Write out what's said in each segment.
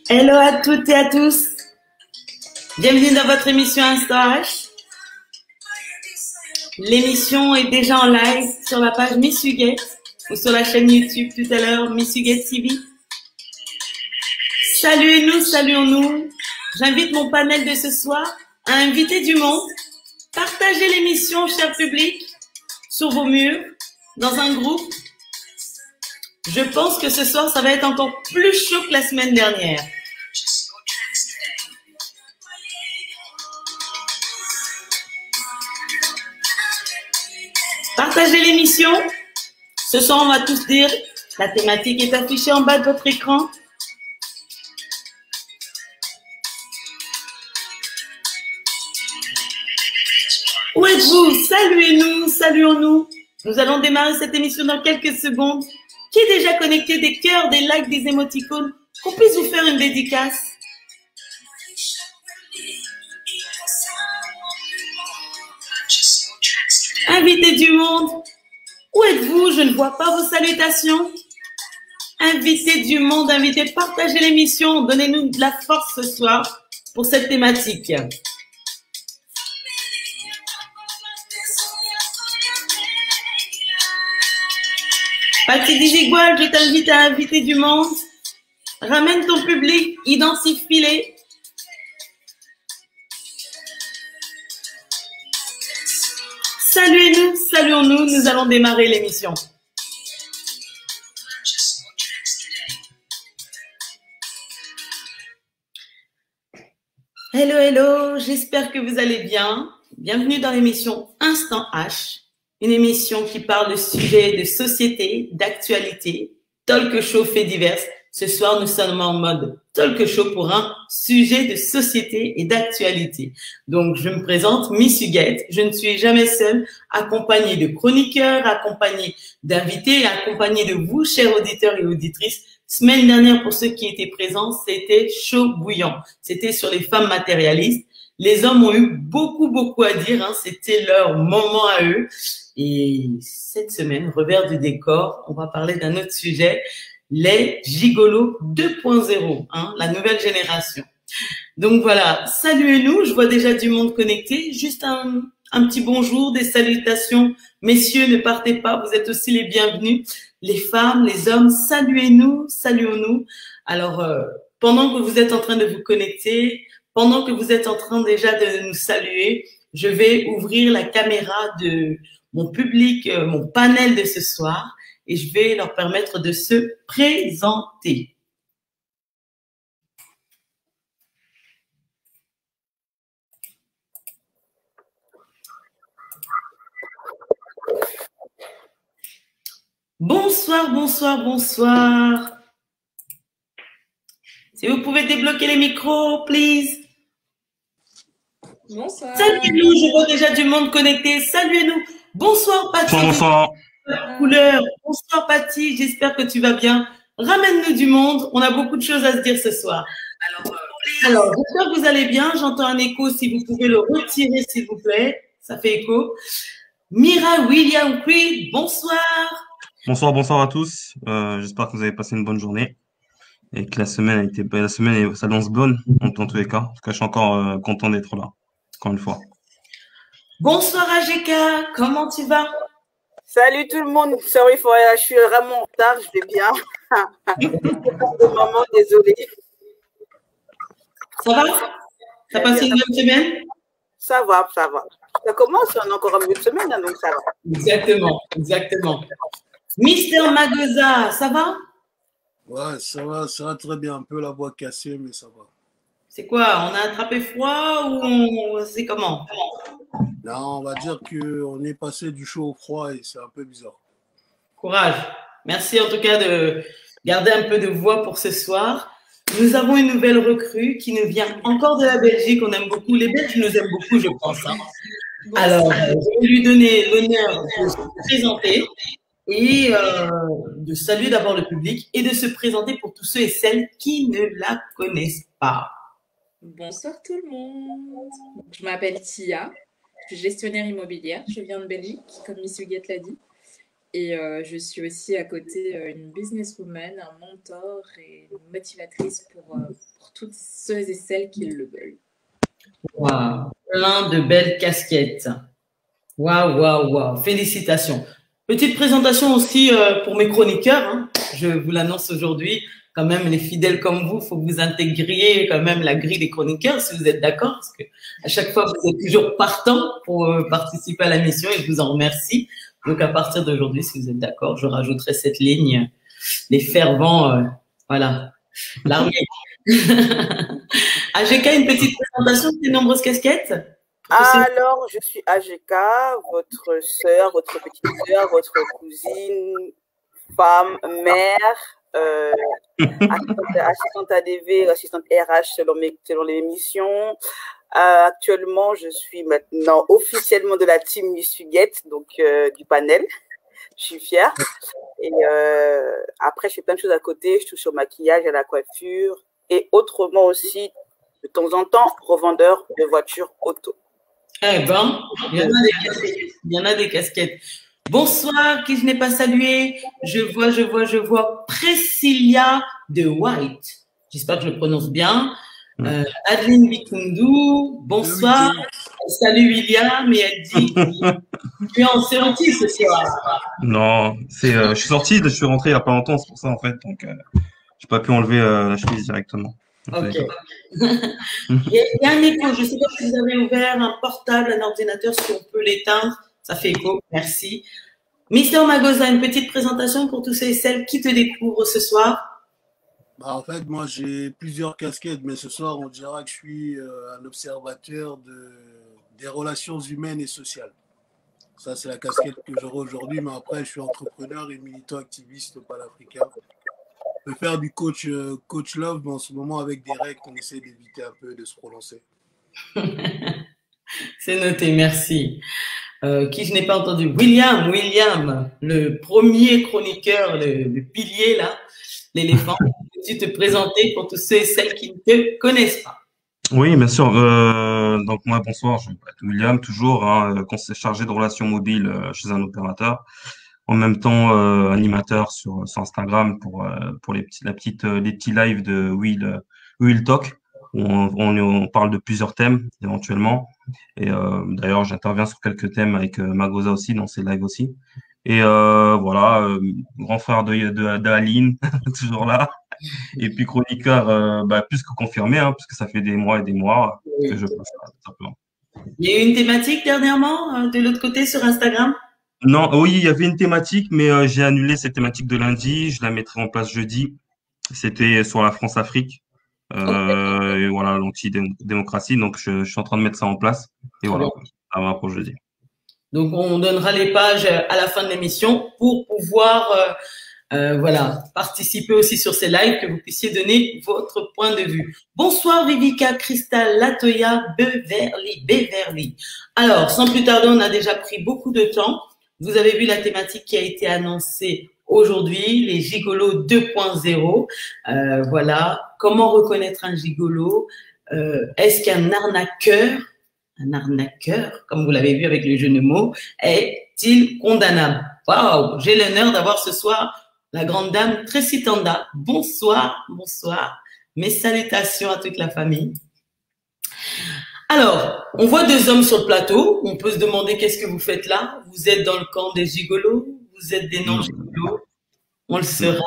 Hello à toutes et à tous. Bienvenue dans votre émission Instant H. L'émission est déjà en live sur la page Miss Huguette ou sur la chaîne YouTube tout à l'heure, Miss Huguette TV. Saluez-nous, saluons-nous. J'invite mon panel de ce soir à inviter du monde. Partagez l'émission, cher public, sur vos murs, dans un groupe. Je pense que ce soir, ça va être encore plus chaud que la semaine dernière. Partagez l'émission. Ce soir, on va tous dire, la thématique est affichée en bas de votre écran. Où êtes-vous? Saluez-nous, saluons-nous. Nous allons démarrer cette émission dans quelques secondes. Qui est déjà connecté? Des cœurs, des likes, des émoticônes? Qu'on puisse vous faire une dédicace. Invitez du monde. Où êtes-vous? Je ne vois pas vos salutations. Invitez du monde, invitez, partagez l'émission. Donnez-nous de la force ce soir pour cette thématique. Patty Dizigual, je t'invite à inviter du monde. Ramène ton public, identifie-les. Saluez-nous, saluons-nous, nous allons démarrer l'émission. Hello, hello, j'espère que vous allez bien. Bienvenue dans l'émission Instant H, une émission qui parle de sujets de société, d'actualité, talk show faits divers. Ce soir, nous sommes en mode talk show pour un sujet de société et d'actualité. Donc, je me présente, Miss Huguette. Je ne suis jamais seule, accompagnée de chroniqueurs, accompagnée d'invités, accompagnée de vous, chers auditeurs et auditrices. Semaine dernière, pour ceux qui étaient présents, c'était chaud bouillant. C'était sur les femmes matérialistes. Les hommes ont eu beaucoup à dire. Hein. C'était leur moment à eux. Et cette semaine, revers du décor, on va parler d'un autre sujet. Les gigolos 2.0, hein, la nouvelle génération. Donc voilà, saluez-nous, je vois déjà du monde connecté. Juste un petit bonjour, des salutations. Messieurs, ne partez pas, vous êtes aussi les bienvenus. Les femmes, les hommes, saluez-nous, saluons-nous. Alors, pendant que vous êtes en train de vous connecter, pendant que vous êtes en train déjà de nous saluer, je vais ouvrir la caméra de mon public, mon panel de ce soir. Et je vais leur permettre de se présenter. Bonsoir, bonsoir, bonsoir. Si vous pouvez débloquer les micros, please. Bonsoir. Saluez-nous, je vois déjà du monde connecté. Saluez-nous. Bonsoir, Patty. Bonsoir. Couleur. Bonsoir, Patty. J'espère que tu vas bien. Ramène-nous du monde. On a beaucoup de choses à se dire ce soir. Alors, j'espère que vous allez bien. J'entends un écho. Si vous pouvez le retirer, s'il vous plaît. Ça fait écho. Mira William Creed, bonsoir. Bonsoir à tous. J'espère que vous avez passé une bonne journée et que la semaine a été, s'annonce bonne en tous les cas. En tout cas, je suis encore content d'être là, encore une fois. Bonsoir Ajeka, comment tu vas? Salut tout le monde. Sorry, je suis vraiment en retard, je vais bien. Maman, désolée. Ça va? T'as passé une bonne semaine? Ça va. Ça commence, on a encore une semaine, donc ça va. Exactement. Mister Magosa, ça va? Ouais, ça va très bien. Un peu la voix cassée, mais ça va. C'est quoi? On a attrapé froid ou c'est comment? Là, on va dire qu'on est passé du chaud au froid et c'est un peu bizarre. Courage. Merci en tout cas de garder un peu de voix pour ce soir. Nous avons une nouvelle recrue qui nous vient encore de la Belgique. On aime beaucoup. Les Belges nous aiment beaucoup, je pense. Hein. Alors, je vais lui donner l'honneur de se présenter et de saluer d'abord le public et de se présenter pour tous ceux et celles qui ne la connaissent pas. Bonsoir tout le monde. Je m'appelle Tia, je suis gestionnaire immobilière. Je viens de Belgique, comme Miss Huguette l'a dit. Et je suis aussi à côté une businesswoman, un mentor et une motivatrice pour toutes ceux et celles qui le veulent. Wow, plein de belles casquettes. Waouh, waouh, waouh. Félicitations. Petite présentation aussi pour mes chroniqueurs. Hein. Je vous l'annonce aujourd'hui. Quand même, les fidèles comme vous, il faut que vous intégriez quand même la grille des chroniqueurs, si vous êtes d'accord. Parce que à chaque fois, vous êtes toujours partant pour participer à la mission et je vous en remercie. Donc, à partir d'aujourd'hui, si vous êtes d'accord, je rajouterai cette ligne, les fervents, voilà, l'armée. AGK, une petite présentation de tes nombreuses casquettes? Alors, je suis AGK, votre sœur, votre petite sœur, votre cousine, femme, mère, assistante ADV, assistante RH selon les missions. Actuellement, je suis maintenant officiellement de la team Miss Huguette, donc du panel. Je suis fière. Et après, je fais plein de choses à côté. Je touche au maquillage, à la coiffure et autrement aussi, de temps en temps, revendeur de voitures auto. Eh ben, il y en a des casquettes. Il y en a des casquettes. Bonsoir, qui je n'ai pas salué. Je vois Priscilla de White. J'espère que je le prononce bien. Adeline Bikundu, bonsoir. Salut William, et elle dit tu es en sortie ce soir. Non, je suis sorti, je suis rentré il n'y a pas longtemps, c'est pour ça en fait, donc j'ai pas pu enlever la chemise directement. Ok. Il y a un écho, je ne sais pas si vous avez ouvert un portable, un ordinateur, si on peut l'éteindre, ça fait écho, merci. Mister Magosa, une petite présentation pour tous ceux et celles qui te découvrent ce soir. Bah, en fait, moi, j'ai plusieurs casquettes, mais ce soir, on dira que je suis un observateur des relations humaines et sociales. Ça, c'est la casquette que j'aurai aujourd'hui, mais après, je suis entrepreneur et militant activiste panafricain. Je peux faire du coach love, mais en ce moment, avec des règles qu'on essaie d'éviter un peu de se prononcer. C'est noté, merci. Qui je n'ai pas entendu? William, le premier chroniqueur, le pilier, là, l'éléphant. Peux-tu te présenter pour tous ceux et celles qui ne te connaissent pas? Oui, bien sûr. Donc moi, bonsoir, je m'appelle William, toujours conseiller chargé de relations mobiles chez un opérateur. En même temps, animateur sur Instagram pour les petits lives de Will Talk où on parle de plusieurs thèmes éventuellement. Et d'ailleurs, j'interviens sur quelques thèmes avec Magosa aussi dans ses lives aussi. Et voilà, grand frère d'Aline, toujours là. Et puis chroniqueur, plus que confirmé, hein, puisque ça fait des mois et des mois que je peux faire, tout simplement. Il y a eu une thématique dernièrement de l'autre côté sur Instagram? Non, oui, il y avait une thématique, mais j'ai annulé cette thématique de lundi. Je la mettrai en place jeudi. C'était sur la France-Afrique. Et voilà, l'anti-démocratie. Donc, je suis en train de mettre ça en place. Et voilà, ça va pour jeudi. Donc, on donnera les pages à la fin de l'émission pour pouvoir voilà, participer aussi sur ces lives, que vous puissiez donner votre point de vue. Bonsoir Vivica, Cristal, Latoya, Beverly. Alors, sans plus tarder, on a déjà pris beaucoup de temps. Vous avez vu la thématique qui a été annoncée aujourd'hui, les gigolos 2.0. Voilà, comment reconnaître un gigolo? Est-ce qu'un arnaqueur, comme vous l'avez vu avec le jeu de mots, est-il condamnable? Waouh, j'ai l'honneur d'avoir ce soir la grande dame Tracy Tanda. Bonsoir, bonsoir. Mes salutations à toute la famille. Alors, on voit deux hommes sur le plateau. On peut se demander qu'est-ce que vous faites là? Vous êtes dans le camp des gigolos? Vous êtes des non-gigolos? On le saura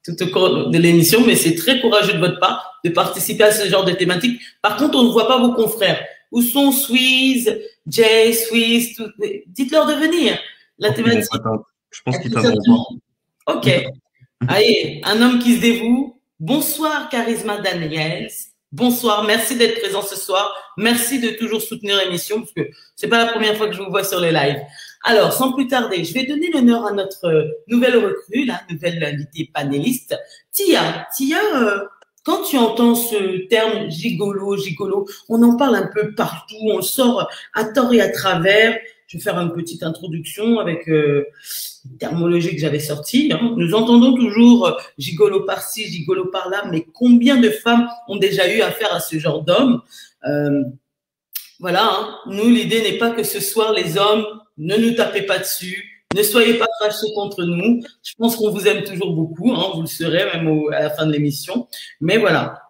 tout au cours de l'émission, mais c'est très courageux de votre part de participer à ce genre de thématique. Par contre, on ne voit pas vos confrères. Où sont Swiss, Jay, Swiss? Dites-leur de venir. La thématique. Je pense qu'ils t'attendront pas. Ok. Allez, un homme qui se dévoue. Bonsoir, Charisma Daniels. Bonsoir, merci d'être présent ce soir. Merci de toujours soutenir l'émission parce que c'est pas la première fois que je vous vois sur les lives. Alors, sans plus tarder, je vais donner l'honneur à notre nouvelle recrue, la nouvelle invitée panéliste, Tia. Tia, quand tu entends ce terme gigolo, gigolo, on en parle un peu partout, on le sort à tort et à travers. Je vais faire une petite introduction avec une terminologie que j'avais sortie. Hein. Nous entendons toujours gigolo par-ci, gigolo par-là, mais combien de femmes ont déjà eu affaire à ce genre d'hommes? Voilà, hein. Nous, l'idée n'est pas que ce soir, les hommes, ne nous tapez pas dessus. Ne soyez pas crachés contre nous. Je pense qu'on vous aime toujours beaucoup, hein, vous le serez même à la fin de l'émission. Mais voilà,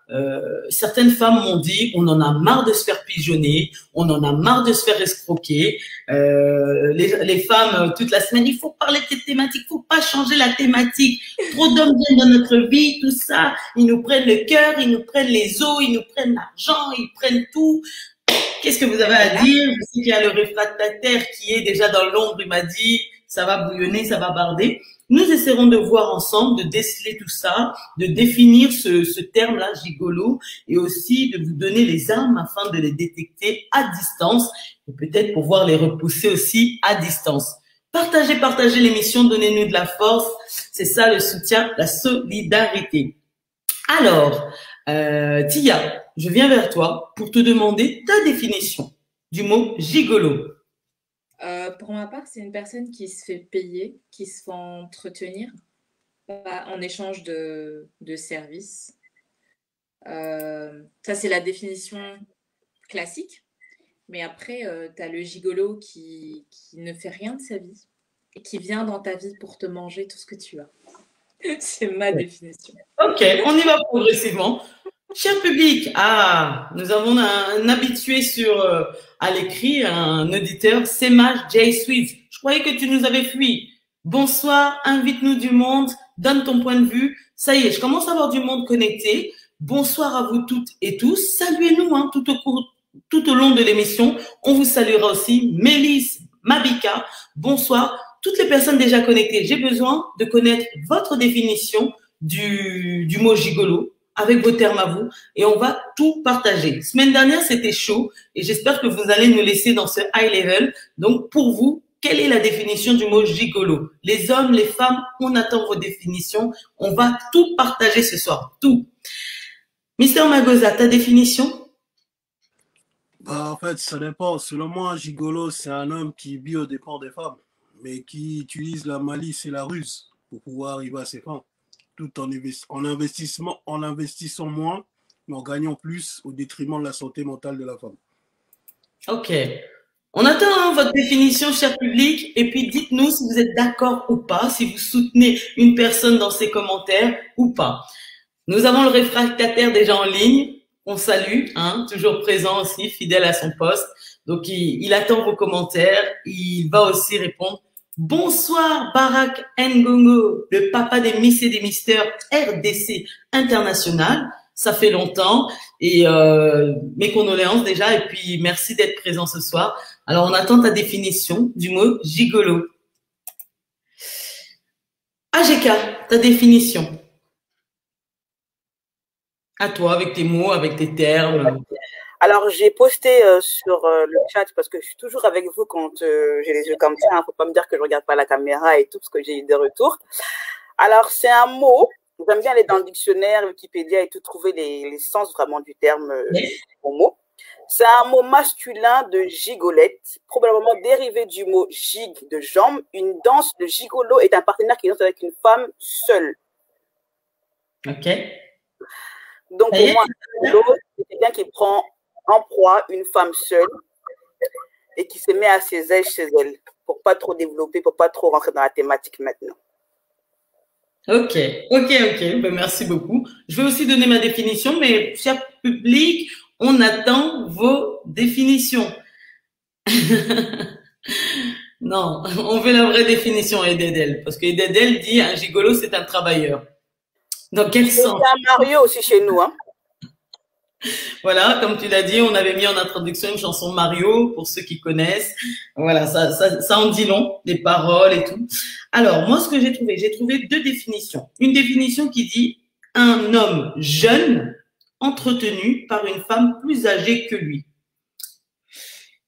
certaines femmes m'ont dit, on en a marre de se faire pigeonner, on en a marre de se faire escroquer. Les femmes, toute la semaine, il faut parler de cette thématique, il faut pas changer la thématique. Trop d'hommes viennent dans notre vie, tout ça. Ils nous prennent le cœur, ils nous prennent les os, ils nous prennent l'argent, ils prennent tout. Qu'est-ce que vous avez à dire? Je sais qu'il y a le réfractaire qui est déjà dans l'ombre, il m'a dit, ça va bouillonner, ça va barder. Nous essaierons de voir ensemble, de déceler tout ça, de définir ce terme-là, gigolo, et aussi de vous donner les armes afin de les détecter à distance et peut-être pouvoir les repousser aussi à distance. Partagez l'émission, donnez-nous de la force. C'est ça le soutien, la solidarité. Alors, Tia, je viens vers toi pour te demander ta définition du mot gigolo. Pour ma part, c'est une personne qui se fait payer, qui se fait entretenir en échange de services. Ça, c'est la définition classique. Mais après, tu as le gigolo qui ne fait rien de sa vie et qui vient dans ta vie pour te manger tout ce que tu as. C'est ma définition. Ok, on y va progressivement. Cher public, nous avons un habitué à l'écrit, un auditeur, Semaj J. Swift. Je croyais que tu nous avais fui. Bonsoir, invite-nous du monde, donne ton point de vue. Ça y est, je commence à avoir du monde connecté. Bonsoir à vous toutes et tous. Saluez-nous hein, tout au long de l'émission. On vous saluera aussi. Mélisse, Mabika, bonsoir. Toutes les personnes déjà connectées, j'ai besoin de connaître votre définition du mot gigolo, avec vos termes à vous, et on va tout partager. Semaine dernière, c'était chaud, et j'espère que vous allez nous laisser dans ce high level. Donc, pour vous, quelle est la définition du mot gigolo? Les hommes, les femmes, on attend vos définitions. On va tout partager ce soir, tout. Mister Magosa, ta définition? En fait, ça dépend. Selon moi, un gigolo, c'est un homme qui vit aux dépens des femmes, mais qui utilise la malice et la ruse pour pouvoir arriver à ses fins, tout en investissant moins, mais en gagnant plus au détriment de la santé mentale de la femme. Ok. On attend votre définition, cher public, et puis dites-nous si vous êtes d'accord ou pas, si vous soutenez une personne dans ses commentaires ou pas. Nous avons le réfractaire déjà en ligne, on salue, hein, toujours présent aussi, fidèle à son poste. Donc, il attend vos commentaires, il va aussi répondre. Bonsoir Barack Ngongo, le papa des Miss et des Misters RDC International. Ça fait longtemps et mes condoléances déjà et puis merci d'être présent ce soir. Alors on attend ta définition du mot gigolo. AGK, ta définition. À toi avec tes mots, avec tes termes. Alors, j'ai posté sur le chat parce que je suis toujours avec vous quand j'ai les yeux comme ça. Hein, faut pas me dire que je regarde pas la caméra et tout parce que j'ai eu des retours. Alors, c'est un mot. J'aime bien aller dans le dictionnaire, Wikipédia et tout, trouver les sens vraiment du terme au mot. C'est un mot masculin de gigolette, probablement dérivé du mot gig de jambe. Une danse de gigolo est un partenaire qui danse avec une femme seule. Ok. Donc, pour moi, un gigolo, c'est quelqu'un qui prend en proie une femme seule et qui se met à ses ailes chez elle pour pas trop développer, pour pas trop rentrer dans la thématique maintenant. Ok. Ben, merci beaucoup. Je vais aussi donner ma définition, mais cher public, on attend vos définitions. Non, on veut la vraie définition, Ededel, parce que Ededel dit un gigolo, c'est un travailleur. Dans quel sens? Il y a Mario aussi chez nous, hein. Voilà, comme tu l'as dit, on avait mis en introduction une chanson Mario, pour ceux qui connaissent. Voilà, ça en dit long, les paroles et tout. Alors, moi, ce que j'ai trouvé deux définitions. Une définition qui dit un homme jeune entretenu par une femme plus âgée que lui.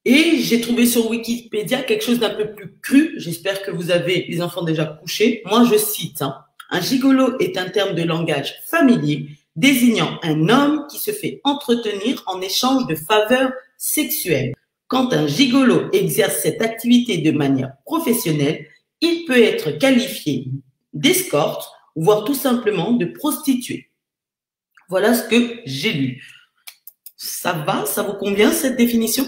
Et j'ai trouvé sur Wikipédia quelque chose d'un peu plus cru. J'espère que vous avez les enfants déjà couchés. Moi, je cite, hein, un gigolo est un terme de langage familier désignant un homme qui se fait entretenir en échange de faveurs sexuelles. Quand un gigolo exerce cette activité de manière professionnelle, il peut être qualifié d'escorte, voire tout simplement de prostituée. Voilà ce que j'ai lu. Ça va? Ça vous convient cette définition?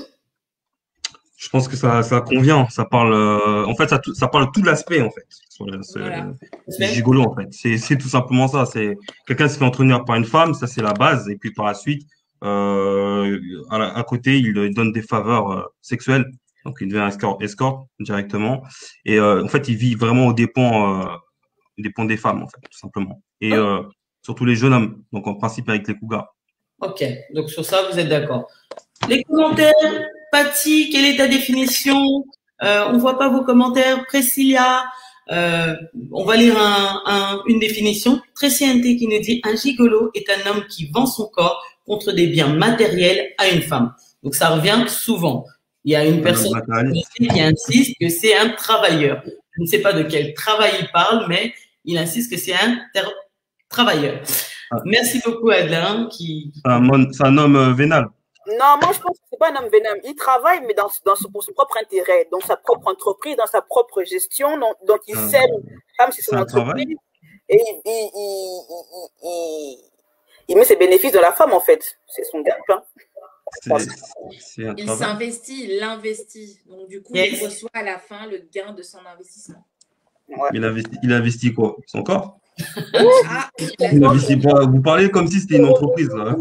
Je pense que ça convient. Ça parle, en fait, ça parle de tout l'aspect, en fait. Voilà. C'est gigolo, en fait. C'est tout simplement ça. C'est quelqu'un qui se fait entretenir par une femme, ça c'est la base. Et puis par la suite, à côté, il donne des faveurs sexuelles. Donc il devient escort directement. Et en fait, il vit vraiment aux dépens des femmes, en fait, tout simplement. Et surtout les jeunes hommes. Donc en principe avec les cougars. Ok, donc sur ça, vous êtes d'accord. Les commentaires, Patty, quelle est ta définition? On voit pas vos commentaires. Priscilla, on va lire une définition. Tracy NT qui nous dit: un gigolo est un homme qui vend son corps contre des biens matériels à une femme. Donc ça revient souvent. Il y a une personne qui insiste que c'est un travailleur. Je ne sais pas de quel travail il parle, mais il insiste que c'est un travailleur. Merci beaucoup, Adelin. C'est un homme vénal. Non, moi je pense que c'est pas un homme vénal. Il travaille, mais pour son propre intérêt, dans sa propre entreprise, dans sa propre gestion. Donc il sert une femme sur son entreprise et il met ses bénéfices dans la femme, en fait. C'est son gagne-pain. Il s'investit, il l'investit. Donc du coup, il reçoit à la fin le gain de son investissement. Ouais. Il investit quoi? Son corps? Il investit pas. Vous parlez comme si c'était une entreprise. Là.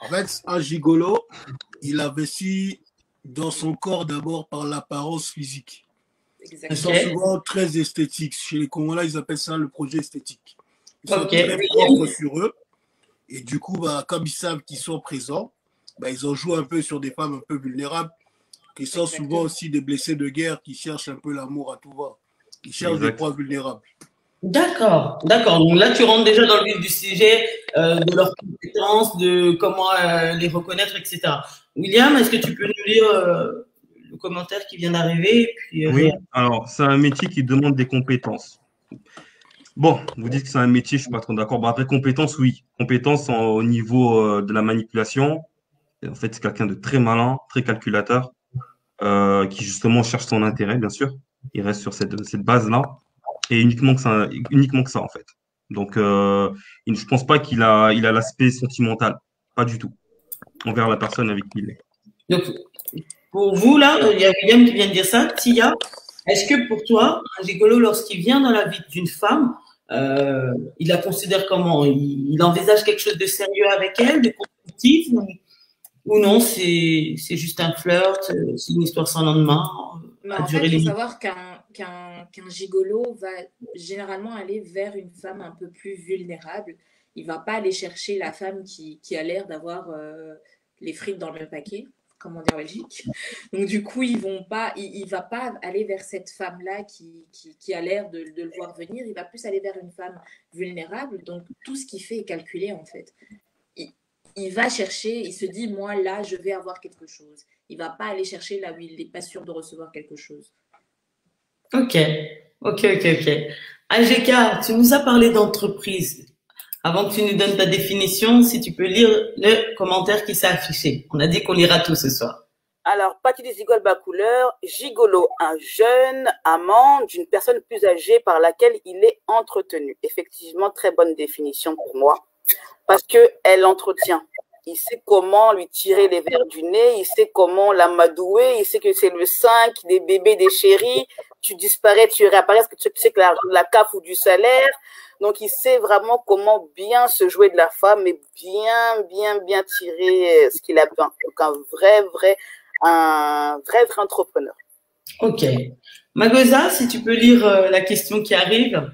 En fait, un gigolo, il investit dans son corps d'abord par l'apparence physique. Ils sont souvent très esthétiques. Chez les Congolais, ils appellent ça le projet esthétique. Ils sont très propres sur eux. Et du coup, comme ils savent qu'ils sont présents, ils en jouent un peu sur des femmes un peu vulnérables, qui sont souvent aussi des blessés de guerre, qui cherchent un peu l'amour à tout va. Ils cherchent des proies vulnérables. D'accord. Donc là, tu rentres déjà dans le vif du sujet de leurs compétences, de comment les reconnaître, etc. William, est-ce que tu peux nous lire le commentaire qui vient d'arriver? Oui, alors c'est un métier qui demande des compétences. Bon, vous dites que c'est un métier, je ne suis pas trop d'accord. Bon, après, compétences, oui. Compétences au niveau de la manipulation. Et en fait, c'est quelqu'un de très malin, très calculateur, qui justement cherche son intérêt, bien sûr. Il reste sur cette base-là. Et uniquement que ça, en fait. Donc, je ne pense pas qu'il a l'aspect sentimental. Pas du tout. Envers la personne avec qui il est. Donc, pour vous, là, il y a William qui vient de dire ça. Tia, est-ce que pour toi, un gigolo, lorsqu'il vient dans la vie d'une femme, il la considère comment? Il envisage quelque chose de sérieux avec elle, de constructif, ou non, c'est juste un flirt, c'est une histoire sans lendemain? Mais en fait, il faut savoir qu'un gigolo va généralement aller vers une femme un peu plus vulnérable. Il ne va pas aller chercher la femme qui a l'air d'avoir les frites dans le paquet, comme on dit en Belgique. Donc, du coup, il ne va pas aller vers cette femme-là qui a l'air de le voir venir. Il va plus aller vers une femme vulnérable. Donc, tout ce qu'il fait est calculé, en fait. Il va chercher, il se dit, moi, là, je vais avoir quelque chose. Il ne va pas aller chercher là où il n'est pas sûr de recevoir quelque chose. Ok. AGK, tu nous as parlé d'entreprise. Avant que tu nous donnes ta définition, si tu peux lire le commentaire qui s'est affiché. On a dit qu'on lira tout ce soir. Alors, Patty des Igol Bacouleur, gigolo, un jeune amant d'une personne plus âgée par laquelle il est entretenu. Effectivement, très bonne définition pour moi. Parce qu'elle entretient. Il sait comment lui tirer les verres du nez, il sait comment l'amadouer, il sait que c'est le 5, des bébés, des chéris, tu disparais, tu réapparais, parce que tu sais que la CAF ou du salaire. Donc, il sait vraiment comment bien se jouer de la femme et bien tirer ce qu'il a besoin. Donc, un vrai entrepreneur. Ok. Magosa, si tu peux lire la question qui arrive.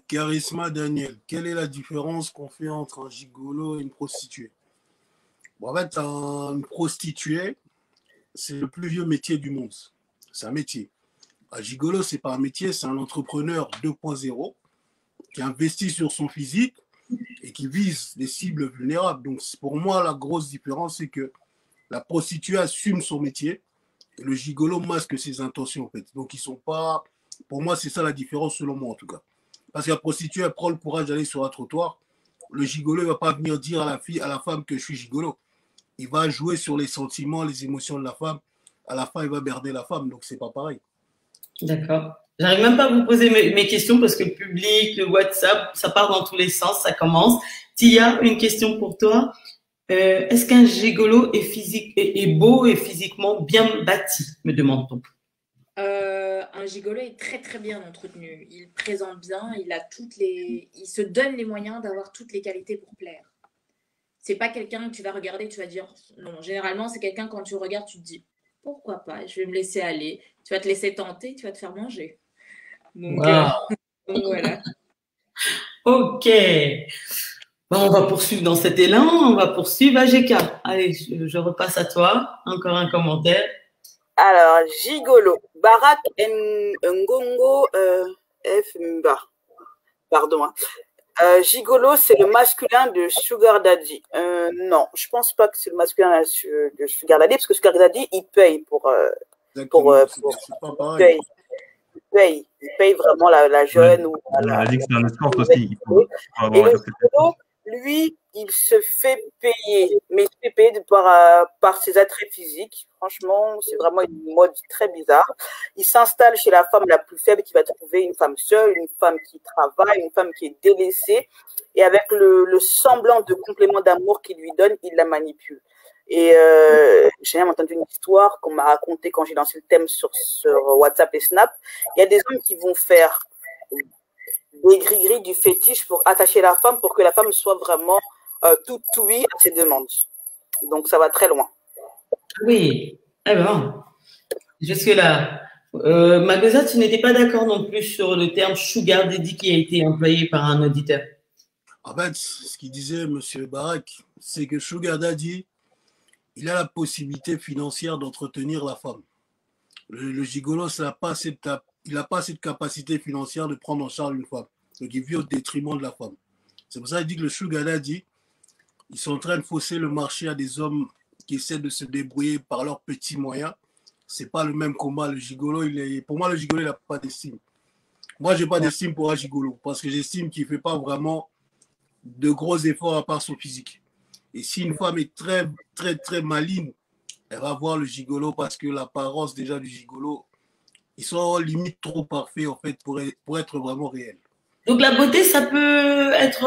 Charisma Daniel, quelle est la différence qu'on fait entre un gigolo et une prostituée? Bon, en fait, une prostituée, c'est le plus vieux métier du monde. C'est un métier. Un gigolo, c'est pas un métier, c'est un entrepreneur 2.0 qui investit sur son physique et qui vise des cibles vulnérables. Donc, pour moi, la grosse différence, c'est que la prostituée assume son métier et le gigolo masque ses intentions, en fait. Donc, ils sont pas Pour moi, c'est ça la différence, selon moi en tout cas. Parce que la prostituée, elle prend le courage d'aller sur un trottoir. Le gigolo, il ne va pas venir dire à la femme que je suis gigolo. Il va jouer sur les sentiments, les émotions de la femme. À la fin, il va berner la femme, donc c'est pas pareil. D'accord. J'arrive même pas à vous poser mes questions parce que le public, le WhatsApp, ça part dans tous les sens, ça commence. Tia, une question pour toi. Est-ce qu'un gigolo est beau et physiquement bien bâti, me demande-t-on? Un gigolo est très très bien entretenu. Il présente bien, il se donne les moyens d'avoir toutes les qualités pour plaire. C'est pas quelqu'un que tu vas regarder, tu vas dire non. Généralement, c'est quelqu'un quand tu regardes, tu te dis pourquoi pas, je vais me laisser aller. Tu vas te laisser tenter, tu vas te faire manger. Donc, Wow. Donc voilà. Ok. Bon, on va poursuivre dans cet élan. On va poursuivre AGK. Allez, je repasse à toi. Encore un commentaire. Alors, gigolo. Barak Ngongo F. Mba. Pardon. Hein. Gigolo, c'est le masculin de Sugar Daddy. Non, je pense pas que c'est le masculin de Sugar Daddy, parce que Sugar Daddy, il paye il paye vraiment la jeune. Ou a dit que c'est un escorte aussi. Et le gigolo, lui, il se fait payer, mais il se fait payer par ses attraits physiques. Franchement, c'est vraiment une mode très bizarre. Il s'installe chez la femme la plus faible qui va trouver une femme seule, une femme qui travaille, une femme qui est délaissée. Et avec le semblant de complément d'amour qu'il lui donne, il la manipule. Et j'ai même entendu une histoire qu'on m'a racontée quand j'ai lancé le thème sur WhatsApp et Snap. Il y a des hommes qui vont faire des gris-gris du fétiche pour attacher la femme pour que la femme soit vraiment tout oui à ses demandes. Donc, ça va très loin. Oui, eh ben, jusque-là. Magosa, tu n'étais pas d'accord non plus sur le terme sugar daddy qui a été employé par un auditeur. En fait, ce qu'il disait M. Barak, c'est que sugar daddy, il a la possibilité financière d'entretenir la femme. Le gigolo, il n'a pas cette capacité financière de prendre en charge une femme. Donc, il vit au détriment de la femme. C'est pour ça qu'il dit que le sugar daddy, ils sont en train de fausser le marché à des hommes qui essaient de se débrouiller par leurs petits moyens. Ce n'est pas le même combat. Le gigolo, pour moi, le gigolo, il n'a pas d'estime. Moi, je n'ai pas d'estime pour un gigolo parce que j'estime qu'il ne fait pas vraiment de gros efforts à part son physique. Et si une femme est très, très, très maligne, elle va voir le gigolo parce que l'apparence déjà du gigolo, ils sont limite trop parfaits en fait pour être vraiment réels. Donc la beauté, ça peut être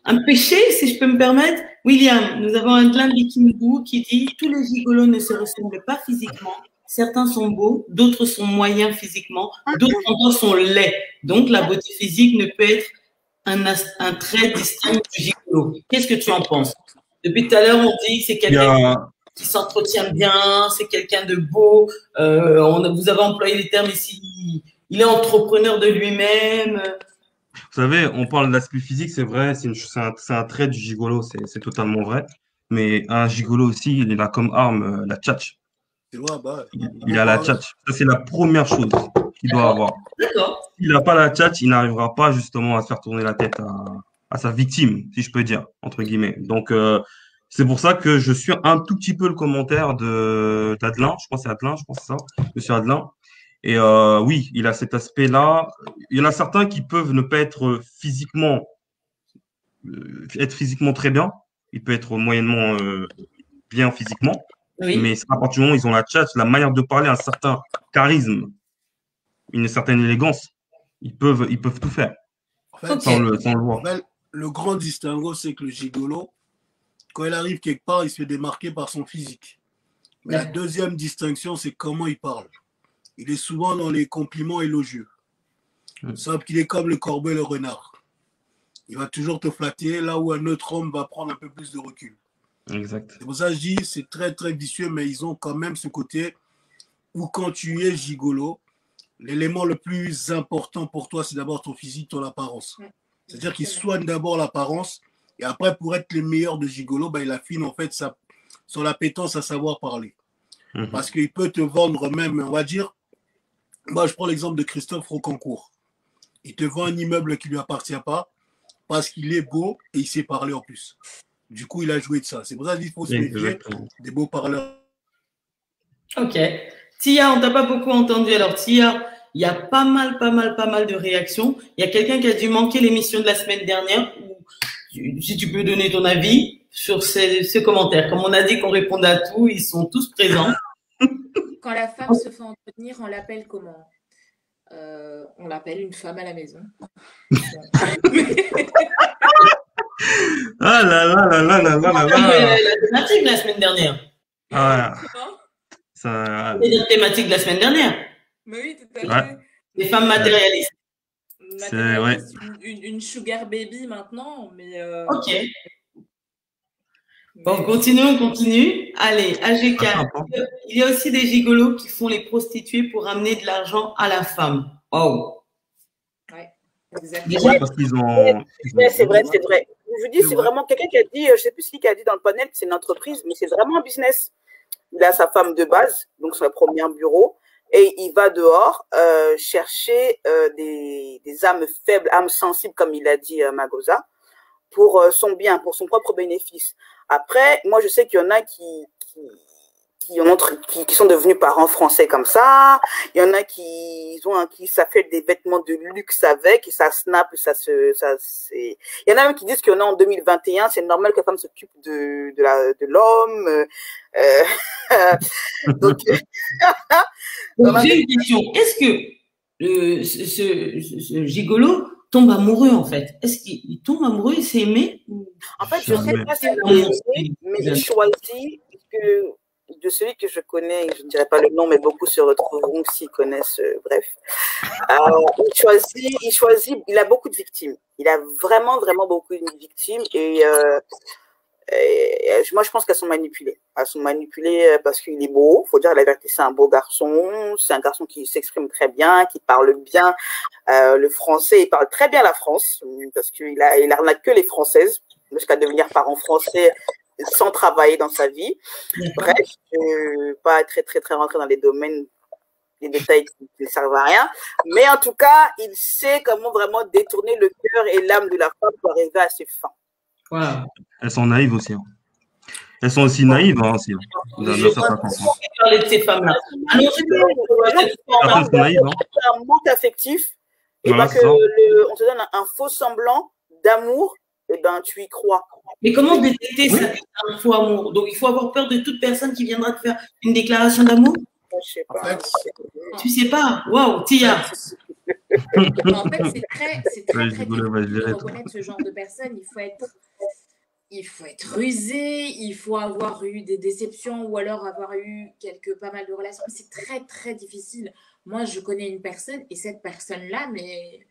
un péché, si je peux me permettre. William, nous avons un clin de Kimbu qui dit « Tous les gigolos ne se ressemblent pas physiquement. Certains sont beaux, d'autres sont moyens physiquement, d'autres encore sont laids. Donc la beauté physique ne peut être un trait distinct du gigolo. » Qu'est-ce que tu en penses? Depuis tout à l'heure, on dit que c'est quelqu'un qui s'entretient bien, c'est quelqu'un de beau. Vous avez employé les termes ici. Il est entrepreneur de lui-même. Vous savez, on parle de l'aspect physique, c'est vrai, c'est un trait du gigolo, c'est totalement vrai. Mais un gigolo aussi, il a comme arme la tchatch. Il a la tchatch. Ça, c'est la première chose qu'il doit avoir. S'il n'a pas la tchatch, il n'arrivera pas justement à se faire tourner la tête à sa victime, si je peux dire, entre guillemets. Donc, c'est pour ça que je suis un tout petit peu le commentaire d'Adelin. Je pense que c'est Adelin, je pense que c'est ça, monsieur Adelin. Et oui, il a cet aspect-là. Il y en a certains qui peuvent ne pas être physiquement très bien. Il peut être moyennement bien physiquement. Oui. Mais à partir du moment où ils ont la tchatch, la manière de parler, un certain charisme, une certaine élégance, ils peuvent tout faire. En fait, sans le voir. Le grand distinguo, c'est que le gigolo, quand il arrive quelque part, il se fait démarquer par son physique. Mais la deuxième distinction, c'est comment il parle. Il est souvent dans les compliments élogieux. Sauf qu'il est comme le corbeau et le renard. Il va toujours te flatter là où un autre homme va prendre un peu plus de recul. Exact. C'est pour ça que je dis c'est très très vicieux, mais ils ont quand même ce côté où quand tu es gigolo, l'élément le plus important pour toi, c'est d'abord ton physique, ton apparence. C'est-à-dire qu'ils soignent d'abord l'apparence et après, pour être les meilleurs de gigolo, il affine en fait son appétence à savoir parler. Parce qu'il peut te vendre même, on va dire, moi je prends l'exemple de Christophe Rocancourt. Il te vend un immeuble qui ne lui appartient pas parce qu'il est beau et il sait parler en plus. Du coup, il a joué de ça. C'est pour ça qu'il faut se méfier des beaux parleurs. Ok. Tia, on ne t'a pas beaucoup entendu. Alors, Tia, il y a pas mal de réactions. Il y a quelqu'un qui a dû manquer l'émission de la semaine dernière. Si tu peux donner ton avis sur ces commentaires. Comme on a dit qu'on répondait à tout, ils sont tous présents. Quand la femme se fait entretenir, on l'appelle comment? On l'appelle une femme à la maison. Ah là là là là là là là là. La thématique de la semaine dernière. Ah, ça... C'est la thématique de la semaine dernière. Mais oui, tout à fait. Les femmes matérialistes. Matérialiste, une sugar baby maintenant, mais... Ok. Bon, continue. Allez, AGK. Il y a aussi des gigolos qui font les prostituées pour amener de l'argent à la femme. Oh. Ouais, exactement. Parce qu'ils ont... C'est vrai. Je vous dis, c'est vraiment quelqu'un qui a dit, je ne sais plus qui a dit dans le panel que c'est une entreprise, mais c'est vraiment un business. Il a sa femme de base, donc son premier bureau, et il va dehors chercher des âmes faibles, âmes sensibles, comme il a dit Magosa, pour son bien, pour son propre bénéfice. Après, moi, je sais qu'il y en a qui sont devenus parents français comme ça. Il y en a qui ça fait des vêtements de luxe avec, et ça snap, il y en a même qui disent qu'on est en 2021, c'est normal que la femme s'occupe de l'homme. Donc, j'ai une question. Est-ce que ce gigolo tombe amoureux, en fait? Est-ce qu'il tombe amoureux, il s'est aimé? En fait, je ne sais pas s'il est aimé, mais il choisit de celui que je connais, je ne dirais pas le nom, mais beaucoup se retrouveront s'ils connaissent, bref. Il choisit, il a beaucoup de victimes. Il a vraiment beaucoup de victimes, et moi, je pense qu'elles sont manipulées. Elles sont manipulées parce qu'il est beau. Faut dire la vérité, c'est un beau garçon. C'est un garçon qui s'exprime très bien, qui parle bien le français. Il parle très bien la France parce qu'il arnaque que les Françaises jusqu'à devenir parent français sans travailler dans sa vie. Bref, je ne vais pas très rentrer dans les domaines, les détails qui ne servent à rien. Mais en tout cas, il sait comment vraiment détourner le cœur et l'âme de la femme pour arriver à ses fins. Wow. Elles sont naïves aussi. Hein. Elles sont aussi naïves aussi. Vous avez parler de ces femmes-là. Alors, c'est un manque affectif. Et voilà, on te donne un faux semblant d'amour, et ben tu y crois. Mais comment détecter ça, un faux amour? Donc il faut avoir peur de toute personne qui viendra te faire une déclaration d'amour? Je sais pas. Tu sais pas? Waouh, Tia. En fait, c'est très difficile de reconnaître ce genre de personne. Il faut être rusé, il faut avoir eu des déceptions ou alors avoir eu pas mal de relations. C'est très difficile. Moi, je connais une personne et cette personne-là, mais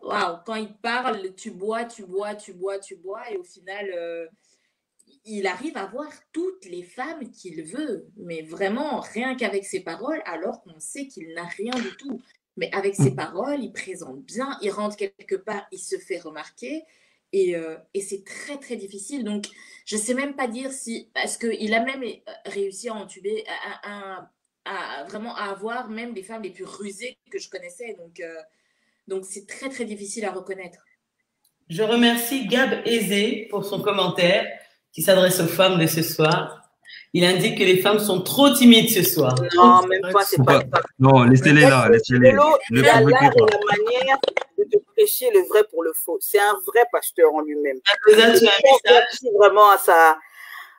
waouh, quand il parle, tu bois et au final, il arrive à voir toutes les femmes qu'il veut. Mais vraiment, rien qu'avec ses paroles, alors qu'on sait qu'il n'a rien du tout. Mais avec ses paroles, il présente bien, il rentre quelque part, il se fait remarquer. Et c'est très difficile. Donc, je ne sais même pas dire si... Parce qu'il a même réussi à entuber, vraiment à avoir même les femmes les plus rusées que je connaissais. Donc c'est très difficile à reconnaître. Je remercie Gab Aizé pour son commentaire qui s'adresse aux femmes de ce soir. Il indique que les femmes sont trop timides ce soir. Non, même pas, c'est pas ça. Non, laissez-les là, laissez-les. Il a l'art et la manière de te prêcher le vrai pour le faux. C'est un vrai pasteur en lui-même. Il pense vraiment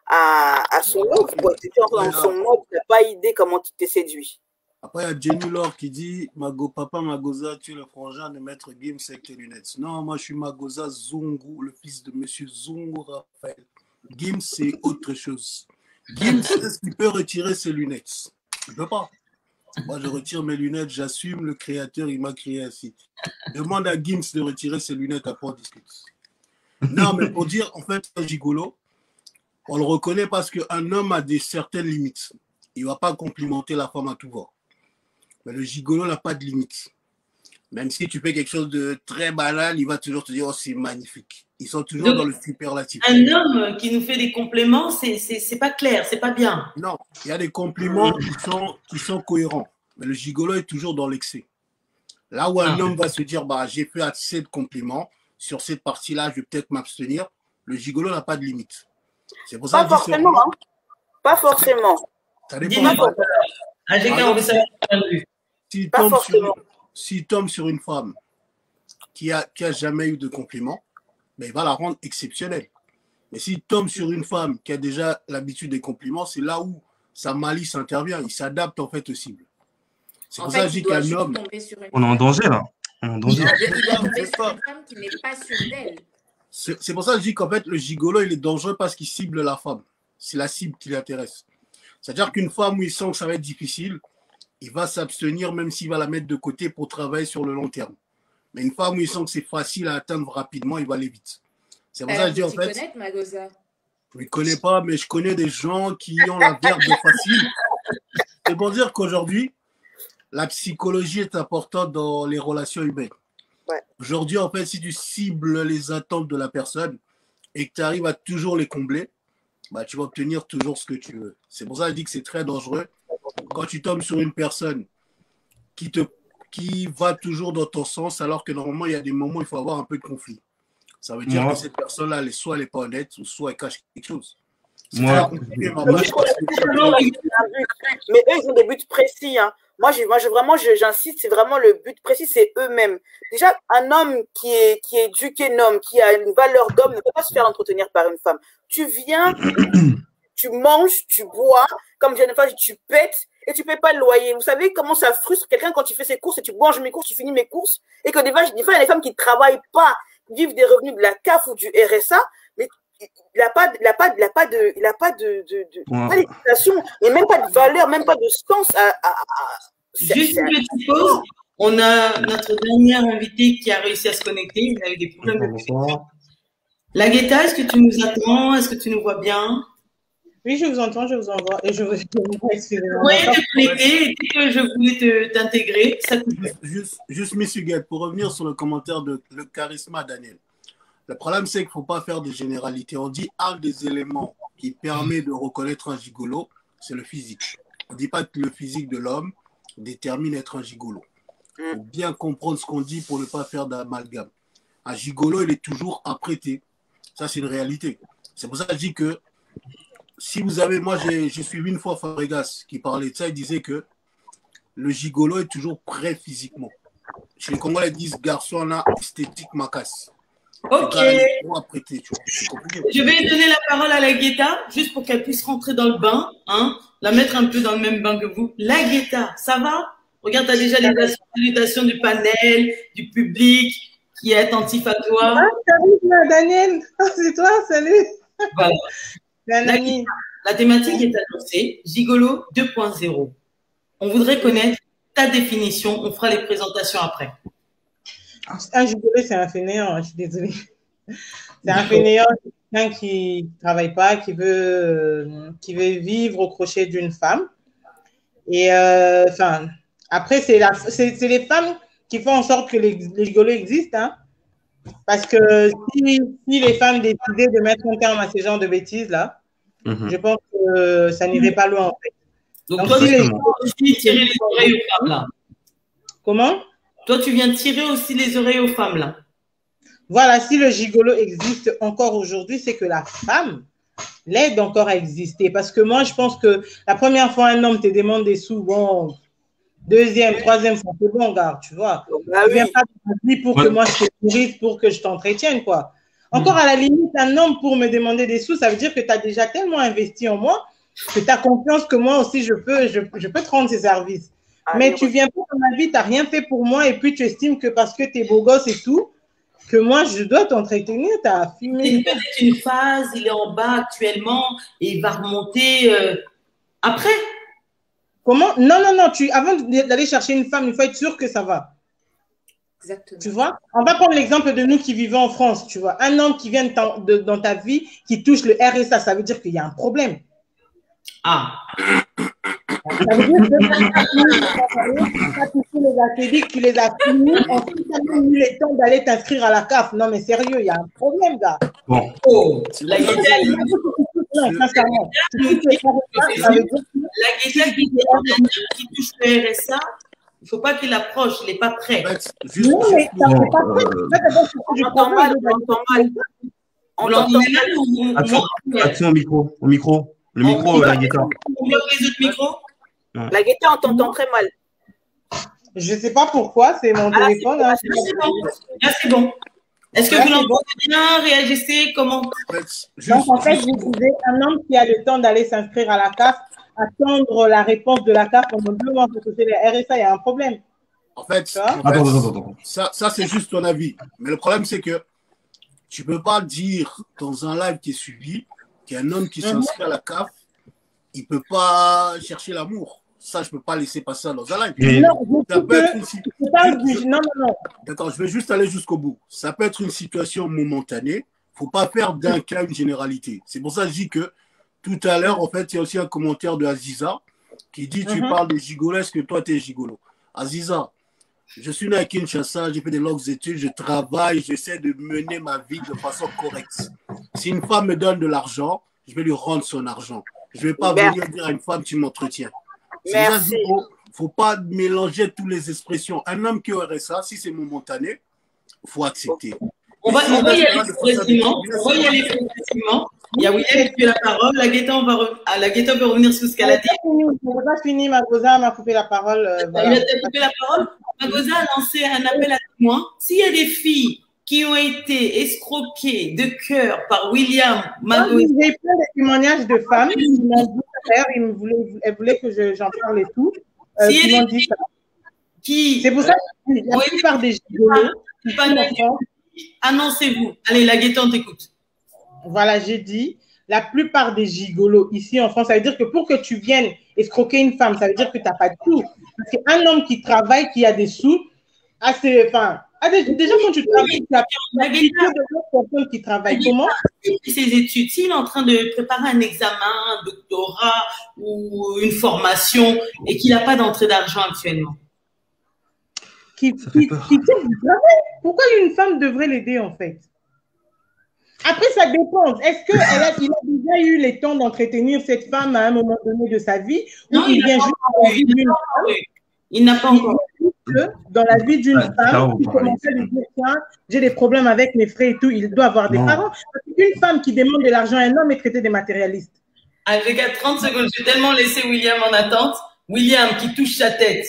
à son mode. Tu es dans son mode, tu n'as pas idée comment tu t'es séduit. Après, il y a Jenny Laure qui dit Papa Magosa, tu es le frangin de Maître Gims avec tes lunettes. Non, moi, je suis Magosa Zungu, le fils de Monsieur Zungu Raphaël. Gims, c'est autre chose. Gims, est-ce qu'il peut retirer ses lunettes? Il ne peut pas. Moi, je retire mes lunettes, j'assume, le créateur, il m'a créé ainsi. Demande à Gims de retirer ses lunettes, après on discute. Non, mais pour dire, en fait, un gigolo, on le reconnaît parce qu'un homme a certaines limites. Il ne va pas complimenter la femme à tout va. Mais le gigolo n'a pas de limites. Même si tu fais quelque chose de très banal, il va toujours te dire « Oh, c'est magnifique ». Ils sont toujours dans le superlatif. Un homme qui nous fait des compliments, c'est pas clair, c'est pas bien. Non, il y a des compliments qui sont cohérents. Mais le gigolo est toujours dans l'excès. Là où un homme va se dire bah, « J'ai fait assez de compliments, sur cette partie-là, je vais peut-être m'abstenir », le gigolo n'a pas de limite. C'est pour ça pas forcément. Hein. Pas forcément. Ça dépend. Pas forcément. S'il tombe sur une femme qui a jamais eu de compliments, ben, il va la rendre exceptionnelle. Mais s'il tombe sur une femme qui a déjà l'habitude des compliments, c'est là où sa malice intervient. Il s'adapte en fait aux cibles. C'est pour ça que je dis qu'un homme... On est en danger là. On est en danger. Il doit tomber sur une femme qui n'est pas sûre d'elle. C'est pour ça que je dis qu'en fait, le gigolo, il est dangereux parce qu'il cible la femme. C'est la cible qui l'intéresse. C'est-à-dire qu'une femme où il sent que ça va être difficile, il va s'abstenir même s'il va la mettre de côté pour travailler sur le long terme. Mais une femme où il sent que c'est facile à atteindre rapidement, il va aller vite. C'est pour ça que je dis en fait... Tu connais Magosa? Je ne connais pas, mais je connais des gens qui ont la verbe de facile. C'est pour dire qu'aujourd'hui, la psychologie est importante dans les relations humaines. Ouais. Aujourd'hui, en fait, si tu cibles les attentes de la personne et que tu arrives à toujours les combler, bah, tu vas obtenir toujours ce que tu veux. C'est pour ça que je dis que c'est très dangereux. Quand tu tombes sur une personne qui va toujours dans ton sens, alors que normalement, il y a des moments où il faut avoir un peu de conflit. Ça veut dire que cette personne-là, soit elle n'est pas honnête, soit elle cache quelque chose. Ouais. Mais eux, ils ont des buts précis. Hein. Moi, vraiment, j'insiste, c'est vraiment le but précis, c'est eux-mêmes. Déjà, un homme qui est éduqué, un homme qui a une valeur d'homme ne peut pas se faire entretenir par une femme. Tu viens, tu manges, tu bois, comme Jennifer dit, tu pètes et tu ne payes pas le loyer. Vous savez comment ça frustre quelqu'un quand tu fais ses courses et tu manges mes courses, tu finis mes courses et que des fois, il y a des femmes qui ne travaillent pas, vivent des revenus de la CAF ou du RSA, mais il n'a pas d'éducation et même pas de valeur, même pas de sens Juste une petite pause. On a notre dernière invitée qui a réussi à se connecter. Il a eu des problèmes de connexion. Lagueta, est-ce que tu nous attends? Est-ce que tu nous vois bien? Oui, je vous entends, je vous envoie. Et je vous excusez-moi. Oui, te connecter. Et dès que je voulais t'intégrer, ça coupe. Juste Miss Huguette, pour revenir sur le commentaire de le charisme Daniel. Le problème, c'est qu'il ne faut pas faire de généralité. On dit un des éléments qui permet de reconnaître un gigolo, c'est le physique. On ne dit pas que le physique de l'homme détermine être un gigolo. Il faut bien comprendre ce qu'on dit pour ne pas faire d'amalgame. Un gigolo, il est toujours apprêté. Ça, c'est une réalité. C'est pour ça que je dis que si vous avez... Moi, j'ai suivi une fois Fabregas qui parlait de ça. Il disait que le gigolo est toujours prêt physiquement. Chez les Congolais, ils disent garçon là, esthétique macasse. Ok. Apprêté, tu vois. Je vais donner la parole à Lagueta, juste pour qu'elle puisse rentrer dans le bain, hein, la mettre un peu dans le même bain que vous. Lagueta, ça va? Regarde, tu as déjà les salutations du panel, du public qui est attentif à toi. Ah, salut Daniel, c'est toi, salut. Voilà. Lagueta, la thématique est annoncée, Gigolo 2.0. On voudrait connaître ta définition, on fera les présentations après. Un gigolo, c'est un fainéant, je suis désolée. C'est un fainéant, quelqu'un qui ne travaille pas, qui veut vivre au crochet d'une femme. Et enfin, après, c'est les femmes qui font en sorte que les gigolos existent. Hein. Parce que si les femmes décidaient de mettre un terme à ces genres de bêtises-là, je pense que ça n'irait pas loin, en fait. Donc toi, tu viens aussi tirer les oreilles aux femmes, là. Comment? Toi, tu viens tirer aussi les oreilles aux femmes, là. Voilà, si le gigolo existe encore aujourd'hui, c'est que la femme l'aide encore à exister. Parce que moi, je pense que la première fois, un homme te demande des sous, bon, deuxième, troisième fois, c'est bon, gars, tu vois. Tu viens pas de me dire pour que moi, je te nourrisse, pour que je t'entretienne, quoi. Encore à la limite, un homme pour me demander des sous, ça veut dire que tu as déjà tellement investi en moi que tu as confiance que moi aussi, je peux te rendre ces services. Mais tu viens pas dans ma vie, tu n'as rien fait pour moi et puis tu estimes que parce que tu es beau gosse et tout, que moi, je dois t'entretenir, tu as fumé. C'est peut-être une phase, il est en bas actuellement et il va remonter après. Comment? Non, avant d'aller chercher une femme, il faut être sûr que ça va. Exactement. Tu vois? On va prendre l'exemple de nous qui vivons en France, tu vois. Un homme qui vient dans ta vie, qui touche le RSA, ça veut dire qu'il y a un problème. Ah. Ça veut dire que tu as touché les académiques, tu les as finis, ensuite tu n'as même eu le temps d'aller t'inscrire à la CAF. Non, mais sérieux, il y a un problème, gars. Bon. Oh, la Guetta qui touche le RSA, il ne faut pas qu'il approche, il n'est pas prêt. Non, mais ça ne fait pas prêt. On entend mal. On l'entend mal. Attention au micro. Le micro, la guitare. On bloque les autres micros. La Guetta, on t'entend très mal. Je ne sais pas pourquoi, c'est mon téléphone. Là, c'est bon. Là, c'est bon. Est-ce que vous l'entendez bien? Réagissez, comment? Donc, en fait, vous pouvez, un homme qui a le temps d'aller s'inscrire à la CAF, attendre la réponse de la CAF pendant 2 mois pour toucher les RSA, il y a un problème. En fait, ça c'est juste ton avis. Mais le problème, c'est que tu ne peux pas dire dans un live qui est suivi qu'un homme qui s'inscrit à la CAF, il ne peut pas chercher l'amour. Ça, je ne peux pas laisser passer ça dans un live. Non, ça peut être non. D'accord, je vais juste aller jusqu'au bout. Ça peut être une situation momentanée. Il ne faut pas faire d'un cas une généralité. C'est pour ça que je dis que tout à l'heure, en fait, il y a aussi un commentaire de Aziza qui dit tu parles de gigolo, est-ce que toi, tu es gigolo? Aziza, je suis né à Kinshasa, j'ai fait des longues études, je travaille, j'essaie de mener ma vie de façon correcte. Si une femme me donne de l'argent, je vais lui rendre son argent. Je ne vais pas venir dire à une femme tu m'entretiens. Merci. Il ne faut pas mélanger toutes les expressions. Un homme qui aurait ça, si c'est momentané, il faut accepter. On va y aller progressivement. Il y a William qui a la parole. La Guetta va revenir sur ce qu'elle a dit. On va finir. Magoza m'a coupé la parole. Voilà. Il a coupé la parole. Magoza a lancé un appel à témoins. S'il y a des filles qui ont été escroquées de cœur par William Magoza. J'ai plein de témoignages de femmes qui m'ont dit elles voulaient que j'en parle et tout. Qui m'ont dit ça. C'est pour ça que la plupart des gigolos. Annoncez-vous. Allez, la Guetta, on t'écoute. Voilà, j'ai dit, la plupart des gigolos ici en France, ça veut dire que pour que tu viennes escroquer une femme, ça veut dire que tu n'as pas de sous. Parce qu'un homme qui travaille, qui a des sous, déjà quand tu travailles, tu as d'autres personnes qui travaillent. Comment? Ses études, s'il est en train de préparer un examen, un doctorat ou une formation et qu'il n'a pas d'entrée d'argent actuellement. Pourquoi une femme devrait l'aider en fait? Après, ça dépend. Est-ce qu'il a déjà eu le temps d'entretenir cette femme à un moment donné de sa vie? Non, il n'a pas encore. Dans la vie d'une femme, qui commence à lui dire tiens, j'ai des problèmes avec mes frères et tout, il doit avoir des parents. Une femme qui demande de l'argent à un homme est traitée de matérialiste. Avec 30 secondes, je vais tellement laisser William en attente. William qui touche sa tête.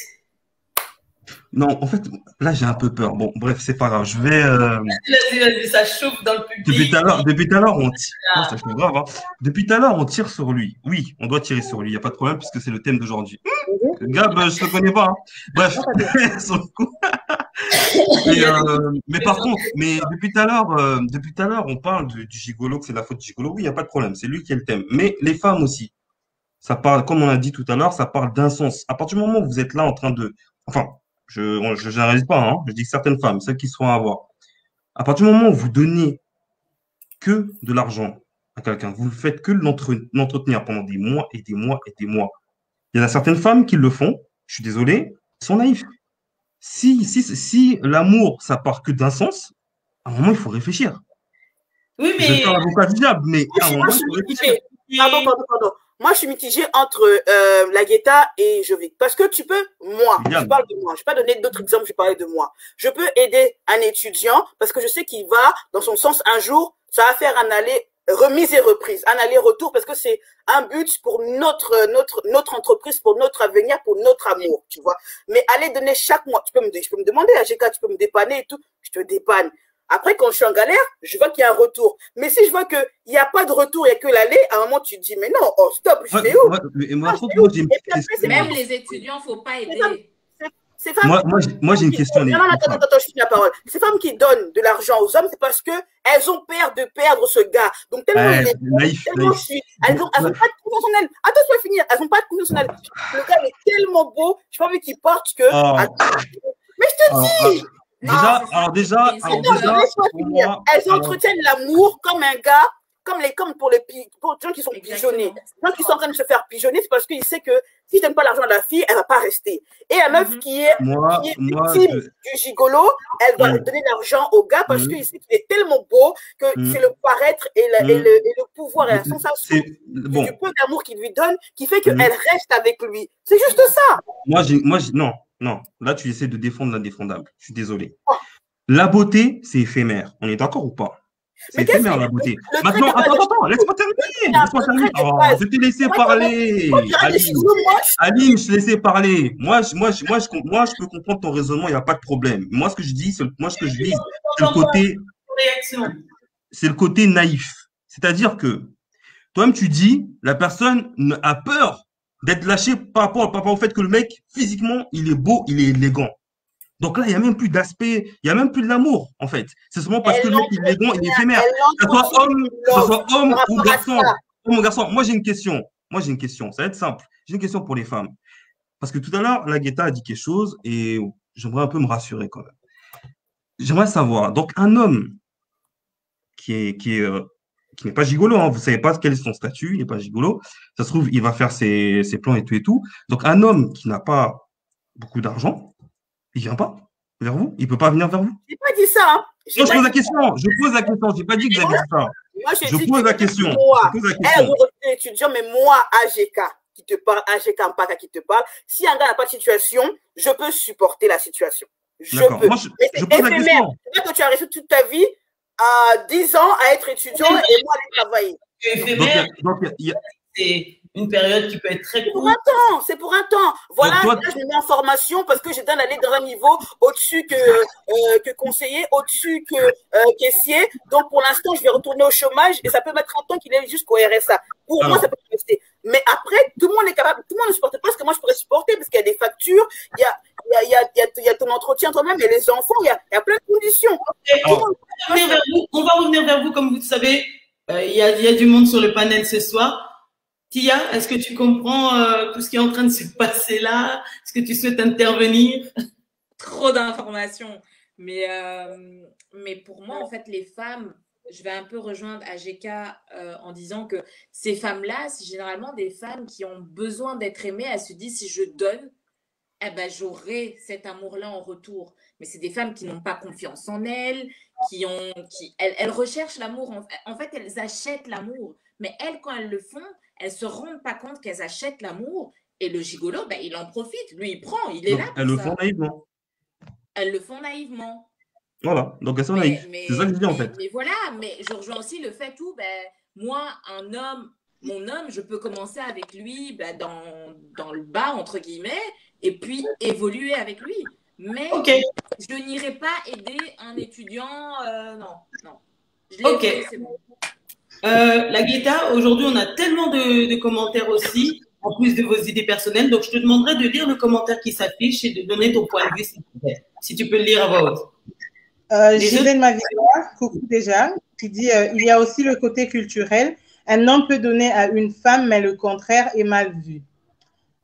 Non, en fait, là, j'ai un peu peur. Bon, bref, c'est pas grave. Je vais. Vas-y, ça chauffe dans le public. Depuis tout à l'heure, on tire. Ça chauffe grave, hein. Depuis tout à l'heure, on tire sur lui. Oui, on doit tirer sur lui. Il n'y a pas de problème puisque c'est le thème d'aujourd'hui. Gab, je ne te connais pas. Hein. Bref, sur le coup. Mais par contre, depuis tout à l'heure, on parle du gigolo, que c'est la faute du gigolo. Oui, il n'y a pas de problème. C'est lui qui est le thème. Mais les femmes aussi. Ça parle, comme on a dit tout à l'heure, ça parle d'un sens. À partir du moment où vous êtes là en train de. Enfin. Je n'analyse pas, hein. Je dis que certaines femmes, celles qui se font avoir. À partir du moment où vous donnez que de l'argent à quelqu'un, vous ne faites que l'entretenir pendant des mois et des mois et des mois. Il y en a certaines femmes qui le font, je suis désolé, ils sont naïfs. Si l'amour, ça part que d'un sens, à un moment, il faut réfléchir. Oui, mais. Je vais faire l'avocat du diable, mais à un moment, il faut réfléchir. Pardon. Moi, je suis mitigée entre la Guetta et Jovic. Parce que tu peux, je parle de moi. Je ne vais pas donner d'autres exemples, je vais parler de moi. Je peux aider un étudiant parce que je sais qu'il va, dans son sens, un jour, ça va faire un aller remise et reprise, un aller-retour parce que c'est un but pour notre entreprise, pour notre avenir, pour notre amour, tu vois. Mais aller donner chaque mois, je peux me demander, AGK, tu peux me dépanner et tout, je te dépanne. Après, quand je suis en galère, je vois qu'il y a un retour. Mais si je vois qu'il n'y a pas de retour, il n'y a que l'aller, à un moment, tu te dis, mais non, oh, stop, je vais où? Même les étudiants, il ne faut pas aider. Moi, j'ai une question. Non, attends, je finis la parole. Ces femmes qui donnent de l'argent aux hommes, c'est parce qu'elles ont peur de perdre ce gars. Donc, tellement il est naïf. Elles n'ont pas de confiance en elles. Attends, je vais finir. Elles n'ont pas de confiance en elles. Le gars, il est tellement beau. Je n'ai pas envie qu'il parte que. Mais je te dis. Déjà, elles entretiennent l'amour comme un gars, comme pour les gens qui sont pigeonnés. Les gens qui sont en train de se faire pigeonner, c'est parce qu'ils savent que si je donne pas l'argent à la fille, elle va pas rester. Et la meuf qui est victime du gigolo, elle doit donner l'argent au gars parce qu'il sait qu'il est tellement beau que c'est le paraître et le pouvoir et la sensation du peu d'amour qu'il lui donne qui fait qu'elle reste avec lui. C'est juste ça. Non, là, tu essaies de défendre l'indéfendable. Je suis désolé. La beauté, c'est éphémère. On est d'accord ou pas? C'est éphémère, la beauté. Maintenant, attends, laisse-moi terminer. Oh, je t'ai laissé parler. Aline, je t'ai laissé parler. Moi, je peux comprendre ton raisonnement, il n'y a pas de problème. Moi, ce que je dis, moi, ce que je vise, c'est le côté naïf. C'est-à-dire que toi-même, tu dis, la personne a peur d'être lâchée par rapport au fait que le mec, physiquement, il est beau, il est élégant. Donc là, il n'y a même plus d'aspect, il n'y a même plus de l'amour, en fait. C'est seulement parce que le mec, il est élégant, il est éphémère. Que ce soit homme ou garçon. Homme ou garçon. Moi, j'ai une question. Ça va être simple. J'ai une question pour les femmes. Parce que tout à l'heure, la Guetta a dit quelque chose et j'aimerais un peu me rassurer quand même. J'aimerais savoir. Donc, un homme qui n'est pas gigolo, hein, vous savez pas quel est son statut, il n'est pas gigolo. Ça se trouve, il va faire ses plans et tout et tout. Donc, un homme qui n'a pas beaucoup d'argent, il vient pas vers vous? Il peut pas venir vers vous? J'ai pas dit ça. Hein. Je pose la question. J'ai pas dit que vous avez dit ça. Moi, je pose la question. Moi, étudiant, mais moi, AGK, qui te parle, AGK Mpaka qui te parle, si un gars n'a pas de situation, je peux supporter la situation. Je peux. Moi, je pose la question. C'est vrai que tu as réussi toute ta vie à 10 ans à être étudiant et moi à aller travailler. Donc, c'est une période qui peut être très courte. C'est pour un temps. Voilà, là, je me mets en formation parce que j'ai besoin d'aller dans un niveau au-dessus que conseiller, au-dessus que caissier. Donc, pour l'instant, je vais retourner au chômage et ça peut mettre 30 ans qu'il est jusqu'au RSA. Pour moi, ça peut rester. Mais après, tout le monde est capable, tout le monde ne supporte pas ce que moi je pourrais supporter parce qu'il y a des factures, il y a ton entretien toi-même, il y a les enfants, il y a plein de conditions. On va revenir vers vous, comme vous le savez. Il y a du monde sur le panel ce soir. Tia, est-ce que tu comprends tout ce qui est en train de se passer là? Est-ce que tu souhaites intervenir? Trop d'informations. Mais pour moi, en fait, les femmes, je vais un peu rejoindre AGK en disant que ces femmes-là, c'est généralement des femmes qui ont besoin d'être aimées. Elles se disent, si je donne, eh ben, j'aurai cet amour-là en retour. Mais c'est des femmes qui n'ont pas confiance en elles, elles recherchent l'amour. En fait, elles achètent l'amour. Mais elles, quand elles le font, elles se rendent pas compte qu'elles achètent l'amour et le gigolo, ben, il en profite. Lui, il prend, il est là. Elles le font naïvement. Elles le font naïvement. Voilà, donc elles sont naïves. C'est ça que je dis en fait. Mais voilà, mais je rejoins aussi le fait où, ben, moi, mon homme, je peux commencer avec lui ben, dans le bas, entre guillemets, et puis évoluer avec lui. Mais je n'irai pas aider un étudiant, non. Je l'ai fait, c'est bon. La Guetta, aujourd'hui, on a tellement de commentaires aussi, en plus de vos idées personnelles. Donc, je te demanderai de lire le commentaire qui s'affiche et de donner ton point de vue, si tu peux le lire à voix haute. Gisèle Mavilla, coucou déjà, qui dit il y a aussi le côté culturel. Un homme peut donner à une femme, mais le contraire est mal vu.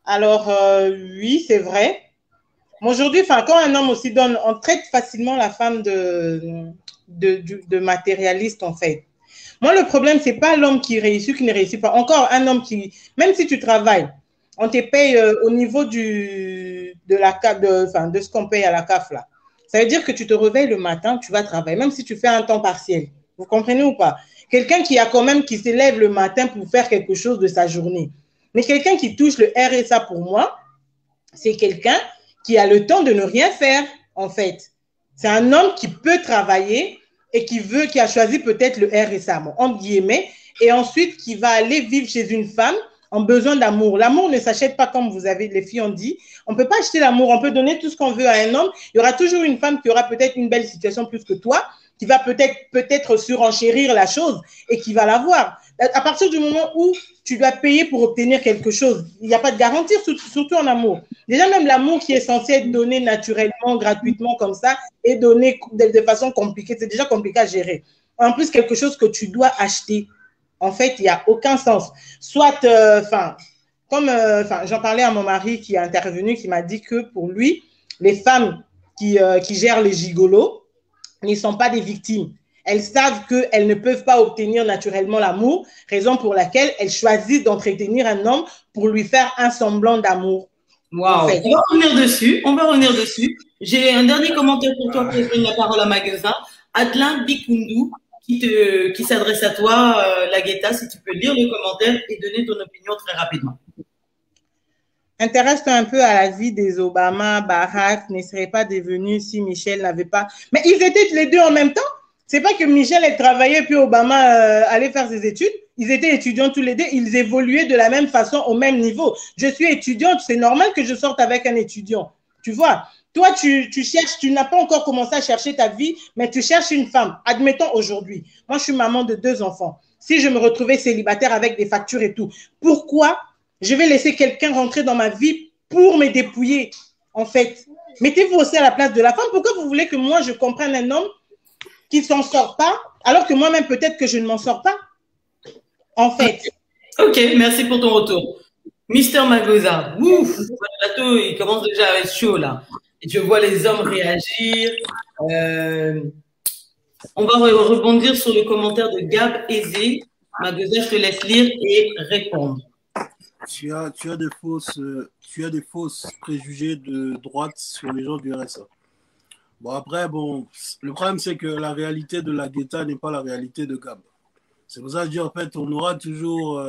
Alors, oui, c'est vrai. Aujourd'hui, quand un homme aussi donne, on traite facilement la femme de matérialiste, en fait. Moi, le problème, c'est pas l'homme qui réussit ou qui ne réussit pas. Encore un homme qui, même si tu travailles, on te paye au niveau de ce qu'on paye à la CAF, là. Ça veut dire que tu te réveilles le matin, tu vas travailler, même si tu fais un temps partiel. Vous comprenez ou pas? Quelqu'un qui se lève le matin pour faire quelque chose de sa journée. Mais quelqu'un qui touche le RSA, pour moi, c'est quelqu'un qui a le temps de ne rien faire, en fait. C'est un homme qui peut travailler et qui a choisi peut-être le RSA, bon, entre guillemets, et ensuite qui va aller vivre chez une femme en besoin d'amour. L'amour ne s'achète pas comme les filles ont dit. On ne peut pas acheter l'amour, on peut donner tout ce qu'on veut à un homme. Il y aura toujours une femme qui aura peut-être une belle situation plus que toi, qui va peut-être surenchérir la chose et qui va l'avoir. À partir du moment où tu dois payer pour obtenir quelque chose, il n'y a pas de garantie, surtout en amour. Déjà, même l'amour qui est censé être donné naturellement, gratuitement, comme ça, et donné de façon compliquée, c'est déjà compliqué à gérer. En plus, quelque chose que tu dois acheter, en fait, il n'y a aucun sens. Soit, j'en parlais à mon mari qui est intervenu, qui m'a dit que pour lui, les femmes qui gèrent les gigolos ne sont pas des victimes. Elles savent qu'elles ne peuvent pas obtenir naturellement l'amour, raison pour laquelle elles choisissent d'entretenir un homme pour lui faire un semblant d'amour. Wow. En fait. On va revenir dessus. J'ai un dernier commentaire pour toi pour prendre la parole à magasin. Adlin Bikundu qui s'adresse à toi, la Guetta, si tu peux lire le commentaire et donner ton opinion très rapidement. Intéresse-toi un peu à la vie des Obama, Barack ne serait pas devenu si Michel n'avait pas… Mais ils étaient les deux en même temps. C'est pas que Michel ait travaillé puis Obama allait faire ses études. Ils étaient étudiants tous les deux. Ils évoluaient de la même façon, au même niveau. Je suis étudiante. C'est normal que je sorte avec un étudiant. Tu vois? Toi, tu cherches, tu n'as pas encore commencé à chercher ta vie, mais tu cherches une femme. Admettons aujourd'hui, moi, je suis maman de 2 enfants. Si je me retrouvais célibataire avec des factures et tout, pourquoi je vais laisser quelqu'un rentrer dans ma vie pour me dépouiller, en fait? Mettez-vous aussi à la place de la femme. Pourquoi vous voulez que moi, je comprenne un homme qui ne s'en sort pas, alors que moi-même, peut-être que je ne m'en sors pas, en fait? Ok, merci pour ton retour. Mister Magosa, ouf, le plateau, il commence déjà à être chaud, là. Et je vois les hommes réagir. On va rebondir sur le commentaire de Gab Aizé. Magosa, je te laisse lire et répondre. Tu as des fausses préjugés de droite sur les gens du RSA. Bon, après, le problème, c'est que la réalité de la Guetta n'est pas la réalité de Gab. C'est pour ça que je dis, en fait, on aura toujours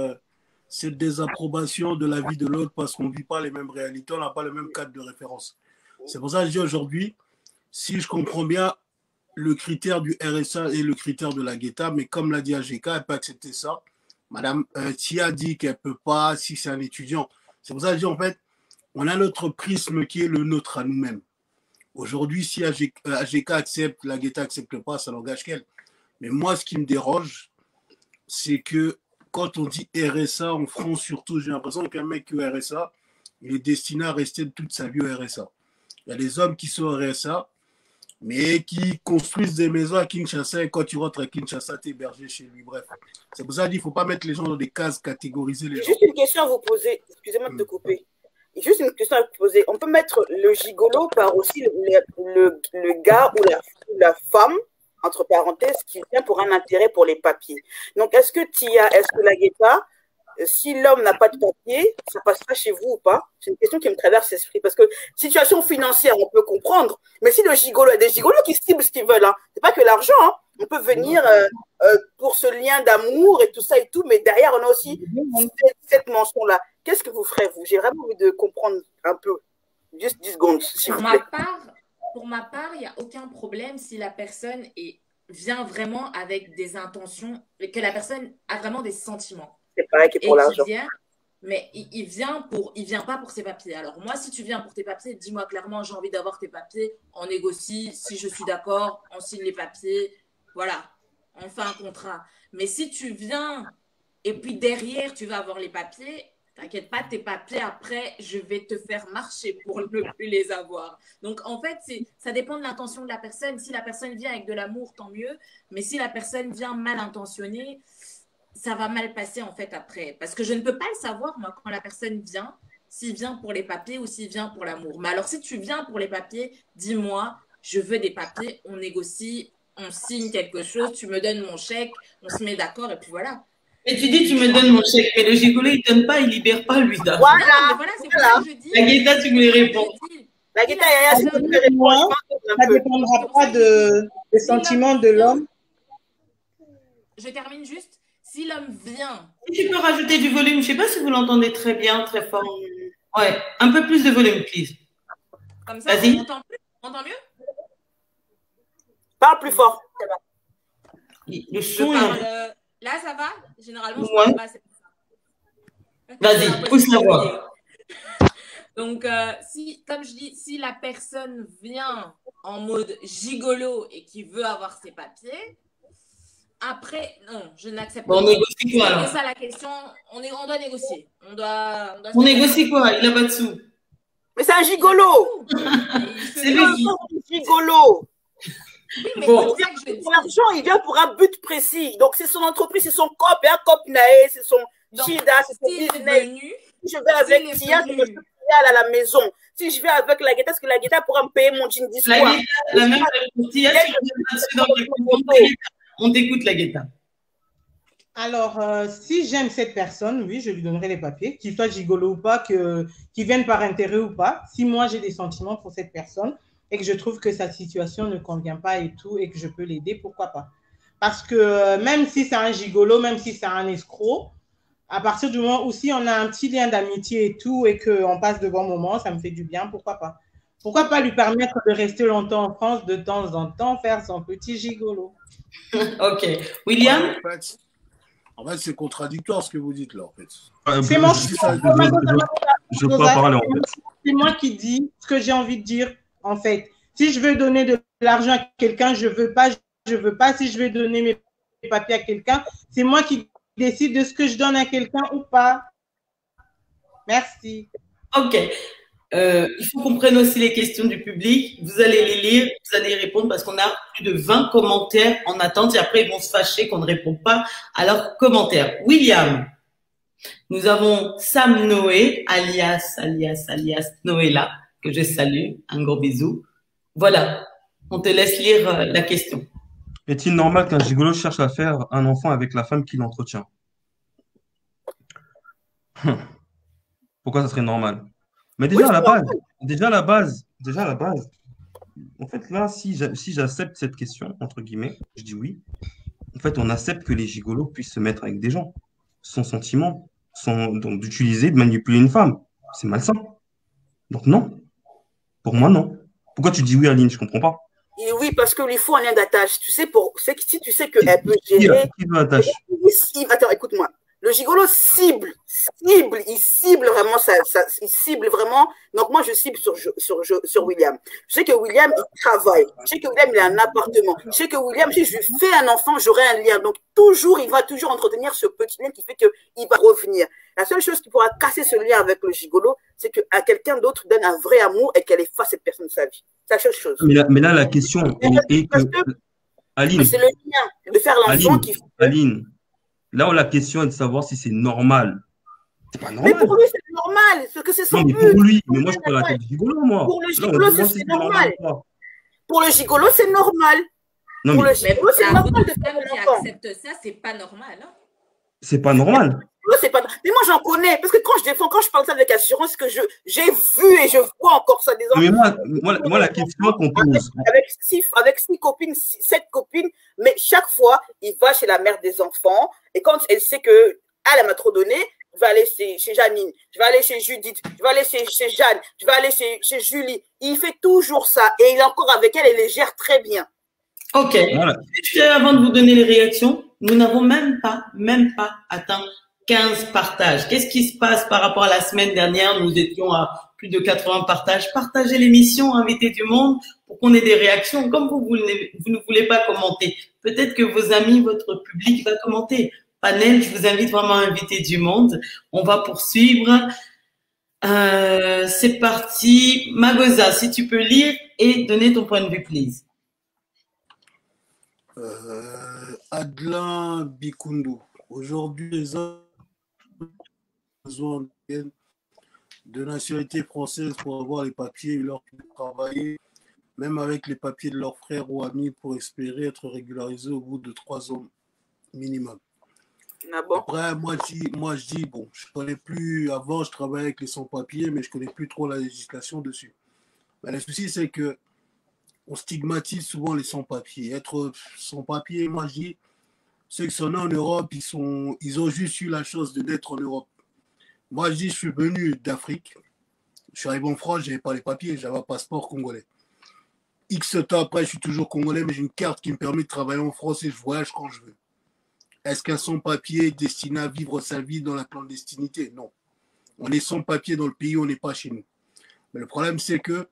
cette désapprobation de la vie de l'autre parce qu'on ne vit pas les mêmes réalités, on n'a pas le même cadre de référence. C'est pour ça que je dis aujourd'hui, si je comprends bien le critère du RSA et le critère de la Guetta, mais comme l'a dit AGK, elle peut accepter ça. Madame Tia dit qu'elle ne peut pas si c'est un étudiant. C'est pour ça que je dis, en fait, on a notre prisme qui est le nôtre à nous-mêmes. Aujourd'hui, si AGK accepte, la Guetta n'accepte pas, ça n'engage qu'elle. Mais moi, ce qui me dérange, c'est que quand on dit RSA en France, surtout, j'ai l'impression qu'un mec qui est au RSA, il est destiné à rester toute sa vie au RSA. Il y a des hommes qui sont au RSA, mais qui construisent des maisons à Kinshasa, et quand tu rentres à Kinshasa, tu es hébergé chez lui. Bref, c'est pour ça qu'il ne faut pas mettre les gens dans des cases, catégoriser les gens. Juste une question à vous poser, excusez-moi de te couper. Juste une question à vous poser. On peut mettre le gigolo par aussi le gars ou la femme, entre parenthèses, qui vient pour un intérêt pour les papiers. Donc, est-ce que la Guetta, si l'homme n'a pas de papier, ça passera chez vous ou pas? C'est une question qui me traverse l'esprit. Parce que situation financière, on peut comprendre. Mais si le gigolo, il y a des gigolos qui ciblent ce qu'ils veulent. Hein. C'est pas que l'argent. Hein. On peut venir pour ce lien d'amour et tout ça et tout. Mais derrière, on a aussi cette mention-là. Qu'est-ce que vous ferez, vous? J'ai vraiment envie de comprendre un peu. Juste 10 secondes, s'il vous plaît. Pour ma part, il n'y a aucun problème si la personne vient vraiment avec des intentions, que la personne a vraiment des sentiments. C'est pareil que pour l'argent. Mais il vient pas pour ses papiers. Alors moi, si tu viens pour tes papiers, dis-moi clairement, j'ai envie d'avoir tes papiers, on négocie, si je suis d'accord, on signe les papiers, voilà, on fait un contrat. Mais si tu viens et puis derrière, tu vas avoir les papiers, t'inquiète pas, tes papiers, après, je vais te faire marcher pour ne plus les avoir. Donc, en fait, ça dépend de l'intention de la personne. Si la personne vient avec de l'amour, tant mieux. Mais si la personne vient mal intentionnée, ça va mal passer, en fait, après. Parce que je ne peux pas le savoir, moi, quand la personne vient, s'il vient pour les papiers ou s'il vient pour l'amour. Mais alors, si tu viens pour les papiers, dis-moi, je veux des papiers, on négocie, on signe quelque chose, tu me donnes mon chèque, on se met d'accord, et puis voilà. Et tu dis, tu me donnes mon chèque, mais le gigolo, il ne donne pas, il ne libère pas, lui. Voilà, c'est pour ça que je dis. La Guetta, tu voulais répondre. La Guetta, ça ne dépendra pas des sentiments de l'homme. Je termine juste. Si l'homme vient. Tu peux rajouter du volume. Je ne sais pas si vous l'entendez très bien, très fort. Ouais, un peu plus de volume, please. Comme ça, on entend mieux? Parle plus fort. Le son là, ça va? Généralement, je parle pas. Vas-y, pousse la voix. Donc, comme je dis, si la personne vient en mode gigolo et qui veut avoir ses papiers, après, non, je n'accepte pas. On négocie quoi alors? C'est ça la question. On doit négocier. On négocie quoi? Il n'a pas de sous. Mais c'est un gigolo. C'est lui qui. Gigolo. Oui, mais bon. Pour l'argent, il vient pour un but précis. Donc, c'est son entreprise, c'est son cop, et un cop naé, c'est son chida, c'est son business. Si je vais avec Tia, je me fais à la maison. Si je vais avec la Guetta, est-ce que la Guetta pourra me payer mon jean d'histoire? La même Tia, on t'écoute, la Guetta. Alors, si j'aime cette personne, oui, je lui donnerai les papiers, qu'il soit gigolo ou pas, qu'il vienne par intérêt ou pas. Si moi, j'ai des sentiments pour cette personne et que je trouve que sa situation ne convient pas et tout, et que je peux l'aider, pourquoi pas? Parce que même si c'est un gigolo, même si c'est un escroc, à partir du moment où si on a un petit lien d'amitié et tout, et qu'on passe de bons moments, ça me fait du bien, pourquoi pas? Pourquoi pas lui permettre de rester longtemps en France, de temps en temps, faire son petit gigolo? Ok. William? En fait, c'est contradictoire ce que vous dites là, en fait. C'est mon Je peux pas parler, en fait. C'est moi qui dis ce que j'ai envie de dire, en fait. Si je veux donner de l'argent à quelqu'un, je veux pas, je veux pas. Si je veux donner mes papiers à quelqu'un, c'est moi qui décide de ce que je donne à quelqu'un ou pas. Merci. Ok. Il faut qu'on prenne aussi les questions du public. Vous allez les lire, vous allez y répondre parce qu'on a plus de 20 commentaires en attente et après ils vont se fâcher qu'on ne répond pas à leurs commentaires. William, nous avons Sam Noé, alias Noéla, que je salue. Un gros bisou. Voilà, on te laisse lire la question. Est-il normal qu'un gigolo cherche à faire un enfant avec la femme qui l'entretient? Pourquoi ça serait normal? Mais déjà, à la base, en fait, là, si j'accepte cette question, entre guillemets, je dis oui, en fait, on accepte que les gigolos puissent se mettre avec des gens, sans sentiment, sans donc d'utiliser, de manipuler une femme. C'est malsain. Donc non, pour moi, non. Pourquoi tu dis oui, Aline? Je comprends pas. Et oui, parce qu'il lui faut un lien d'attache. Tu sais, si tu sais qu'elle peut gérer. Qui veut attache? Attends, écoute-moi. Le gigolo cible, il cible vraiment il cible vraiment. Donc moi je cible sur William. Je sais que William il travaille, je sais que William il a un appartement, je sais que William si je lui fais un enfant j'aurai un lien. Donc il va toujours entretenir ce petit lien qui fait que il va revenir. La seule chose qui pourra casser ce lien avec le gigolo, c'est que à quelqu'un d'autre donne un vrai amour et qu'elle efface cette personne de sa vie. C'est la seule chose. Mais là la question est que Aline, c'est le lien de faire l'enfant qui. Aline. Là où la question est de savoir si c'est normal. C'est pas normal. Mais pour lui, c'est normal. Parce que c'est son but. Pour lui, mais moi, je prends la tête du gigolo, moi. Pour le gigolo, c'est normal. Pour le gigolo, c'est normal. Non, pour le gigolo, c'est normal de faire l'enfant. Qui accepte ça, c'est pas normal. Hein. C'est pas normal. Mais moi, j'en connais. Parce que quand je parle ça avec assurance, que j'ai vu et je vois encore ça des enfants. Mais moi la question qu'on pose. Avec 7 copines, mais chaque fois, il va chez la mère des enfants. Et quand elle sait que elle m'a trop donné, je vais aller chez Janine, je vais aller chez Judith, je vais aller chez Jeanne, je vais aller chez Julie. Il fait toujours ça. Et il est encore avec elle et les gère très bien. Ok. Voilà. Avant de vous donner les réactions, nous n'avons même pas atteint 15 partages. Qu'est-ce qui se passe par rapport à la semaine dernière? Nous étions à plus de 80 partages. Partagez l'émission, invitez du monde pour qu'on ait des réactions. Comme vous ne voulez pas commenter, peut-être que vos amis, votre public va commenter. Panel, je vous invite vraiment à inviter du monde. On va poursuivre. C'est parti. Magosa, si tu peux lire et donner ton point de vue, please. Adelin Bikundu. Aujourd'hui, les hommes ont besoin de nationalité française pour avoir les papiers et leur travailler, même avec les papiers de leurs frères ou amis pour espérer être régularisés au bout de 3 ans minimum. Après, moi, je dis, bon, je ne connais plus, avant, je travaillais avec les sans-papiers, mais je ne connais plus trop la législation dessus. Mais le souci, c'est que on stigmatise souvent les sans-papiers. Être sans-papier, moi, je dis, ceux qui sont nés en Europe, ils ont juste eu la chance de naître en Europe. Moi, je dis, je suis venu d'Afrique. Je suis arrivé en France, je n'avais pas les papiers, j'avais un passeport congolais. X temps après, je suis toujours congolais, mais j'ai une carte qui me permet de travailler en France et je voyage quand je veux. Est-ce qu'un sans-papier est destiné à vivre sa vie dans la clandestinité? Non. On est sans-papier dans le pays, on n'est pas chez nous. Mais le problème, c'est que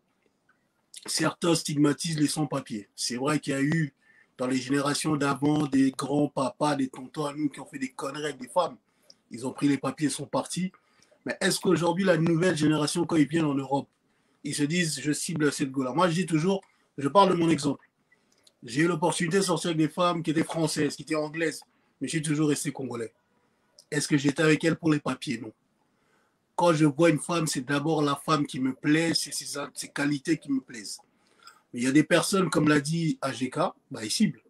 certains stigmatisent les sans-papiers. C'est vrai qu'il y a eu, dans les générations d'avant, des grands-papas, des tontons à nous qui ont fait des conneries avec des femmes. Ils ont pris les papiers et sont partis. Mais est-ce qu'aujourd'hui, la nouvelle génération, quand ils viennent en Europe, ils se disent, je cible cette go-là? Moi, je dis toujours, je parle de mon exemple. J'ai eu l'opportunité de sortir avec des femmes qui étaient françaises, qui étaient anglaises, mais j'ai toujours resté congolais. Est-ce que j'étais avec elles pour les papiers? Non. Quand je vois une femme, c'est d'abord la femme qui me plaît, c'est ses qualités qui me plaisent. Mais il y a des personnes, comme l'a dit AGK, bah, il cible.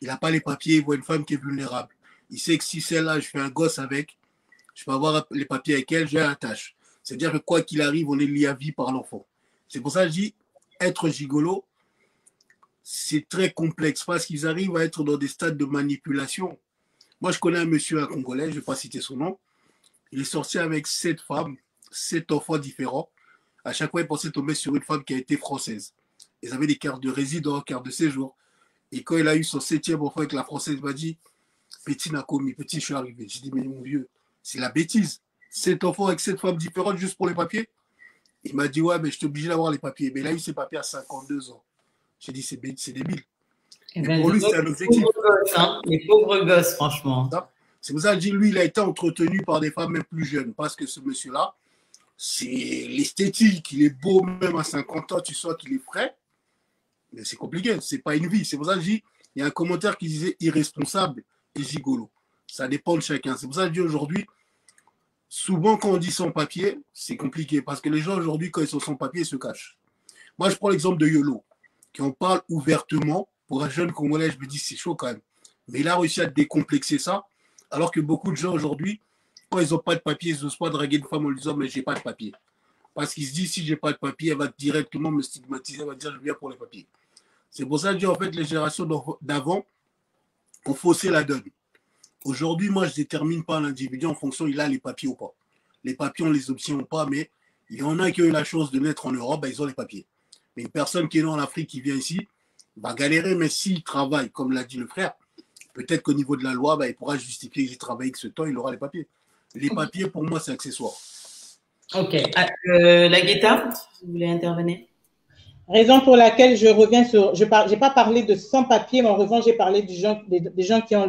Il n'a pas les papiers, il voit une femme qui est vulnérable. Il sait que si celle-là, je fais un gosse avec, je peux avoir les papiers avec elle, j'ai la tâche. C'est-à-dire que quoi qu'il arrive, on est lié à vie par l'enfant. C'est pour ça que je dis, être gigolo, c'est très complexe parce qu'ils arrivent à être dans des stades de manipulation. Moi, je connais un monsieur, un Congolais, je ne vais pas citer son nom. Il est sorti avec 7 femmes, 7 enfants différents. À chaque fois, il pensait tomber sur une femme qui a été française. Ils avaient des cartes de résident, cartes de séjour. Et quand il a eu son 7e enfant avec la Française, il m'a dit, petit n'a commis, petit, je suis arrivé. J'ai dit, mais mon vieux, c'est la bêtise. 7 enfants avec 7 femmes différentes juste pour les papiers. Il m'a dit, ouais, mais je suis obligé d'avoir les papiers. Mais il a eu ses papiers à 52 ans. J'ai dit, c'est débile. Eh Mais ben, pour lui, les c'est un objectif. pauvres gosses, hein, les pauvres gosses, franchement. C'est pour ça que je dis, lui, il a été entretenu par des femmes même plus jeunes. Parce que ce monsieur-là, c'est l'esthétique. Il est beau même à 50 ans, tu sens qu'il est frais. Mais c'est compliqué, c'est pas une vie. C'est pour ça que je dis, il y a un commentaire qui disait irresponsable et gigolo. Ça dépend de chacun. C'est pour ça que je dis aujourd'hui, souvent quand on dit sans papier, c'est compliqué. Parce que les gens aujourd'hui, quand ils sont sans papier, ils se cachent. Moi, je prends l'exemple de Yolo, qui en parle ouvertement. Pour un jeune Congolais, je me dis, c'est chaud quand même. Mais il a réussi à décomplexer ça. Alors que beaucoup de gens aujourd'hui, quand ils n'ont pas de papier, ils n'osent pas draguer une femme en lui disant, mais j'ai pas de papier. Parce qu'ils se disent, si j'ai pas de papier, elle va directement me stigmatiser, elle va dire, je viens pour les papiers. C'est pour ça que je dis, en fait, les générations d'avant ont faussé la donne. Aujourd'hui, moi, je détermine pas l'individu en fonction, il a les papiers ou pas. Les papiers, on les obtient ou pas, mais il y en a qui ont eu la chance de naître en Europe, ben, ils ont les papiers. Mais une personne qui est née en Afrique, qui vient ici, va galérer, mais s'il travaille, comme l'a dit le frère, peut-être qu'au niveau de la loi, ben, il pourra justifier qu'il travaille que ce temps, il aura les papiers. Les papiers, pour moi, c'est accessoire. Ok. La Guetta, vous voulez intervenir? Raison pour laquelle je reviens sur. Je n'ai pas parlé de sans-papiers, mais en revanche, j'ai parlé des gens qui ont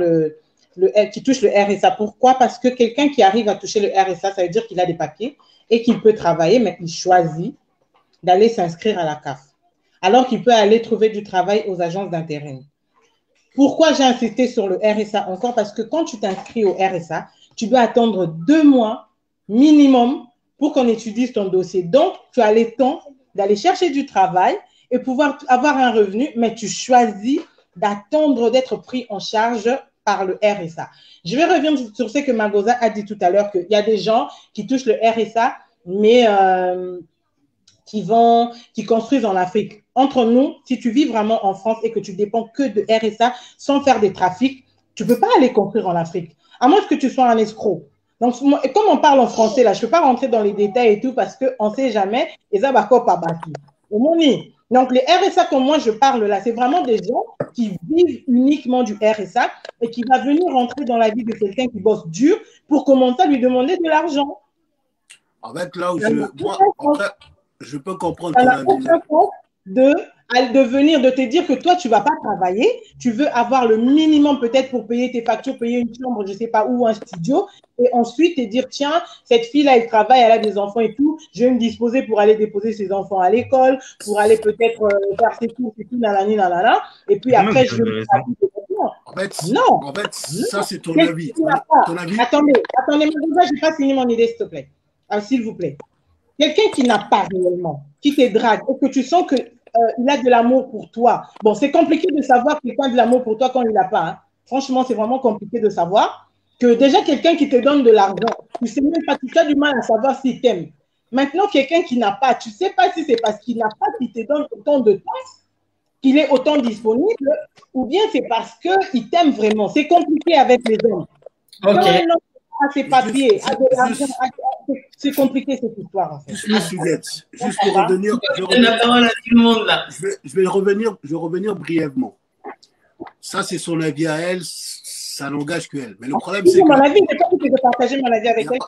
qui touchent le RSA. Pourquoi? Parce que quelqu'un qui arrive à toucher le RSA, ça veut dire qu'il a des papiers et qu'il peut travailler, mais il choisit d'aller s'inscrire à la CAF. Alors qu'il peut aller trouver du travail aux agences d'intérim. Pourquoi j'ai insisté sur le RSA encore? Parce que quand tu t'inscris au RSA, tu dois attendre 2 mois minimum pour qu'on étudie ton dossier. Donc, tu as le temps d'aller chercher du travail et pouvoir avoir un revenu, mais tu choisis d'attendre d'être pris en charge par le RSA. Je vais revenir sur ce que Magosa a dit tout à l'heure, qu'il y a des gens qui touchent le RSA, mais qui construisent en Afrique. Entre nous, si tu vis vraiment en France et que tu dépends que de RSA sans faire des trafics, tu ne peux pas aller construire en Afrique, à moins que tu sois un escroc. Donc, comme on parle en français, là, je ne peux pas rentrer dans les détails et tout parce qu'on ne sait jamais. Et ça va pas battre. Donc, les RSA, comme moi je parle là, c'est vraiment des gens qui vivent uniquement du RSA et qui va venir rentrer dans la vie de quelqu'un qui bosse dur pour commencer à lui demander de l'argent. En fait, là où je peux comprendre ton avis. De venir, de te dire que toi, tu ne vas pas travailler, tu veux avoir le minimum peut-être pour payer tes factures, payer une chambre, je ne sais pas où, un studio, et ensuite te dire, tiens, cette fille-là, elle travaille, elle a des enfants et tout, je vais me disposer pour aller déposer ses enfants à l'école, pour aller peut-être faire ses courses et tout, nanani, nanana, et puis après, je vais En fait, ça, c'est ton avis. Attendez, je n'ai pas fini mon idée, s'il te plaît. S'il vous plaît. Quelqu'un qui n'a pas réellement, qui te drague, et que tu sens que il a de l'amour pour toi. Bon, c'est compliqué de savoir quelqu'un a de l'amour pour toi quand il n'a pas. Hein. Franchement, c'est vraiment compliqué de savoir que déjà quelqu'un qui te donne de l'argent, tu ne sais même pas, tu as du mal à savoir s'il t'aime. Maintenant, quelqu'un qui n'a pas, tu ne sais pas si c'est parce qu'il n'a pas qu'il te donne autant de temps, qu'il est autant disponible, ou bien c'est parce qu'il t'aime vraiment. C'est compliqué avec les hommes. Ok. Quand un homme a ses papiers, a de l'argent, c'est compliqué cette histoire en fait. Juste pour revenir. Je vais revenir brièvement. Ça, c'est son avis à elle, ça n'engage qu'elle. Mais le problème, c'est que. Mon avis, c'est pas de partager mon avis avec elle.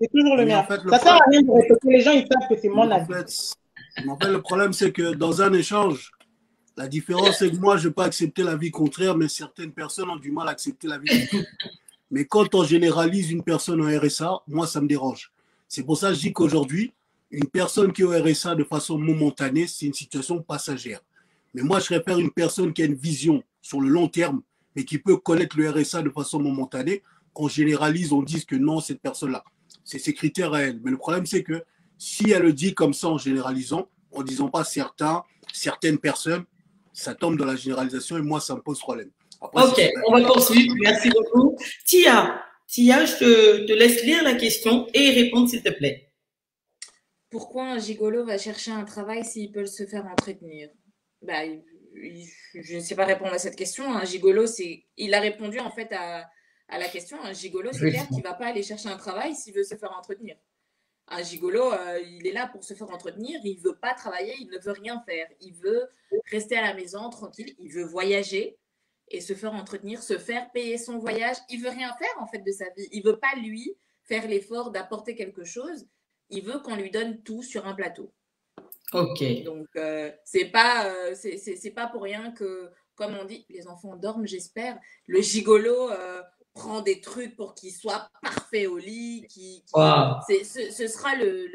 C'est toujours le mien. Ça sert à rien de répéter. Les gens, ils savent que c'est mon avis. En fait, le problème, c'est que dans un échange, la différence, c'est que moi, je ne peux pas accepter l'avis contraire, mais certaines personnes ont du mal à accepter l'avis contraire. Mais quand on généralise une personne en RSA, moi, ça me dérange. C'est pour ça que je dis qu'aujourd'hui, une personne qui est au RSA de façon momentanée, c'est une situation passagère. Mais moi, je préfère une personne qui a une vision sur le long terme, mais qui peut connaître le RSA de façon momentanée. Qu'on généralise, on dise que non, cette personne-là. C'est ses critères à elle. Mais le problème, c'est que si elle le dit comme ça en généralisant, en disant pas certaines personnes, ça tombe dans la généralisation et moi, ça me pose problème. Après, ok, on va poursuivre. Merci beaucoup. Tia, je te laisse lire la question et y répondre, s'il te plaît. Pourquoi un gigolo va chercher un travail s'il peut se faire entretenir? Bah, je ne sais pas répondre à cette question. Un gigolo, il a répondu en fait à la question. Un gigolo, c'est clair qu'il ne va pas aller chercher un travail s'il veut se faire entretenir. Un gigolo, il est là pour se faire entretenir, il ne veut pas travailler, il ne veut rien faire. Il veut rester à la maison tranquille, il veut voyager et se faire entretenir, se faire payer son voyage. Il veut rien faire en fait de sa vie. Il veut pas, lui, faire l'effort d'apporter quelque chose. Il veut qu'on lui donne tout sur un plateau. Ok. Donc, c'est pas pour rien que, comme on dit, les enfants dorment, j'espère. Le gigolo prend des trucs pour qu'il soit parfait au lit. Wow. Ce sera le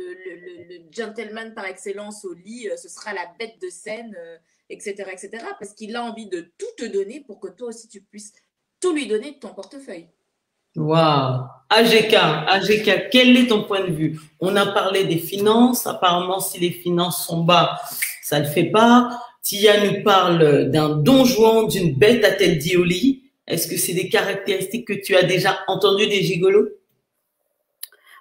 gentleman par excellence au lit. Ce sera la bête de scène, etc., etc. Parce qu'il a envie de tout te donner pour que toi aussi tu puisses tout lui donner de ton portefeuille. Waouh. AGK, quel est ton point de vue? On a parlé des finances. Apparemment, si les finances sont bas, ça ne le fait pas. Tia nous parle d'un don Juan, d'une bête à tête dit au lit. Est-ce que c'est des caractéristiques que tu as déjà entendues des gigolos?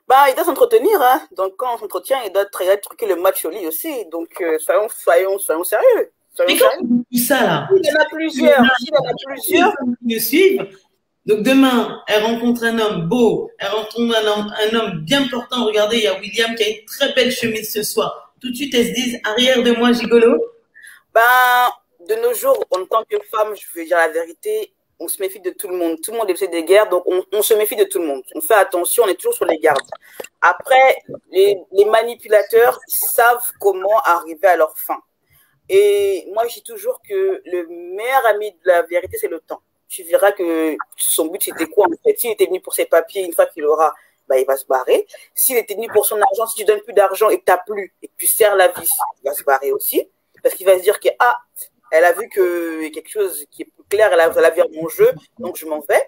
Bah, il doit s'entretenir, hein. Donc, quand on s'entretient, il doit truquer le match au lit aussi. Donc, soyons sérieux. Mais comment tu ça, là? Il y en a plusieurs. Il y en a plusieurs. Qui me suivent. Donc, demain, elle rencontre un homme beau. Elle rencontre un homme bien portant. Regardez, il y a William qui a une très belle chemise ce soir. Tout de suite, elles se disent, arrière de moi, gigolo. Ben, de nos jours, en tant que femme, je veux dire la vérité, on se méfie de tout le monde. Tout le monde est des guerres, donc on se méfie de tout le monde. On fait attention, on est toujours sur les gardes. Après, les manipulateurs, ils savent comment arriver à leur fin. Et moi, je dis toujours que le meilleur ami de la vérité, c'est le temps. Tu verras que son but, c'était quoi en fait? S'il était venu pour ses papiers, une fois qu'il aura, bah, il va se barrer. S'il était venu pour son argent, si tu donnes plus d'argent et que tu n'as plus, et que tu serres la vis, il va se barrer aussi. Parce qu'il va se dire que, ah, elle a vu que quelque chose qui est plus clair, elle a vu mon jeu, donc je m'en vais.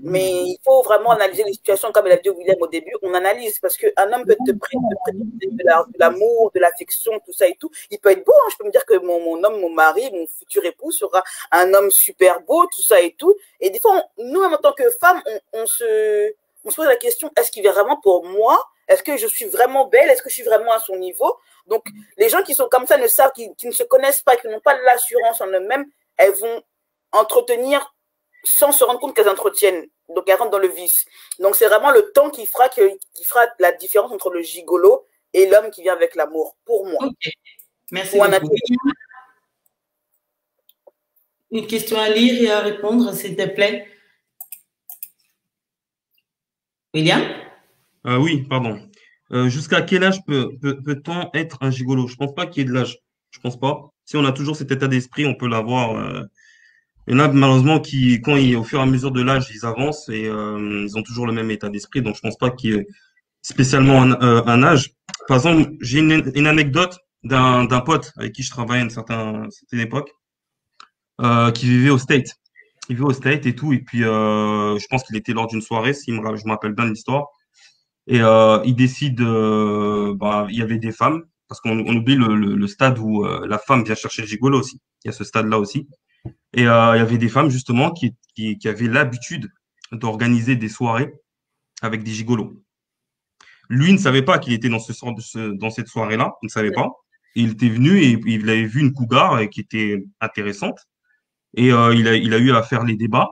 Mais il faut vraiment analyser les situations, comme elle a dit William au début, on analyse, parce qu'un homme peut te prêter de l'amour, de l'affection, tout ça et tout. Il peut être beau, hein. Je peux me dire que mon homme, mon mari, mon futur époux sera un homme super beau, tout ça et tout. Et des fois, nous, en tant que femmes, on se pose la question, est-ce qu'il est vraiment pour moi? Est-ce que je suis vraiment belle? Est-ce que je suis vraiment à son niveau? Donc, les gens qui sont comme ça ne savent, qui ne se connaissent pas, qui n'ont pas l'assurance en eux-mêmes, elles vont entretenir sans se rendre compte qu'elles entretiennent. Donc, elles rentrent dans le vice. Donc, c'est vraiment le temps qui fera la différence entre le gigolo et l'homme qui vient avec l'amour, pour moi. Ok, merci beaucoup. Une question à lire et à répondre, s'il te plaît. William? Oui, pardon. Jusqu'à quel âge peut-on être un gigolo? Je pense pas qu'il y ait de l'âge. Je pense pas. Si on a toujours cet état d'esprit, on peut l'avoir. Il y en a malheureusement qui, au fur et à mesure de l'âge, ils avancent et ils ont toujours le même état d'esprit. Donc je pense pas qu'il y ait spécialement un âge. Par exemple, j'ai une anecdote d'un pote avec qui je travaillais à une certaine époque, qui vivait au States. Il vivait au States et tout. Et puis je pense qu'il était lors d'une soirée, je me rappelle bien de l'histoire. Et il décide, il y avait des femmes, parce qu'on oublie le stade où la femme vient chercher le gigolo aussi. Il y a ce stade-là aussi. Et il y avait des femmes justement qui avaient l'habitude d'organiser des soirées avec des gigolos. Lui ne savait pas qu'il était dans cette soirée-là, il ne savait pas. Et il était venu et il avait vu une cougar qui était intéressante. Et il a eu à faire les débats,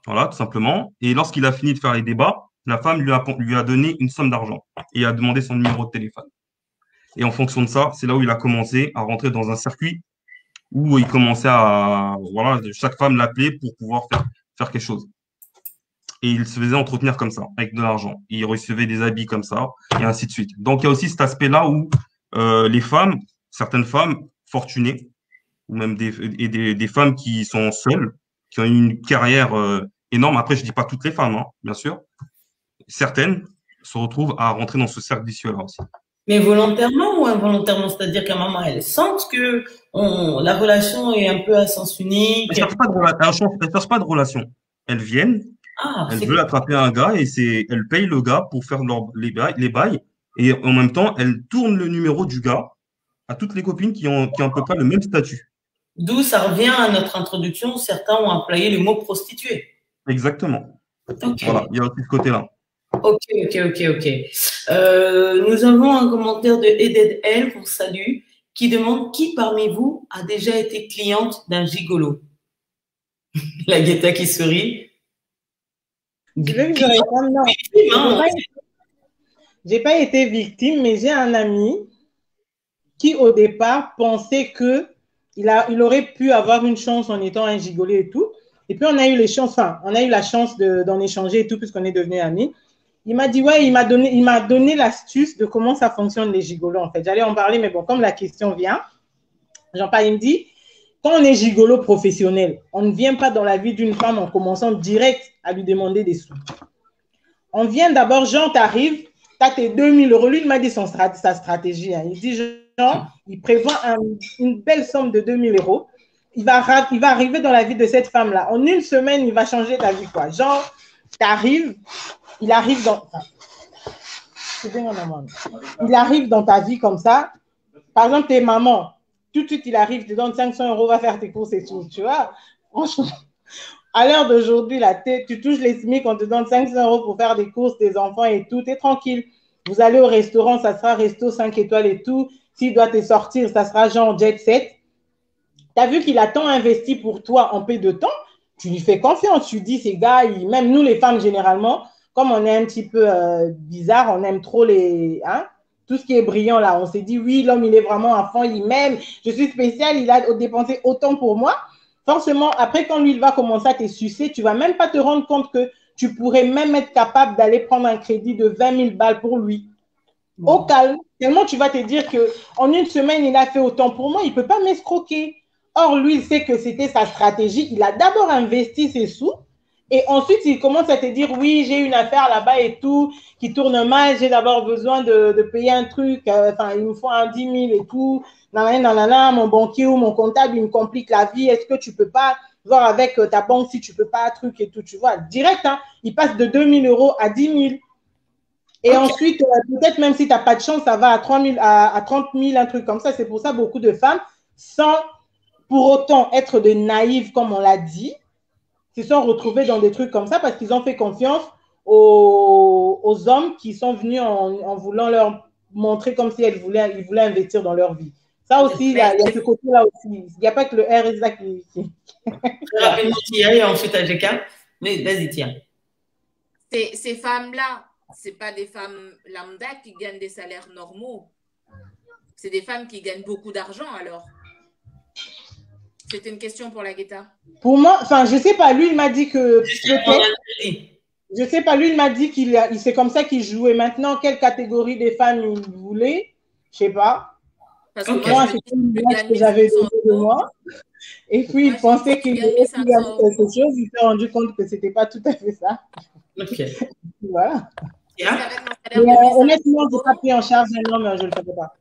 voilà, tout simplement. Et lorsqu'il a fini de faire les débats, la femme lui a donné une somme d'argent et a demandé son numéro de téléphone. Et en fonction de ça, c'est là où il a commencé à rentrer dans un circuit où il commençait chaque femme l'appelait pour pouvoir faire quelque chose. Et il se faisait entretenir comme ça, avec de l'argent. Il recevait des habits comme ça, et ainsi de suite. Donc, il y a aussi cet aspect-là où certaines femmes fortunées, ou même des femmes qui sont seules, qui ont une carrière énorme. Après, je dis pas toutes les femmes, hein, bien sûr. Certaines se retrouvent à rentrer dans ce cercle vicieux-là aussi. Mais volontairement ou involontairement? C'est-à-dire qu'à un moment, elles sentent que la relation est un peu à sens unique. Elles ne cherchent pas de relation. Elles viennent, elles veulent attraper un gars et elles payent le gars pour faire les bails. Et en même temps, elles tournent le numéro du gars à toutes les copines qui ont à peu près le même statut. D'où ça revient à notre introduction, certains ont employé le mot prostituée. Exactement. Okay. Voilà, il y a aussi ce côté-là. Ok. Nous avons un commentaire de Eded L qu'on salue, qui demande qui parmi vous a déjà été cliente d'un gigolo. La Guetta qui sourit. Tu veux que je réponde? Non. j'ai pas été victime, mais j'ai un ami qui, au départ, pensait que il aurait pu avoir une chance en étant un gigolo et tout. Et puis, on a eu la chance d'en échanger et tout, puisqu'on est devenus amis. Il m'a dit, ouais, il m'a donné l'astuce de comment ça fonctionne les gigolos, en fait. J'allais en parler, mais bon, comme la question vient, j'en parle, il me dit, quand on est gigolo professionnel, on ne vient pas dans la vie d'une femme en commençant direct à lui demander des sous. On vient d'abord, genre, t'arrives, tu as tes 2000 euros. Lui, il m'a dit sa stratégie. Hein. Il dit, genre, il prévoit une belle somme de 2000 euros. Il va arriver dans la vie de cette femme-là. En une semaine, il va changer ta vie, quoi. Genre, t'arrives, il arrive dans... Il arrive dans ta vie comme ça. Par exemple, t'es maman. Tout de suite, il arrive, te donne 500 euros, va faire tes courses et tout. Tu vois, franchement, à l'heure d'aujourd'hui, tu touches les SMIC, on te donne 500 euros pour faire des courses, tes enfants et tout. T'es tranquille. Vous allez au restaurant, ça sera resto 5 étoiles et tout. S'il doit te sortir, ça sera genre jet set. Tu as vu qu'il a tant investi pour toi en peu de temps, tu lui fais confiance. Tu dis, ces gars, même nous les femmes généralement, comme on est un petit peu bizarre, on aime trop tout ce qui est brillant là. On s'est dit, oui, l'homme, il est vraiment à fond, il m'aime. Je suis spéciale, il a dépensé autant pour moi. Forcément, après, quand lui, il va commencer à te sucer, tu ne vas même pas te rendre compte que tu pourrais même être capable d'aller prendre un crédit de 20 000 balles pour lui. Au calme. Tellement tu vas te dire qu'en une semaine, il a fait autant pour moi, il ne peut pas m'escroquer. Or, lui, il sait que c'était sa stratégie. Il a d'abord investi ses sous et ensuite, il commence à te dire, oui, j'ai une affaire là-bas et tout, qui tourne mal, j'ai d'abord besoin de payer un truc, il me faut un 10 000 et tout, nanana, mon banquier ou mon comptable, il me complique la vie, est-ce que tu ne peux pas voir avec ta banque si tu ne peux pas un truc et tout, tu vois, direct, hein, il passe de 2 000 euros à 10 000. Et ensuite, peut-être même si tu n'as pas de chance, ça va à 30 000, un truc comme ça. C'est pour ça beaucoup de femmes, sans pour autant être de naïves, comme on l'a dit, se sont retrouvées dans des trucs comme ça parce qu'ils ont fait confiance aux hommes qui sont venus en voulant leur montrer comme si ils voulaient investir dans leur vie. Ça aussi, il y a ce côté-là aussi. Il n'y a pas que le RSA qui... Très rapidement, Tia, et ensuite AGK. Mais vas-y, Tia. Ces femmes-là, ce n'est pas des femmes lambda qui gagnent des salaires normaux. C'est des femmes qui gagnent beaucoup d'argent, alors. C'était une question pour la Guetta. Pour moi, enfin, je ne sais pas. Lui, il m'a dit que peut-être... Je ne sais pas. Lui, il m'a dit c'est comme ça qu'il jouait. Maintenant, quelle catégorie des femmes il voulait? Je ne sais pas. Parce que moi, c'était une blague que j'avais donnée de moi. Et puis, il pensait qu'il y avait quelque chose. Il s'est rendu compte que ce n'était pas tout à fait ça. Ok. Voilà. Yeah. Honnêtement, je n'ai pas pris en charge un homme, je ne le ferai pas.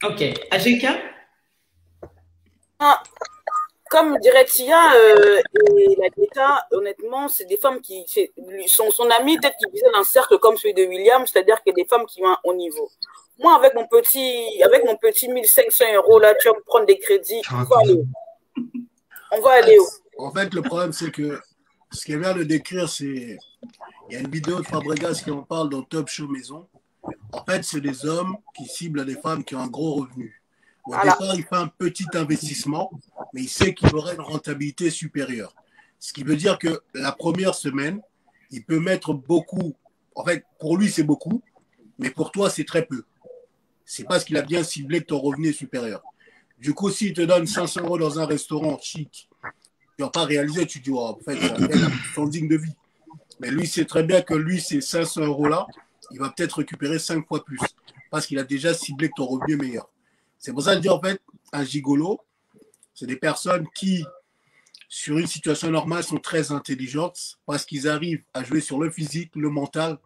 Ok. AGK? Comme dirait Tia et la Guetta, honnêtement, c'est des femmes qui... Son ami, peut-être qu'il visait un cercle comme celui de William, c'est-à-dire qu'il y a des femmes qui ont un haut niveau. Moi, avec mon petit 1500 euros, là, tu vas me prendre des crédits. On va aller où? En fait, le problème, c'est que ce qu'elle vient de décrire, c'est... Il y a une vidéo de Fabregas qui en parle dans Top Show Maison. En fait, c'est des hommes qui ciblent des femmes qui ont un gros revenu. Au départ, il fait un petit investissement, mais il sait qu'il aurait une rentabilité supérieure. Ce qui veut dire que la première semaine, il peut mettre beaucoup. En fait, pour lui, c'est beaucoup, mais pour toi, c'est très peu. C'est parce qu'il a bien ciblé que ton revenu est supérieur. Du coup, s'il te donne 500 euros dans un restaurant chic, tu n'as pas réalisé, tu dis, oh, en fait, c'est son digne de vie. Mais lui, c'est très bien que lui, ces 500 euros-là, il va peut-être récupérer 5 fois plus parce qu'il a déjà ciblé que ton revenu est meilleur. C'est pour ça que je dis, en fait, un gigolo, c'est des personnes qui, sur une situation normale, sont très intelligentes parce qu'ils arrivent à jouer sur le physique, le mental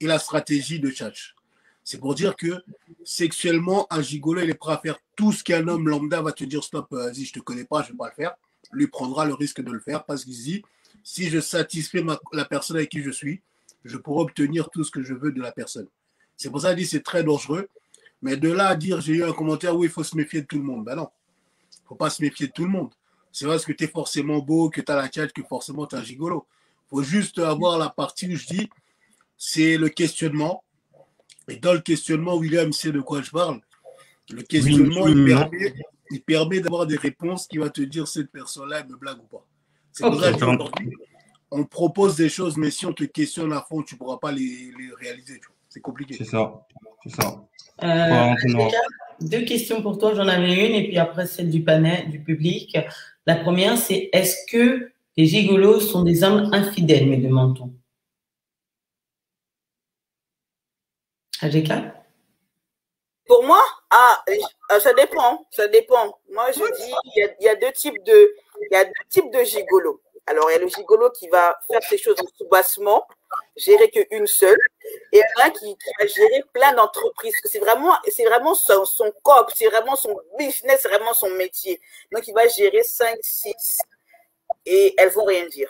et la stratégie de tchatch. C'est pour dire que sexuellement, un gigolo, il est prêt à faire tout ce qu'un homme lambda va te dire, stop, vas-y, je ne te connais pas, je ne vais pas le faire. Lui prendra le risque de le faire parce qu'il se dit, si je satisfais la personne avec qui je suis, je pourrai obtenir tout ce que je veux de la personne. C'est pour ça qu'il dit c'est très dangereux. Mais de là à dire, j'ai eu un commentaire où il faut se méfier de tout le monde. Ben non, il ne faut pas se méfier de tout le monde. C'est parce que tu es forcément beau, que tu as la tchatch, que forcément tu es un gigolo. Il faut juste avoir la partie où je dis, c'est le questionnement. Et dans le questionnement, William sait de quoi je parle. Le questionnement, il permet d'avoir des réponses qui va te dire cette personne-là, elle me blague ou pas. C'est pour ça qu'aujourd'hui, on propose des choses, mais si on te questionne à fond, tu ne pourras pas les réaliser. C'est compliqué. C'est ça. C'est ça. Deux questions pour toi, j'en avais une, et puis après celle du panel, du public. La première, c'est est-ce que les gigolos sont des hommes infidèles, me demande-t-on? Ajeka? Pour moi, ça dépend. Ça dépend. Moi, je dis, il y a deux types de gigolos. Alors, il y a le gigolo qui va faire ces choses en sous-bassement, gérer qu'une seule, et il y en a qui va gérer plein d'entreprises. C'est vraiment son corps, c'est vraiment son business, c'est vraiment son métier. Donc, il va gérer 5, 6, et elles vont rien dire.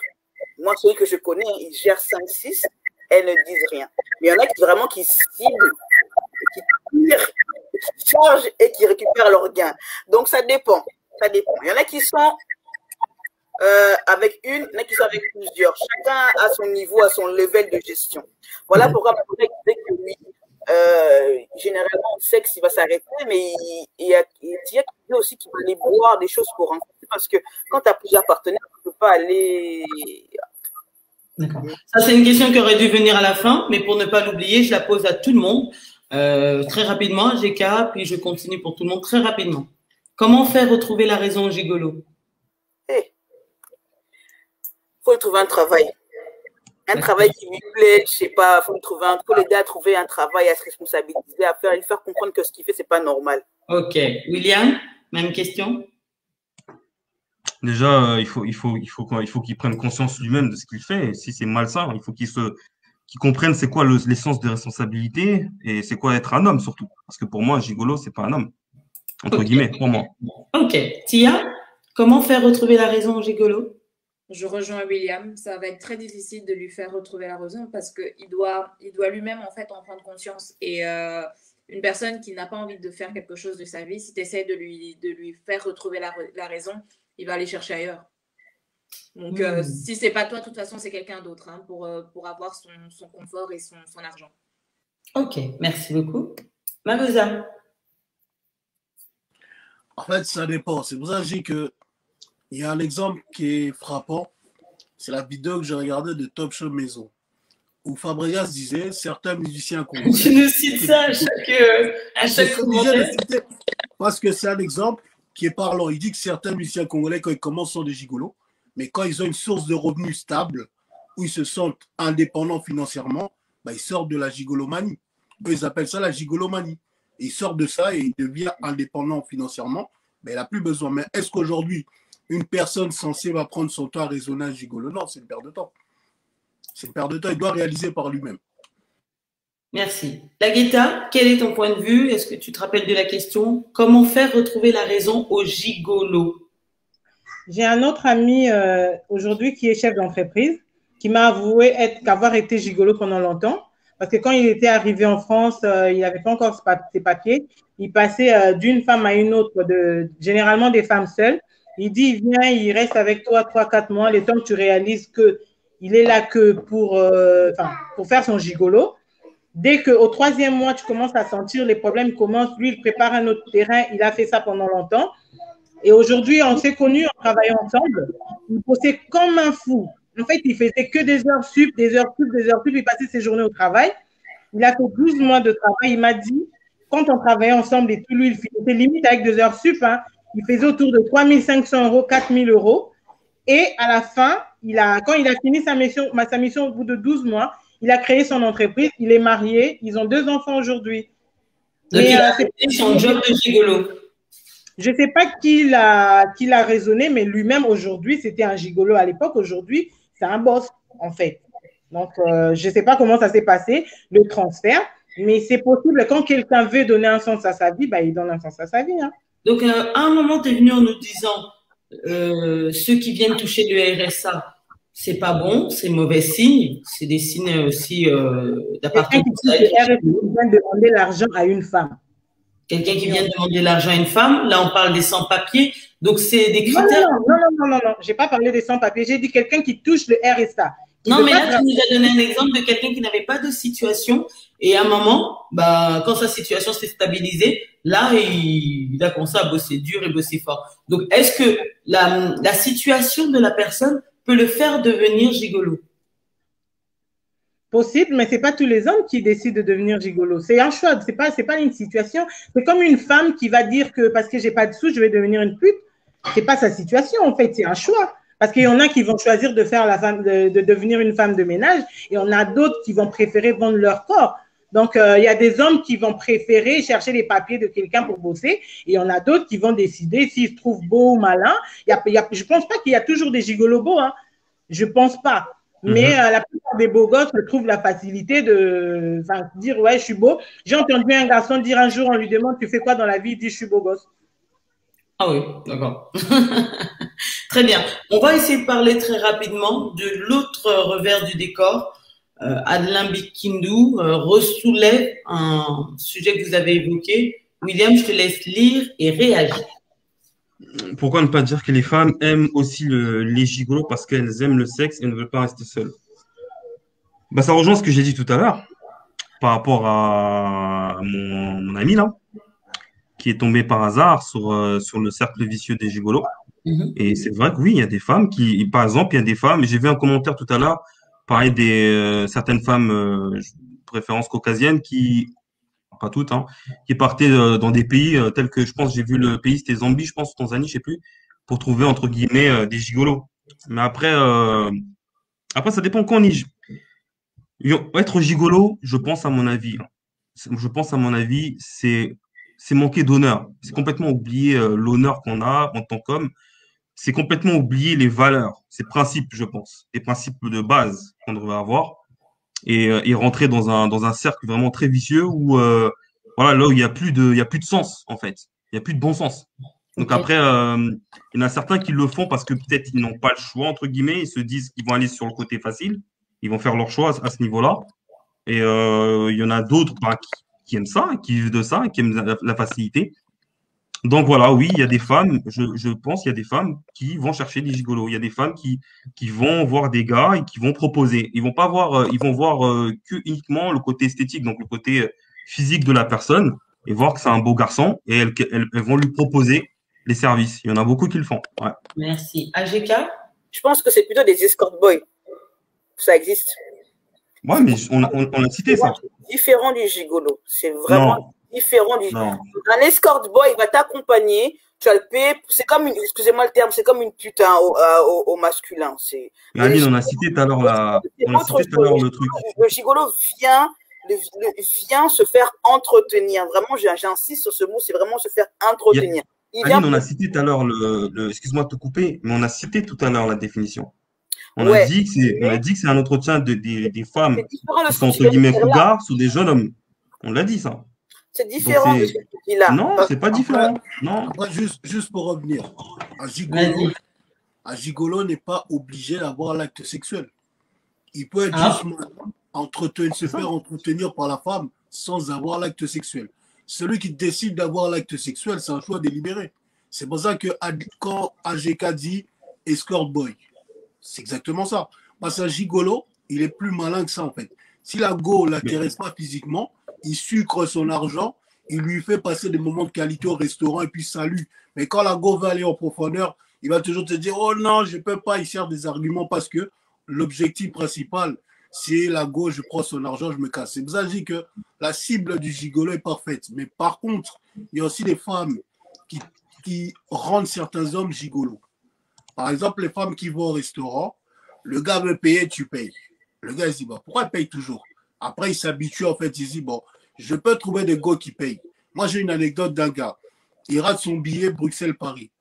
Moi, celui que je connais, ils gèrent 5, 6, elles ne disent rien. Mais il y en a qui vraiment qui ciblent, qui tirent, qui chargent et qui récupèrent leurs gains. Donc, ça dépend. Ça dépend. Il y en a qui sont avec une, il y en a qui sont avec plusieurs. Chacun a son niveau, a son level de gestion. Voilà pourquoi je disais que oui, généralement, le sexe, il va s'arrêter, mais il y a aussi qui va aller boire des choses pour rencontrer, parce que quand tu as plusieurs partenaires, tu ne peux pas aller... D'accord. Ça, c'est une question qui aurait dû venir à la fin, mais pour ne pas l'oublier, je la pose à tout le monde. Très rapidement, GK, puis je continue pour tout le monde très rapidement. Comment faire retrouver la raison au gigolo? Faut lui trouver un travail. Un travail qui lui plaît, je sais pas, faut l'aider à trouver un travail, à se responsabiliser, à lui faire comprendre que ce qu'il fait, c'est pas normal. Ok. William, même question? Déjà, il faut qu'il prenne conscience lui-même de ce qu'il fait. Et si c'est malsain, il faut qu'il comprenne c'est quoi l'essence de responsabilité et c'est quoi être un homme surtout. Parce que pour moi, un gigolo, c'est pas un homme. Entre guillemets, pour moi. Ok. Tia, comment faire retrouver la raison au gigolo? Je rejoins William. Ça va être très difficile de lui faire retrouver la raison parce qu'il doit lui-même en fait en prendre conscience. Et une personne qui n'a pas envie de faire quelque chose de sa vie, si tu essaies de lui faire retrouver la raison, il va aller chercher ailleurs. Donc, si c'est pas toi, de toute façon, c'est quelqu'un d'autre pour avoir son confort et son argent. Ok, merci beaucoup. Magosa. En fait, ça dépend. C'est pour ça que je dis que il y a un exemple qui est frappant. C'est la vidéo que j'ai regardée de Top Show Maison, où Fabregas disait certains musiciens congolais. Tu nous cites ça à chaque commentaire. Parce que c'est un exemple qui est parlant. Il dit que certains musiciens congolais, quand ils commencent, sont des gigolos, mais quand ils ont une source de revenus stable, où ils se sentent indépendants financièrement, ils sortent de la gigolomanie. Eux, ils appellent ça la gigolomanie. Ils sortent de ça et ils deviennent indépendants financièrement. Mais il n'a plus besoin. Mais est-ce qu'aujourd'hui, une personne censée va prendre son temps à raisonner un gigolo? Non, c'est une perte de temps. C'est une perte de temps. Il doit réaliser par lui-même. Merci. Laguetta, quel est ton point de vue? Est-ce que tu te rappelles de la question? Comment faire retrouver la raison au gigolo? J'ai un autre ami aujourd'hui qui est chef d'entreprise qui m'a avoué qu'avoir été gigolo pendant longtemps. Parce que quand il était arrivé en France, il n'avait pas encore ses papiers. Il passait d'une femme à une autre, généralement des femmes seules. Il dit, il vient, il reste avec toi 3-4 mois, le temps que tu réalises qu'il est là que pour faire son gigolo. Dès qu'au 3e mois, tu commences à sentir les problèmes commencent, lui, il prépare un autre terrain. Il a fait ça pendant longtemps. Et aujourd'hui, on s'est connus, on travaillait ensemble. Il bossait comme un fou. En fait, il faisait que des heures sup, des heures sup, des heures sup. Il passait ses journées au travail. Il a fait 12 mois de travail. Il m'a dit, quand on travaillait ensemble et tout, lui, il faisait limite avec 2 heures sup. Il faisait autour de 3 500 €, 4 000 €. Et à la fin, quand il a fini sa mission au bout de 12 mois, il a créé son entreprise. Il est marié. Ils ont 2 enfants aujourd'hui. Donc, il a fait son job de gigolo. Je ne sais pas qui l'a raisonné, mais lui-même, aujourd'hui, c'était un gigolo à l'époque. Aujourd'hui, c'est un boss, en fait. Donc, je ne sais pas comment ça s'est passé, le transfert, mais c'est possible. Quand quelqu'un veut donner un sens à sa vie, il donne un sens à sa vie. Donc, à un moment, tu es venu en nous disant ceux qui viennent toucher le RSA, c'est pas bon, c'est mauvais signe, c'est des signes aussi d'appartenance. Quelqu'un qui vient demander l'argent à une femme. Quelqu'un qui vient demander l'argent à une femme, là on parle des sans-papiers, donc c'est des critères. Non, je n'ai pas parlé des sans-papiers, j'ai dit quelqu'un qui touche le RSA. Non, mais là tu nous as donné un exemple de quelqu'un qui n'avait pas de situation et à un moment, quand sa situation s'est stabilisée, là il a commencé à bosser dur et bosser fort. Donc est-ce que la situation de la personne peut le faire devenir gigolo? Possible, mais c'est pas tous les hommes qui décident de devenir gigolo. C'est un choix, c'est pas une situation. C'est comme une femme qui va dire que parce que j'ai pas de sous, je vais devenir une pute. C'est pas sa situation, en fait, c'est un choix. Parce qu'il y en a qui vont choisir de faire de devenir une femme de ménage et on a d'autres qui vont préférer vendre leur corps. Donc, il y a des hommes qui vont préférer chercher les papiers de quelqu'un pour bosser et il y en a d'autres qui vont décider s'ils se trouvent beaux ou malins. Je pense pas qu'il y a toujours des gigolos beaux, hein. Je pense pas. Mais la plupart des beaux gosses trouvent la facilité de dire « ouais, je suis beau ». J'ai entendu un garçon dire un jour, on lui demande « tu fais quoi dans la vie ?» Il dit « je suis beau gosse ». Ah oui, d'accord. Très bien. On va essayer de parler très rapidement de l'autre revers du décor. Adeline Bikindou ressoulève un sujet que vous avez évoqué. William, je te laisse lire et réagir. Pourquoi ne pas dire que les femmes aiment aussi les gigolos parce qu'elles aiment le sexe et ne veulent pas rester seules? Bah, ça rejoint ce que j'ai dit tout à l'heure par rapport à mon ami là, qui est tombé par hasard sur le cercle vicieux des gigolos. Et c'est vrai que oui, il y a des femmes qui, par exemple, il y a des femmes, j'ai vu un commentaire tout à l'heure, parler des certaines femmes, préférence caucasienne, qui, pas toutes, hein, qui partaient dans des pays tels que, je pense, j'ai vu le pays, c'était Zambie, je pense, ou Tanzanie, je sais plus, pour trouver, entre guillemets, des gigolos. Mais après, ça dépend quand on y... Être gigolo, je pense à mon avis, c'est manquer d'honneur. C'est complètement oublier l'honneur qu'on a en tant qu'homme. C'est complètement oublier les valeurs, ces principes, je pense, les principes de base qu'on devrait avoir et rentrer dans un cercle vraiment très vicieux où voilà, là où il y a plus de sens en fait, il y a plus de bon sens. Donc après, il y en a certains qui le font parce que peut-être ils n'ont pas le choix entre guillemets, ils se disent qu'ils vont aller sur le côté facile, ils vont faire leur choix à ce niveau-là. Et il y en a d'autres qui aiment ça, qui vivent de ça, qui aiment la facilité. Donc voilà, oui, il y a des femmes, je pense, il y a des femmes qui vont chercher des gigolos. Il y a des femmes qui vont voir des gars et qui vont proposer. Ils vont pas voir, ils vont voir que uniquement le côté esthétique, donc le côté physique de la personne, et voir que c'est un beau garçon, et elles vont lui proposer les services. Il y en a beaucoup qui le font. Ouais. Merci. AGK? Je pense que c'est plutôt des escort boys. Ça existe. Ouais, mais on a cité ça. Différent du gigolo. C'est vraiment différent du Non. Un escort boy, il va t'accompagner, tu vas le payer. C'est comme une, excusez-moi le terme, c'est comme une pute hein, au masculin. Aline, on a cité tout à l'heure le truc. Le gigolo vient se faire entretenir. Vraiment, j'insiste sur ce mot, c'est vraiment se faire entretenir. Aline, on a cité tout à l'heure excuse-moi de te couper, mais on a cité tout à l'heure la définition. On a dit que c'est un entretien des femmes qui sont entre guillemets cougards sous des jeunes hommes. On l'a dit ça. C'est différent de ce que tu dis là. Non, c'est pas différent. Non. Après, juste pour revenir, un gigolo n'est pas obligé d'avoir l'acte sexuel. Il peut être juste se faire entretenir par la femme sans avoir l'acte sexuel. Celui qui décide d'avoir l'acte sexuel, c'est un choix délibéré. C'est pour ça que quand AGK dit escort boy, c'est exactement ça. Parce qu'un gigolo, il est plus malin que ça en fait. Si la go ne l'intéresse pas physiquement, il sucre son argent, il lui fait passer des moments de qualité au restaurant et puis salut. Mais quand la go va aller en profondeur, il va toujours te dire « Oh non, je ne peux pas ». Il sert des arguments parce que l'objectif principal, c'est la go, je prends son argent, je me casse. C'est pour ça que je dis que la cible du gigolo est parfaite. Mais par contre, il y a aussi des femmes qui rendent certains hommes gigolos. Par exemple, les femmes qui vont au restaurant, le gars veut payer, tu payes. Le gars, il se dit, bon, pourquoi il paye toujours? Après, il s'habitue, en fait, il se dit, bon, je peux trouver des gars qui payent. Moi, j'ai une anecdote d'un gars. Il rate son billet Bruxelles-Paris.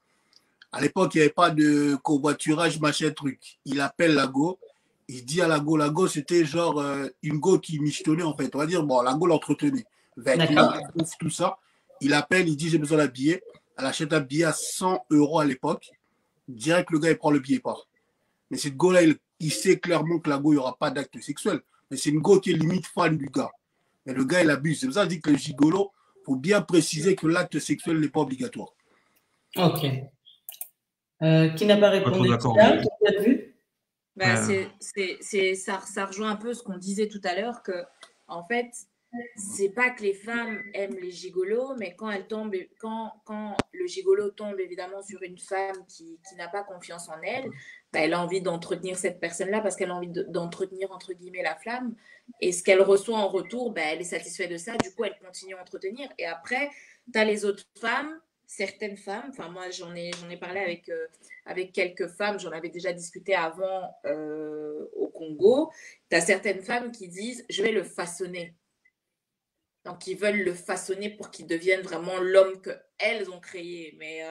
À l'époque, il n'y avait pas de covoiturage, machin, truc. Il appelle la go. Il dit à la go, c'était genre une go qui michetonnait, en fait. On va dire, bon, la go l'entretenait. Vêtements, tout ça. Il appelle, il dit, j'ai besoin d'un billet. Elle achète un billet à 100 € à l'époque. Direct, le gars, il prend le billet et part. Mais cette go-là, il sait clairement que la go, il n'y aura pas d'acte sexuel. Mais c'est une go qui est limite fan du gars. Mais le gars, il abuse. C'est pour ça que je dis que le gigolo, il faut bien préciser que l'acte sexuel n'est pas obligatoire. Ok. Qui n'a pas répondu? Ça rejoint un peu ce qu'on disait tout à l'heure, que en fait, c'est pas que les femmes aiment les gigolos, mais quand elles tombent, quand le gigolo tombe évidemment sur une femme qui n'a pas confiance en elle, bah, elle a envie d'entretenir cette personne-là parce qu'elle a envie d'entretenir entre guillemets la flamme. Et ce qu'elle reçoit en retour, bah, elle est satisfaite de ça. Du coup, elle continue à entretenir. Et après, tu as les autres femmes, certaines femmes. Enfin, moi, j'en ai parlé avec quelques femmes. J'en avais déjà discuté avant au Congo. Tu as certaines femmes qui disent, je vais le façonner. Donc, ils veulent le façonner pour qu'il devienne vraiment l'homme qu'elles ont créé. Mais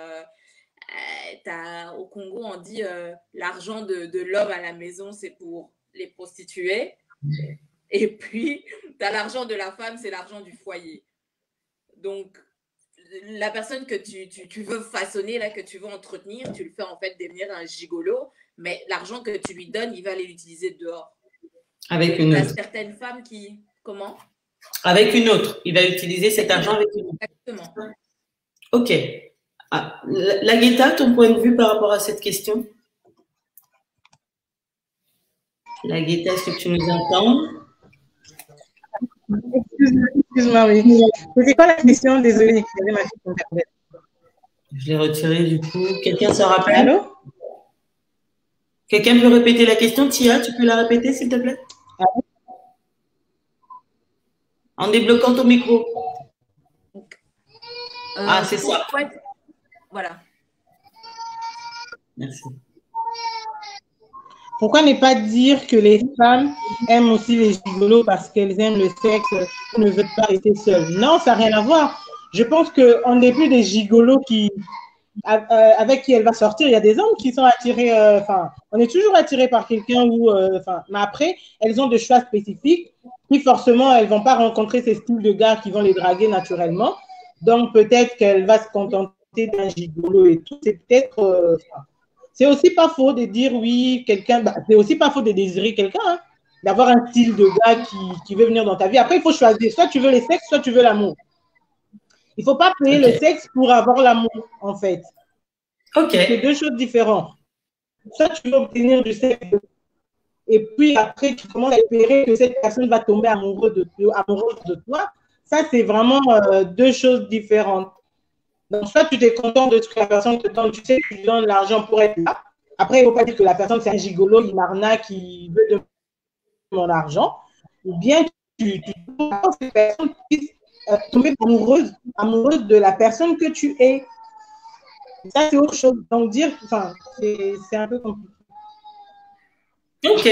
au Congo, on dit l'argent de l'homme à la maison, c'est pour les prostituées. Et puis, tu as l'argent de la femme, c'est l'argent du foyer. Donc, la personne que tu veux façonner, là, que tu veux entretenir, tu le fais en fait devenir un gigolo. Mais l'argent que tu lui donnes, il va aller l'utiliser dehors. Avec une autre. Il y a certaines femmes qui... Comment? Avec une autre. Il va utiliser cet argent avec une autre. Exactement. Ok. Ah, Lagueta, ton point de vue par rapport à cette question? Lagueta, est-ce que tu nous entends? Excuse-moi, oui. C'était quoi la question? Désolée, j'avais ma fiche internet. Je l'ai retirée du coup. Quelqu'un se rappelle? Allô? Quelqu'un peut répéter la question? Tia, tu peux la répéter, s'il te plaît? Allô? En débloquant ton micro. C'est ça. Voilà. Merci. Pourquoi ne pas dire que les femmes aiment aussi les gigolos parce qu'elles aiment le sexe ou ne veulent pas rester seules? Non, ça n'a rien à voir. Je pense qu'en dépit des gigolos avec qui elle va sortir, il y a des hommes qui sont attirés, on est toujours attiré par quelqu'un mais après, elles ont des choix spécifiques, puis forcément, elles ne vont pas rencontrer ces styles de gars qui vont les draguer naturellement. Donc, peut-être qu'elle va se contenter d'un gigolo et tout. C'est peut-être... c'est aussi pas faux de dire oui, c'est aussi pas faux de désirer quelqu'un, hein, d'avoir un style de gars qui veut venir dans ta vie. Après, il faut choisir. Soit tu veux le sexe, soit tu veux l'amour. Il ne faut pas payer le sexe pour avoir l'amour, en fait. Ok. C'est deux choses différentes. Soit tu veux obtenir du sexe, et puis après, tu commences à espérer que cette personne va tomber amoureuse de toi. Ça, c'est vraiment deux choses différentes. Donc, soit tu es content de ce que la personne te donne, tu sais que tu lui donnes l'argent pour être là. Après, il ne faut pas dire que la personne, c'est un gigolo, il m'arnaque, qui veut de mon argent. Ou bien tu penses que cette personne puisse tomber amoureuse de la personne que tu es. Ça, c'est autre chose. Donc, c'est un peu compliqué. Ok.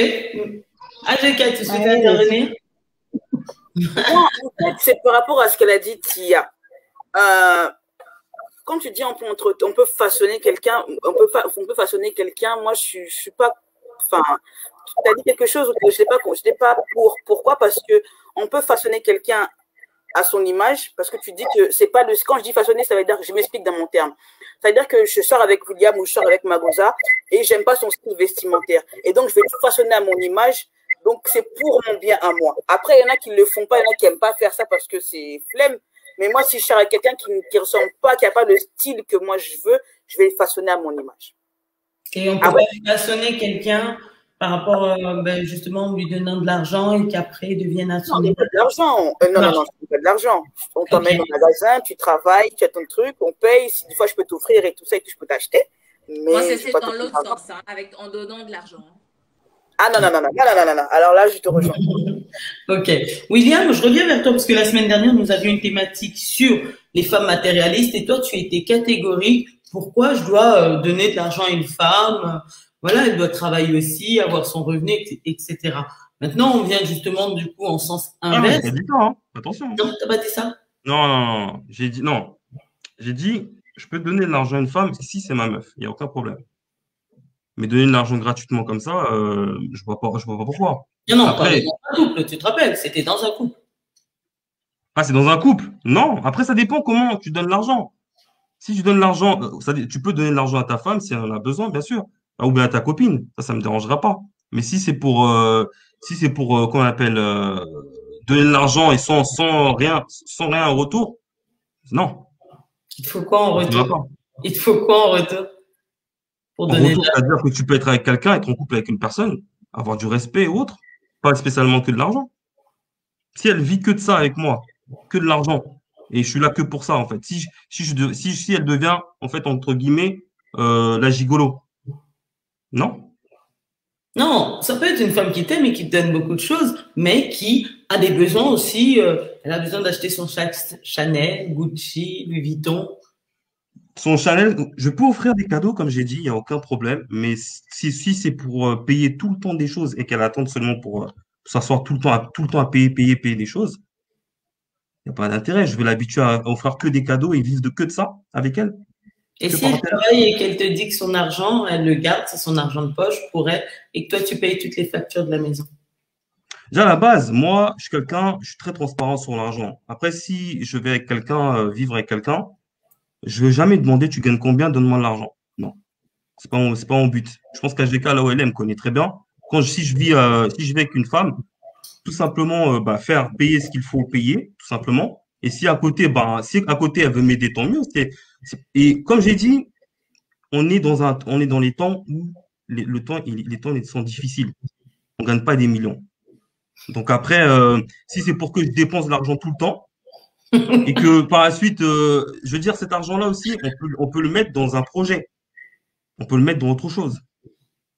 AG4, tu souhaites intervenir? Non, en fait, c'est par rapport à ce qu'elle a dit, Tia. Quand tu dis on peut façonner quelqu'un, on peut façonner quelqu'un, moi je suis pas, enfin, tu as dit quelque chose que je n'ai pas pourquoi, parce que on peut façonner quelqu'un à son image, parce que tu dis que c'est pas quand je dis façonner, ça veut dire que je m'explique dans mon terme. Ça veut dire que je sors avec William ou je sors avec Magosa et j'aime pas son style vestimentaire. Et donc je vais le façonner à mon image. Donc c'est pour mon bien à moi. Après, il y en a qui le font pas, il y en a qui aiment pas faire ça parce que c'est flemme. Mais moi, si je sors avec quelqu'un qui ne ressemble pas, qui n'a pas le style que moi je veux, je vais le façonner à mon image. Et on peut pas façonner quelqu'un par rapport, justement, en lui donnant de l'argent et qu'après, il devienne à son image. Non, pas de l'argent. Non, c'est pas de l'argent. On t'emmène au magasin, tu travailles, tu as ton truc, on paye. Si des fois, je peux t'offrir et tout ça et que je peux t'acheter. Moi, c'est dans l'autre sens, hein, en donnant de l'argent. Ah non. Alors là, je te rejoins. Ok. William, je reviens vers toi parce que la semaine dernière, nous avions une thématique sur les femmes matérialistes et toi, tu étais catégorique. Pourquoi je dois donner de l'argent à une femme? Voilà, elle doit travailler aussi, avoir son revenu, etc. Maintenant, on vient justement du coup en sens inverse. Ah, pas dit ça, hein. Attention. Non, t'as pas dit ça? Non. J'ai dit, je peux donner de l'argent à une femme si c'est ma meuf. Il n'y a aucun problème. Mais donner de l'argent gratuitement comme ça, je vois pas pourquoi. Non, après, dans un couple, tu te rappelles, c'était dans un couple. Ah, c'est dans un couple? Non. Après, ça dépend comment tu donnes l'argent. Si tu donnes l'argent, tu peux donner de l'argent à ta femme si elle en a besoin, bien sûr. Ou bien à ta copine. Ça me dérangera pas. Mais si c'est pour, qu'on appelle, donner de l'argent et sans rien en retour, non. Il te faut quoi en retour? Il te faut quoi en retour? En retour, c'est-à-dire que tu peux être avec quelqu'un, être en couple avec une personne, avoir du respect ou autre, pas spécialement que de l'argent. Si elle vit que de ça avec moi, que de l'argent, et je suis là que pour ça, en fait. Si elle devient, en fait, entre guillemets, la gigolo, non? Non, ça peut être une femme qui t'aime et qui te donne beaucoup de choses, mais qui a des besoins aussi. Elle a besoin d'acheter son Chanel, Gucci, Louis Vuitton. Son Chanel, je peux offrir des cadeaux, comme j'ai dit, il n'y a aucun problème. Mais si c'est pour payer tout le temps des choses et qu'elle attend seulement pour s'asseoir tout le temps à payer des choses, il n'y a pas d'intérêt. Je vais l'habituer à offrir que des cadeaux et vivre que de ça avec elle. Et si elle travaille et qu'elle te dit que son argent, elle le garde, c'est son argent de poche pour elle, et que toi, tu payes toutes les factures de la maison. Déjà, à la base, moi, je suis très transparent sur l'argent. Après, si je vais avec quelqu'un, vivre avec quelqu'un, je ne vais jamais demander tu gagnes combien, donne-moi l'argent. Non, c'est pas mon but. Je pense qu'HDK, là où elle est, me connaît très bien. Si je vis avec une femme, tout simplement faire payer ce qu'il faut payer, tout simplement. Et si à côté, elle veut m'aider, tant mieux. Et comme j'ai dit, on est dans les temps où les temps sont difficiles. On ne gagne pas des millions. Donc après, si c'est pour que je dépense de l'argent tout le temps, et que par la suite, je veux dire, cet argent-là aussi, on peut le mettre dans un projet. On peut le mettre dans autre chose.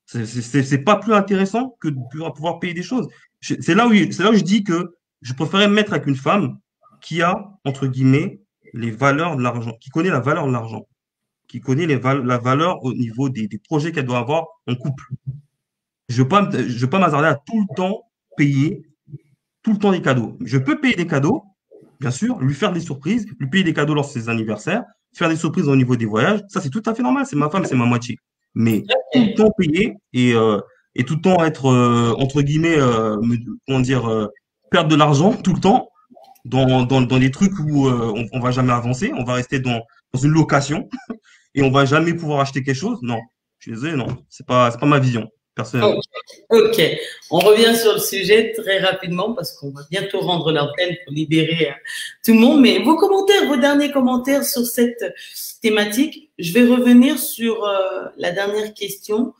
C'est pas plus intéressant que de pouvoir payer des choses. C'est là où je dis que je préférais me mettre avec une femme qui a, entre guillemets, les valeurs de l'argent, qui connaît la valeur de l'argent, qui connaît la valeur au niveau des projets qu'elle doit avoir en couple. Je ne veux pas m'hasarder à tout le temps payer, tout le temps des cadeaux. Je peux payer des cadeaux, bien sûr, lui faire des surprises, lui payer des cadeaux lors de ses anniversaires, faire des surprises au niveau des voyages. Ça, c'est tout à fait normal. C'est ma femme, c'est ma moitié. Mais tout le temps payer et tout le temps être, entre guillemets, perdre de l'argent tout le temps dans des trucs où on va jamais avancer, on va rester dans une location et on va jamais pouvoir acheter quelque chose. Non, je suis désolé, non, c'est pas ma vision personnellement. Ok, on revient sur le sujet très rapidement parce qu'on va bientôt rendre l'antenne pour libérer tout le monde. Mais vos derniers commentaires sur cette thématique. Je vais revenir sur la dernière question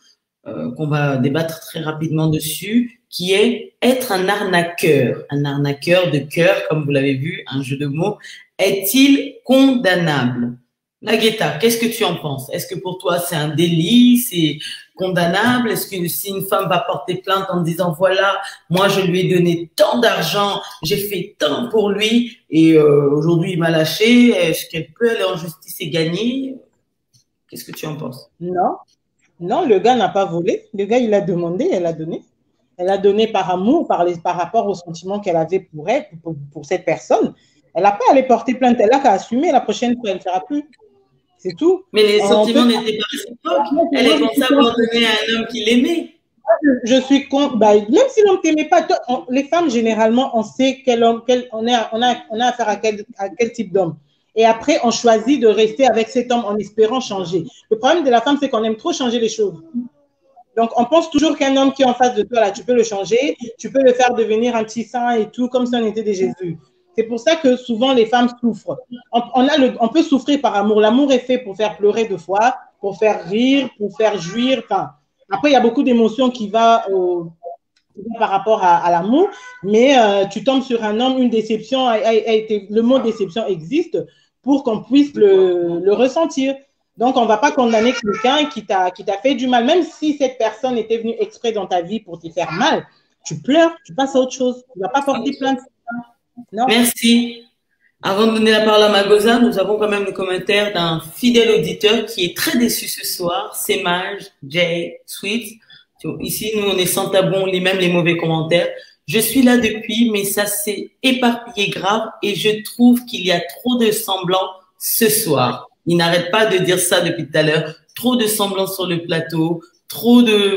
qu'on va débattre très rapidement dessus, qui est être un arnaqueur de cœur, comme vous l'avez vu, un jeu de mots, est-il condamnable? Nagueta, qu'est-ce que tu en penses? Est-ce que pour toi c'est un délit, c'est condamnable? Est-ce que si une femme va porter plainte en disant voilà, moi je lui ai donné tant d'argent, j'ai fait tant pour lui et aujourd'hui il m'a lâché, est-ce qu'elle peut aller en justice et gagner? Qu'est-ce que tu en penses? Non, le gars n'a pas volé. Le gars, il a demandé, elle a donné. Elle a donné par amour, par rapport au sentiment qu'elle avait pour elle, pour cette personne. Elle n'a pas à aller porter plainte. Elle n'a qu'à assumer. La prochaine fois, elle ne fera plus. C'est tout. Mais les sentiments n'étaient pas réciproques. Elle est pensée avoir donné à un homme qui l'aimait. Je suis contre. Même si l'homme ne t'aimait pas, les femmes, généralement, on sait on a affaire à quel type d'homme. Et après, on choisit de rester avec cet homme en espérant changer. Le problème de la femme, c'est qu'on aime trop changer les choses. Donc, on pense toujours qu'un homme qui est en face de toi, là, tu peux le changer, tu peux le faire devenir un petit saint et tout, comme si on était des Jésus. C'est pour ça que souvent, les femmes souffrent. On peut souffrir par amour. L'amour est fait pour faire pleurer de fois, pour faire rire, pour faire jouir. Enfin, après, il y a beaucoup d'émotions qui vont par rapport à l'amour, mais tu tombes sur un homme, une déception, le mot déception existe pour qu'on puisse le ressentir. Donc, on ne va pas condamner quelqu'un qui t'a fait du mal, même si cette personne était venue exprès dans ta vie pour te faire mal. Tu pleures, tu passes à autre chose. Tu ne vas pas porter plainte. Non. Merci. Avant de donner la parole à Magosa, nous avons quand même le commentaire d'un fidèle auditeur qui est très déçu ce soir. C'est Mage, Jay, Sweet. Ici, nous, on est sans tabou, on lit même les mauvais commentaires. Je suis là depuis, mais ça s'est éparpillé grave et je trouve qu'il y a trop de semblants ce soir. Il n'arrête pas de dire ça depuis tout à l'heure. Trop de semblants sur le plateau,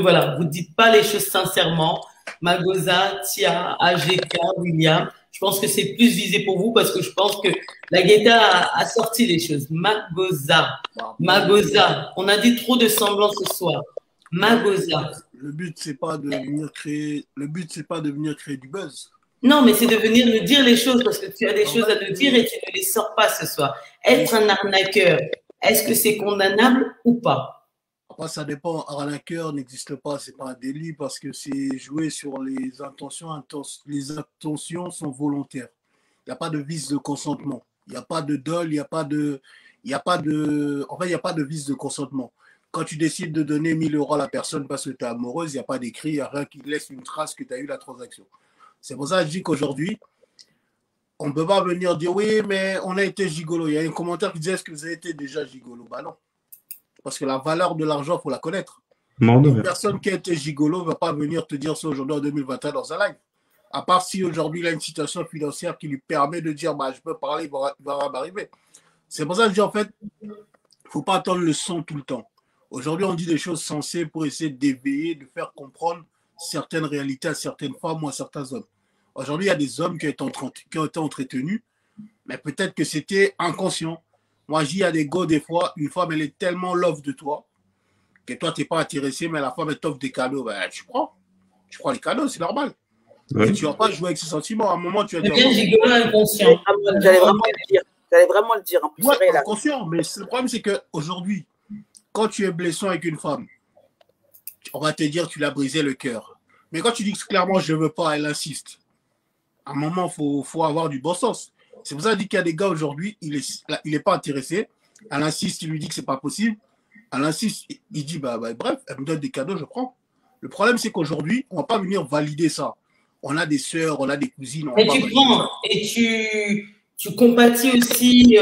voilà, vous dites pas les choses sincèrement. Magosa, Tia, AGK, William. Je pense que c'est plus visé pour vous parce que je pense que la Guetta a sorti les choses. Magosa, on a dit trop de semblants ce soir. Magosa. Le but, c'est pas de venir créer du buzz. Non, mais c'est de venir nous dire les choses parce que tu as des choses à nous dire et tu ne les sors pas ce soir. Être un arnaqueur, est-ce que c'est condamnable ou pas? Après, ça dépend. Arnaqueur n'existe pas, c'est pas un délit parce que c'est jouer sur les intentions. Les intentions sont volontaires. Il n'y a pas de vice de consentement. Il n'y a pas de dol, il n'y a pas de. En fait, il n'y a pas de vice de consentement. Quand tu décides de donner 1 000 € à la personne parce que tu es amoureuse, il n'y a pas d'écrit, il n'y a rien qui laisse une trace que tu as eu la transaction. C'est pour ça que je dis qu'aujourd'hui, on ne peut pas venir dire oui, mais on a été gigolo. Il y a un commentaire qui disait est-ce que vous avez été déjà gigolo? Bah non. Parce que la valeur de l'argent, il faut la connaître. Une personne qui a été gigolo ne va pas venir te dire ça aujourd'hui en 2021 dans un live. À part si aujourd'hui il a une situation financière qui lui permet de dire bah, je peux parler, il va m'arriver. C'est pour ça que je dis en fait, il ne faut pas attendre le son tout le temps. Aujourd'hui, on dit des choses sensées pour essayer d'éveiller, de faire comprendre certaines réalités à certaines femmes ou à certains hommes. Aujourd'hui, il y a des hommes qui ont été entretenus, mais peut-être que c'était inconscient. Moi, j'y a des gars, des fois, une femme, elle est tellement love de toi que toi, tu n'es pas intéressé, mais la femme, elle t'offre des cadeaux. Ben, tu prends. Tu prends les cadeaux, c'est normal. Ouais. Tu ne vas pas jouer avec ses sentiments. À un moment, tu vas dire. Bien gigolo inconscient. J'allais vraiment le dire. J'allais vraiment le dire. En plus, ouais, inconscient. Mais le problème, c'est qu'aujourd'hui, quand tu es blessant avec une femme, on va te dire tu l'as brisé le cœur. Mais quand tu dis que clairement, je ne veux pas, elle insiste. À un moment, il faut avoir du bon sens. C'est pour ça qu'il y a des gars aujourd'hui, il est pas intéressé. Elle insiste, il lui dit que ce n'est pas possible. Elle insiste, il dit bref, elle me donne des cadeaux, je prends. Le problème, c'est qu'aujourd'hui, on ne va pas venir valider ça. On a des sœurs, on a des cousines. Mais tu prends et tu compatis aussi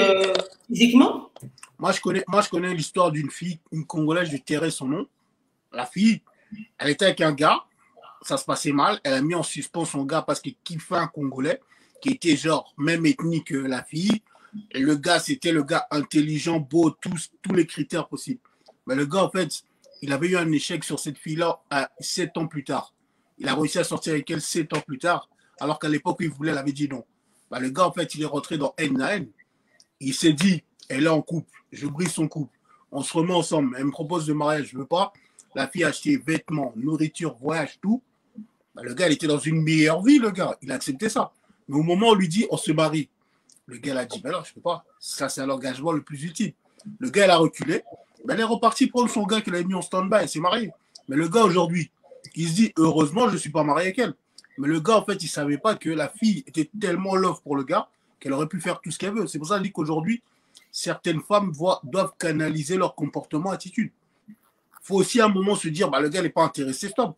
physiquement? Moi, je connais l'histoire d'une fille, une Congolaise, je tairai son nom. La fille, elle était avec un gars, ça se passait mal. Elle a mis en suspens son gars parce qu'il kiffait un Congolais qui était genre même ethnique que la fille. Et le gars, c'était le gars intelligent, beau, tous les critères possibles. Mais le gars, en fait, il avait eu un échec sur cette fille-là 7 ans plus tard. Il a réussi à sortir avec elle 7 ans plus tard, alors qu'à l'époque où il voulait, elle avait dit non. Le gars, en fait, il est rentré dans haine à haine. Il s'est dit, elle est en couple, je brise son couple. On se remet ensemble. Elle me propose de mariage, je ne veux pas. La fille a acheté vêtements, nourriture, voyage, tout. Le gars, il était dans une meilleure vie, le gars. Il a accepté ça. Mais au moment où on lui dit, on se marie, le gars a dit, non, je ne peux pas. Ça, c'est l'engagement le plus utile. Le gars, il a reculé. Elle est repartie prendre son gars qu'elle avait mis en stand-by. Elle s'est mariée. Mais le gars, aujourd'hui, il se dit, heureusement, je ne suis pas marié avec elle. Mais le gars, en fait, il ne savait pas que la fille était tellement love pour le gars qu'elle aurait pu faire tout ce qu'elle veut. C'est pour ça que je dis qu'aujourd'hui, certaines femmes doivent canaliser leur comportement, attitude. Il faut aussi à un moment se dire, le gars n'est pas intéressé, stop.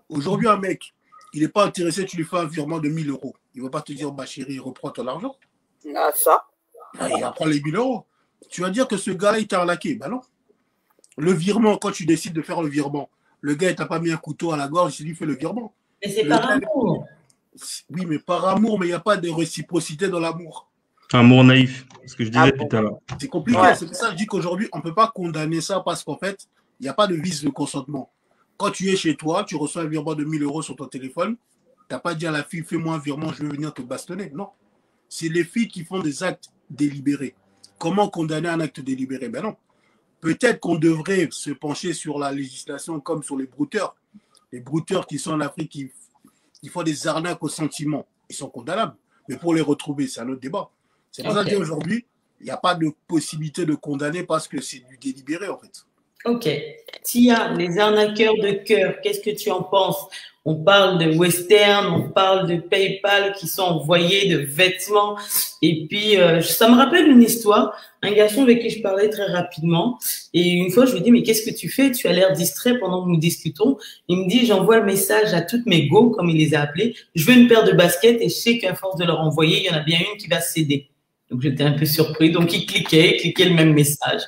Aujourd'hui, un mec, il n'est pas intéressé, tu lui fais un virement de 1 000 €. Il ne va pas te dire, chérie, reprends ton argent. Ah, ça. Il va prendre les 1 000 €. Tu vas dire que ce gars-là, il t'a arnaqué. Non. Le virement, quand tu décides de faire le virement, le gars, il t'a pas mis un couteau à la gorge, il dit, fais le virement. Mais c'est par amour. Oui, mais par amour, mais il n'y a pas de réciprocité dans l'amour. Amour naïf, ce que je disais tout à l'heure. C'est compliqué. Ouais. C'est pour ça que je dis qu'aujourd'hui, on ne peut pas condamner ça parce qu'en fait, il n'y a pas de vice de consentement. Quand tu es chez toi, tu reçois un virement de 1 000 € sur ton téléphone, tu n'as pas dit à la fille, fais-moi un virement, je vais venir te bastonner. Non. C'est les filles qui font des actes délibérés. Comment condamner un acte délibéré? Non. Peut-être qu'on devrait se pencher sur la législation comme sur les brouteurs. Les brouteurs qui sont en Afrique, qui font des arnaques aux sentiments, ils sont condamnables. Mais pour les retrouver, c'est un autre débat. C'est pour ça qu'aujourd'hui, il n'y a pas de possibilité de condamner parce que c'est du délibéré, en fait. Ok. Tia, les arnaqueurs de cœur, qu'est-ce que tu en penses? On parle de Western, on parle de PayPal qui sont envoyés de vêtements. Et puis, ça me rappelle une histoire. Un garçon avec qui je parlais très rapidement. Et une fois, je lui dis, mais qu'est-ce que tu fais? Tu as l'air distrait pendant que nous discutons. Il me dit, j'envoie le message à toutes mes go, comme il les a appelés. Je veux une paire de baskets et je sais qu'à force de leur envoyer, il y en a bien une qui va céder. Donc, j'étais un peu surpris. Donc, il cliquait le même message.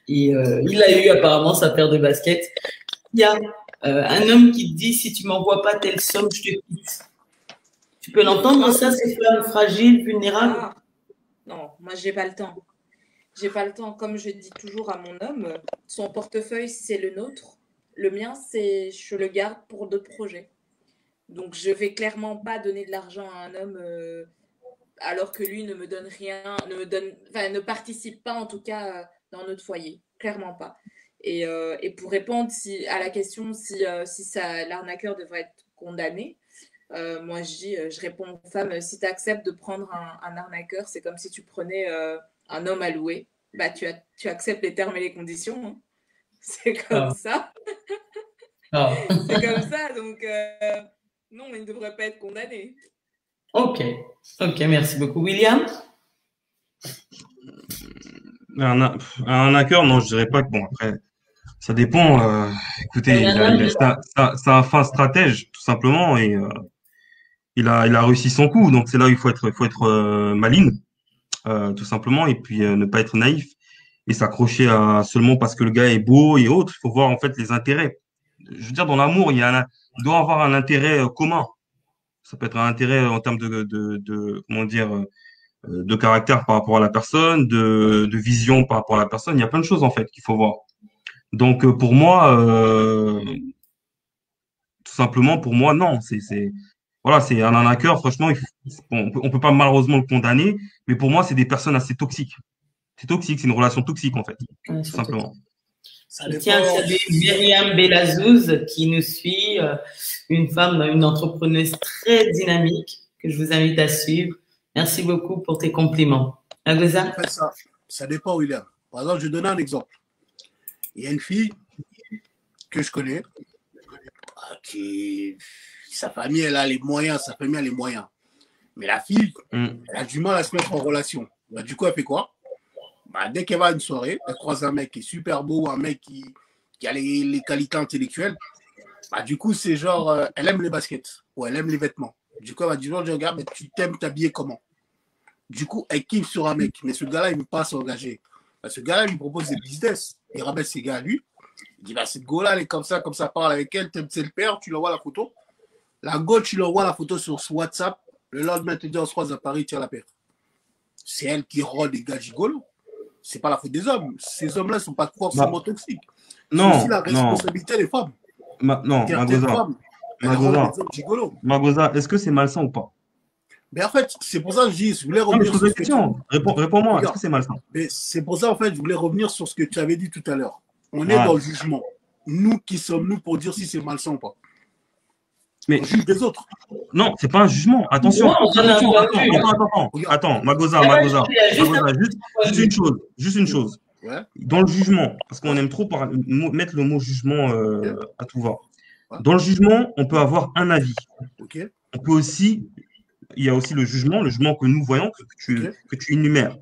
Et il a eu apparemment sa paire de baskets. Il y a un homme qui te dit, si tu m'envoies pas telle somme, je te quitte. Tu peux l'entendre, ça, ces femmes fragiles, vulnérables? Ah, non, moi, j'ai pas le temps. J'ai pas le temps. Comme je dis toujours à mon homme, son portefeuille, c'est le nôtre. Le mien, je le garde pour d'autres projets. Donc, je vais clairement pas donner de l'argent à un homme alors que lui ne me donne rien, ne participe pas en tout cas dans notre foyer. Clairement pas. Et pour répondre à la question si l'arnaqueur devrait être condamné, moi je réponds aux femmes, si tu acceptes de prendre un arnaqueur, c'est comme si tu prenais un homme à louer. Tu acceptes les termes et les conditions. Hein. C'est comme ça. Ah. C'est comme ça, donc non, il ne devrait pas être condamné. Ok, merci beaucoup. William? Un hacker, non, je dirais pas que bon, après, ça dépend. Écoutez, c'est un fin stratège, tout simplement, et il a réussi son coup. Donc c'est là où il faut être maligne, tout simplement, et puis ne pas être naïf et s'accrocher à seulement parce que le gars est beau et autres. Il faut voir en fait les intérêts. Je veux dire, dans l'amour, il doit avoir un intérêt commun. Ça peut être un intérêt en termes comment dire, de caractère par rapport à la personne, de vision par rapport à la personne. Il y a plein de choses en fait qu'il faut voir. Donc pour moi, tout simplement pour moi, non. Voilà, c'est un arnaqueur. Franchement, on peut pas malheureusement le condamner, mais pour moi, c'est des personnes assez toxiques. C'est toxique, c'est une relation toxique en fait, tout simplement. Je tiens à saluer Myriam Belazouz qui nous suit, une femme, une entrepreneuse très dynamique que je vous invite à suivre. Merci beaucoup pour tes compliments. Magosa? En fait, ça dépend, William. Par exemple, je vais donner un exemple. Il y a une fille que je connais sa famille, elle a les moyens, sa famille a les moyens. Mais la fille, elle a du mal à se mettre en relation. Bah, du coup, elle fait quoi? Bah, dès qu'elle va à une soirée, elle croise un mec qui est super beau, un mec qui a les qualités intellectuelles. Bah, du coup, c'est genre, elle aime les baskets ou elle aime les vêtements. Du coup, elle va dire, regarde, mais tu t'aimes t'habiller comment? Du coup, elle kiffe sur un mec. Mais ce gars-là, il ne veut pas s'engager. Bah, ce gars-là, il lui propose des business. Il ramène ses gars à lui. Il dit, bah, cette go-là, elle est comme ça, parle avec elle, t'aimes le père, tu lui envoies la photo. La go, tu lui envoies la photo sur WhatsApp. Le lendemain, tu dis, on se croise à Paris, tiens la paire. C'est elle qui rend des gars gigolos. C'est pas la faute des hommes. Ces hommes-là ne sont pas forcément toxiques. Non. C'est aussi la responsabilité des femmes. Non, Magosa, est-ce que c'est malsain ou pas? Mais en fait, c'est pour ça que je dis, je voulais revenir sur cette question. Réponds-moi, est-ce que c'est malsain? Mais c'est pour ça, en fait, je voulais revenir sur ce que tu avais dit tout à l'heure. On est dans le jugement. Nous, qui sommes-nous pour dire si c'est malsain ou pas? Mais on juge des autres. Non, c'est pas un jugement. Attention. Attends, Magosa, juste une chose. Ouais. Dans le jugement, parce qu'on aime trop mettre le mot jugement à tout va. Ouais. Dans le jugement, on peut avoir un avis. Okay. On peut aussi, il y a aussi le jugement que nous voyons, que tu énumères.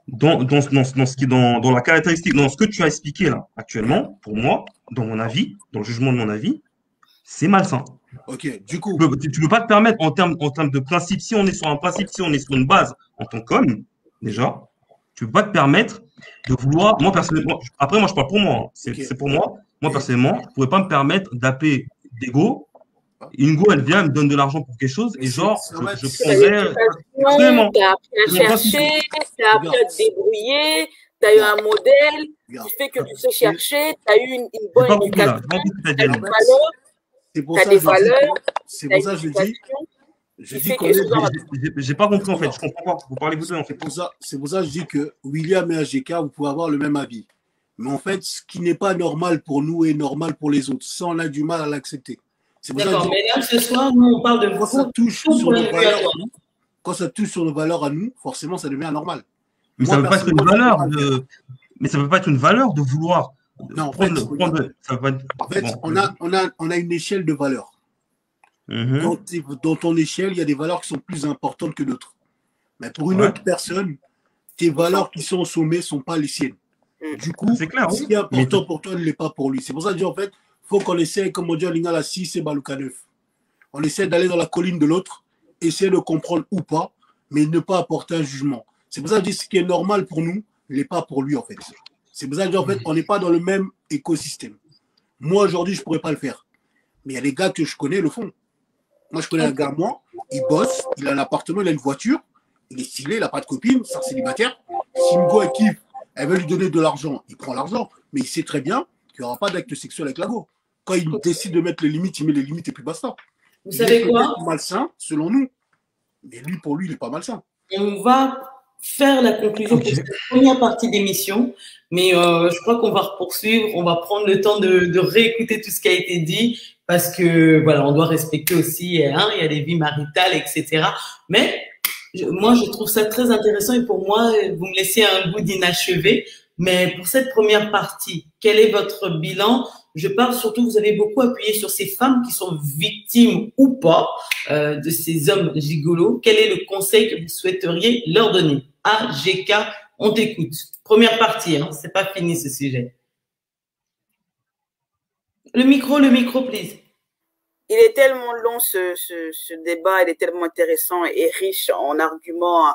Dans la caractéristique, dans ce que tu as expliqué là, actuellement, pour moi, dans mon avis, dans le jugement de mon avis, c'est malsain. Ok, du coup. Tu ne peux pas te permettre, en termes de principe, si on est sur un principe, si on est sur une base en tant qu'homme, déjà, tu ne peux pas te permettre de vouloir. Moi, personnellement, après, moi, je parle pour moi. Hein. C'est pour moi. Moi, personnellement, je ne pourrais pas me permettre d'appeler des go. Une go, elle vient, elle me donne de l'argent pour quelque chose, et genre, je prendrais. T'as appris à chercher, t'as appris à te débrouiller, t'as eu un modèle qui fait que tu sais chercher, t'as eu une bonne éducation, t'as des valeurs. C'est pour ça que je dis. J'ai pas compris en fait. Je comprends pas. Vous parlez vous deux en fait. C'est pour ça que je dis que William et AGK, vous pouvez avoir le même avis. Mais en fait, ce qui n'est pas normal pour nous est normal pour les autres. Ça, on a du mal à l'accepter. D'accord, mais là, ce soir, nous, on parle de quand ça touche sur nos valeurs à nous, quand ça touche sur nos valeurs à nous, forcément, ça devient anormal. Mais ça ne peut pas être une valeur de. Mais ça peut pas être une valeur de vouloir. Non, en fait, on a une échelle de valeurs. Dans ton échelle, il y a des valeurs qui sont plus importantes que d'autres. Mais pour une autre personne, tes valeurs qui sont au sommet ne sont pas les siennes. Du coup, ce qui est important pour toi ne l'est pas pour lui. C'est pour ça que je dis en fait, il faut qu'on essaye, comme on dit en Lingala, la 6 et Baluka 9. On essaie d'aller dans la colline de l'autre, essayer de comprendre ou pas, mais ne pas apporter un jugement. C'est pour ça que je dis ce qui est normal pour nous ne l'est pas pour lui en fait. C'est pour ça que je dis en fait, on n'est pas dans le même écosystème. Moi aujourd'hui, je ne pourrais pas le faire. Mais il y a des gars que je connais le font. Moi, je connais un gars, il bosse, il a un appartement, il a une voiture, il est stylé, il n'a pas de copine, c'est un célibataire. Si une go équipe, elle veut lui donner de l'argent, il prend l'argent. Mais il sait très bien qu'il n'y aura pas d'acte sexuel avec la go. Quand il décide de mettre les limites, il met les limites et puis basta. Vous savez quoi? Malsain, selon nous. Mais lui, pour lui, il n'est pas malsain. On va faire la conclusion pour cette première partie d'émission, mais je crois qu'on va poursuivre, on va prendre le temps de réécouter tout ce qui a été dit, parce que voilà, on doit respecter aussi, il y a des vies maritales, etc. Mais moi, je trouve ça très intéressant et pour moi, vous me laissez un goût d'inachevé. Mais pour cette première partie, quel est votre bilan? Je parle surtout, vous avez beaucoup appuyé sur ces femmes qui sont victimes ou pas de ces hommes gigolos. Quel est le conseil que vous souhaiteriez leur donner? AGK, on t'écoute. Première partie, hein, c'est pas fini ce sujet. Le micro, please. Il est tellement long ce débat, il est tellement intéressant et riche en arguments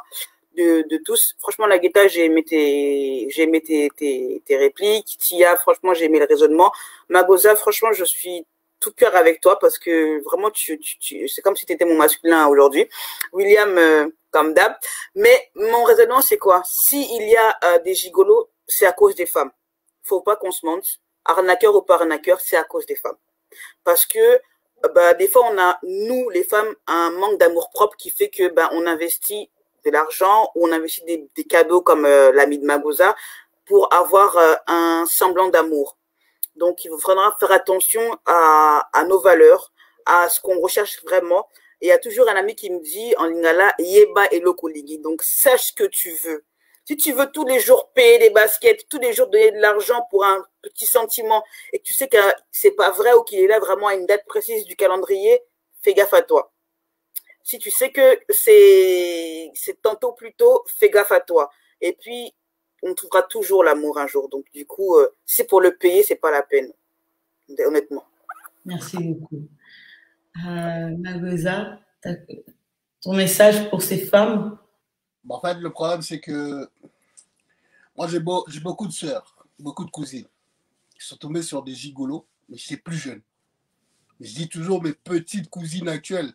de tous. Franchement, Lagueta, j'ai aimé tes répliques. Tia, franchement, j'ai aimé le raisonnement. Magosa, franchement, je suis tout cœur avec toi parce que vraiment, c'est comme si tu étais mon masculin aujourd'hui. William, comme d'hab. Mais mon raisonnement, c'est quoi? Si il y a des gigolos, c'est à cause des femmes. Faut pas qu'on se mente. Arnaqueur ou pas arnaqueur, c'est à cause des femmes. Parce que des fois, on a, nous, les femmes, un manque d'amour propre qui fait que on investit de l'argent ou on investit des cadeaux comme l'ami de Magosa pour avoir un semblant d'amour. Donc, il faudra faire attention à nos valeurs, à ce qu'on recherche vraiment. Et il y a toujours un ami qui me dit en lingala, yeba et lokoligi. Donc, sache ce que tu veux. Si tu veux tous les jours payer des baskets, tous les jours donner de l'argent pour un petit sentiment et que tu sais que c'est pas vrai ou qu'il est là vraiment à une date précise du calendrier, fais gaffe à toi. Si tu sais que c'est tantôt plus tôt, fais gaffe à toi. Et puis, on trouvera toujours l'amour un jour. Donc, du coup, si c'est pour le payer, c'est pas la peine. Honnêtement. Merci beaucoup. Magosa, ton message pour ces femmes? En fait, le problème, c'est que moi, j'ai beaucoup de sœurs, beaucoup de cousines qui sont tombées sur des gigolos, mais j'étais plus jeune. Je dis toujours mes petites cousines actuelles,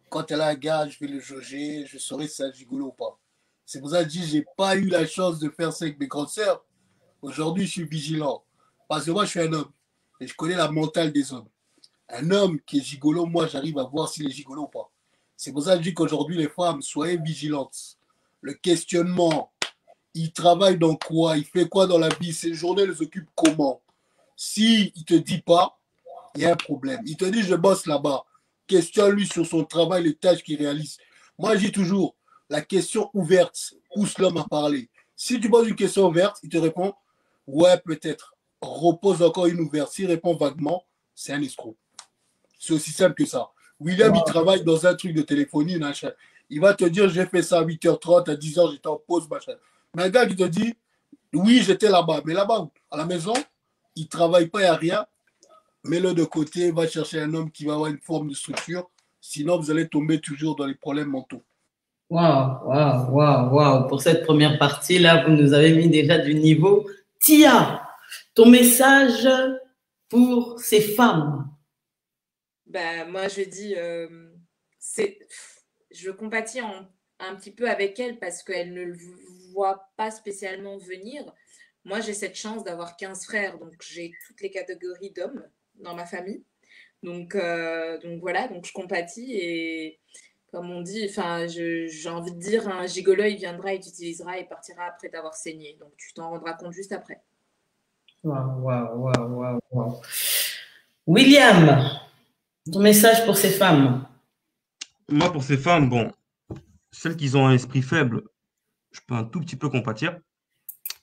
quand elle a un gars, je vais le jauger, je saurai si c'est un gigolo ou pas. C'est pour ça que je dis, j'ai pas eu la chance de faire ça avec mes grandes sœurs. Aujourd'hui, je suis vigilant. Parce que moi, je suis un homme et je connais la mentale des hommes. Un homme qui est gigolo, moi, j'arrive à voir s'il est gigolo ou pas. C'est pour ça que je dis qu'aujourd'hui, les femmes, soyez vigilantes. Le questionnement, il travaille dans quoi? Il fait quoi dans la vie? Ses journées les occupent comment? Si il te dit pas, il y a un problème. Il te dit, je bosse là-bas. Questionne-lui sur son travail, les tâches qu'il réalise. Moi, je dis toujours, la question ouverte pousse l'homme à parler. Si tu poses une question ouverte, il te répond, ouais, peut-être. Repose encore une ouverte. S'il répond vaguement, c'est un escroc. C'est aussi simple que ça. William, il travaille dans un truc de téléphonie, machin. Il va te dire, j'ai fait ça à 8h30, à 10h, j'étais en pause, machin. Mais un gars qui te dit, oui, j'étais là-bas. Mais là-bas, à la maison, il ne travaille pas, il n'y a rien. Mets-le de côté, va chercher un homme qui va avoir une forme de structure. Sinon, vous allez tomber toujours dans les problèmes mentaux. Waouh. Pour cette première partie-là, vous nous avez mis déjà du niveau. Tia, ton message pour ces femmes? Moi, je dis, je compatis un petit peu avec elle parce qu'elle ne le voit pas spécialement venir. Moi, j'ai cette chance d'avoir 15 frères, donc j'ai toutes les catégories d'hommes dans ma famille. Donc voilà, donc je compatis et comme on dit, j'ai envie de dire, un gigolo, il viendra, il t'utilisera et partira après t'avoir saigné. Donc tu t'en rendras compte juste après. Waouh. William, ton message pour ces femmes? Moi, pour ces femmes, bon, celles qui ont un esprit faible, je peux un tout petit peu compatir.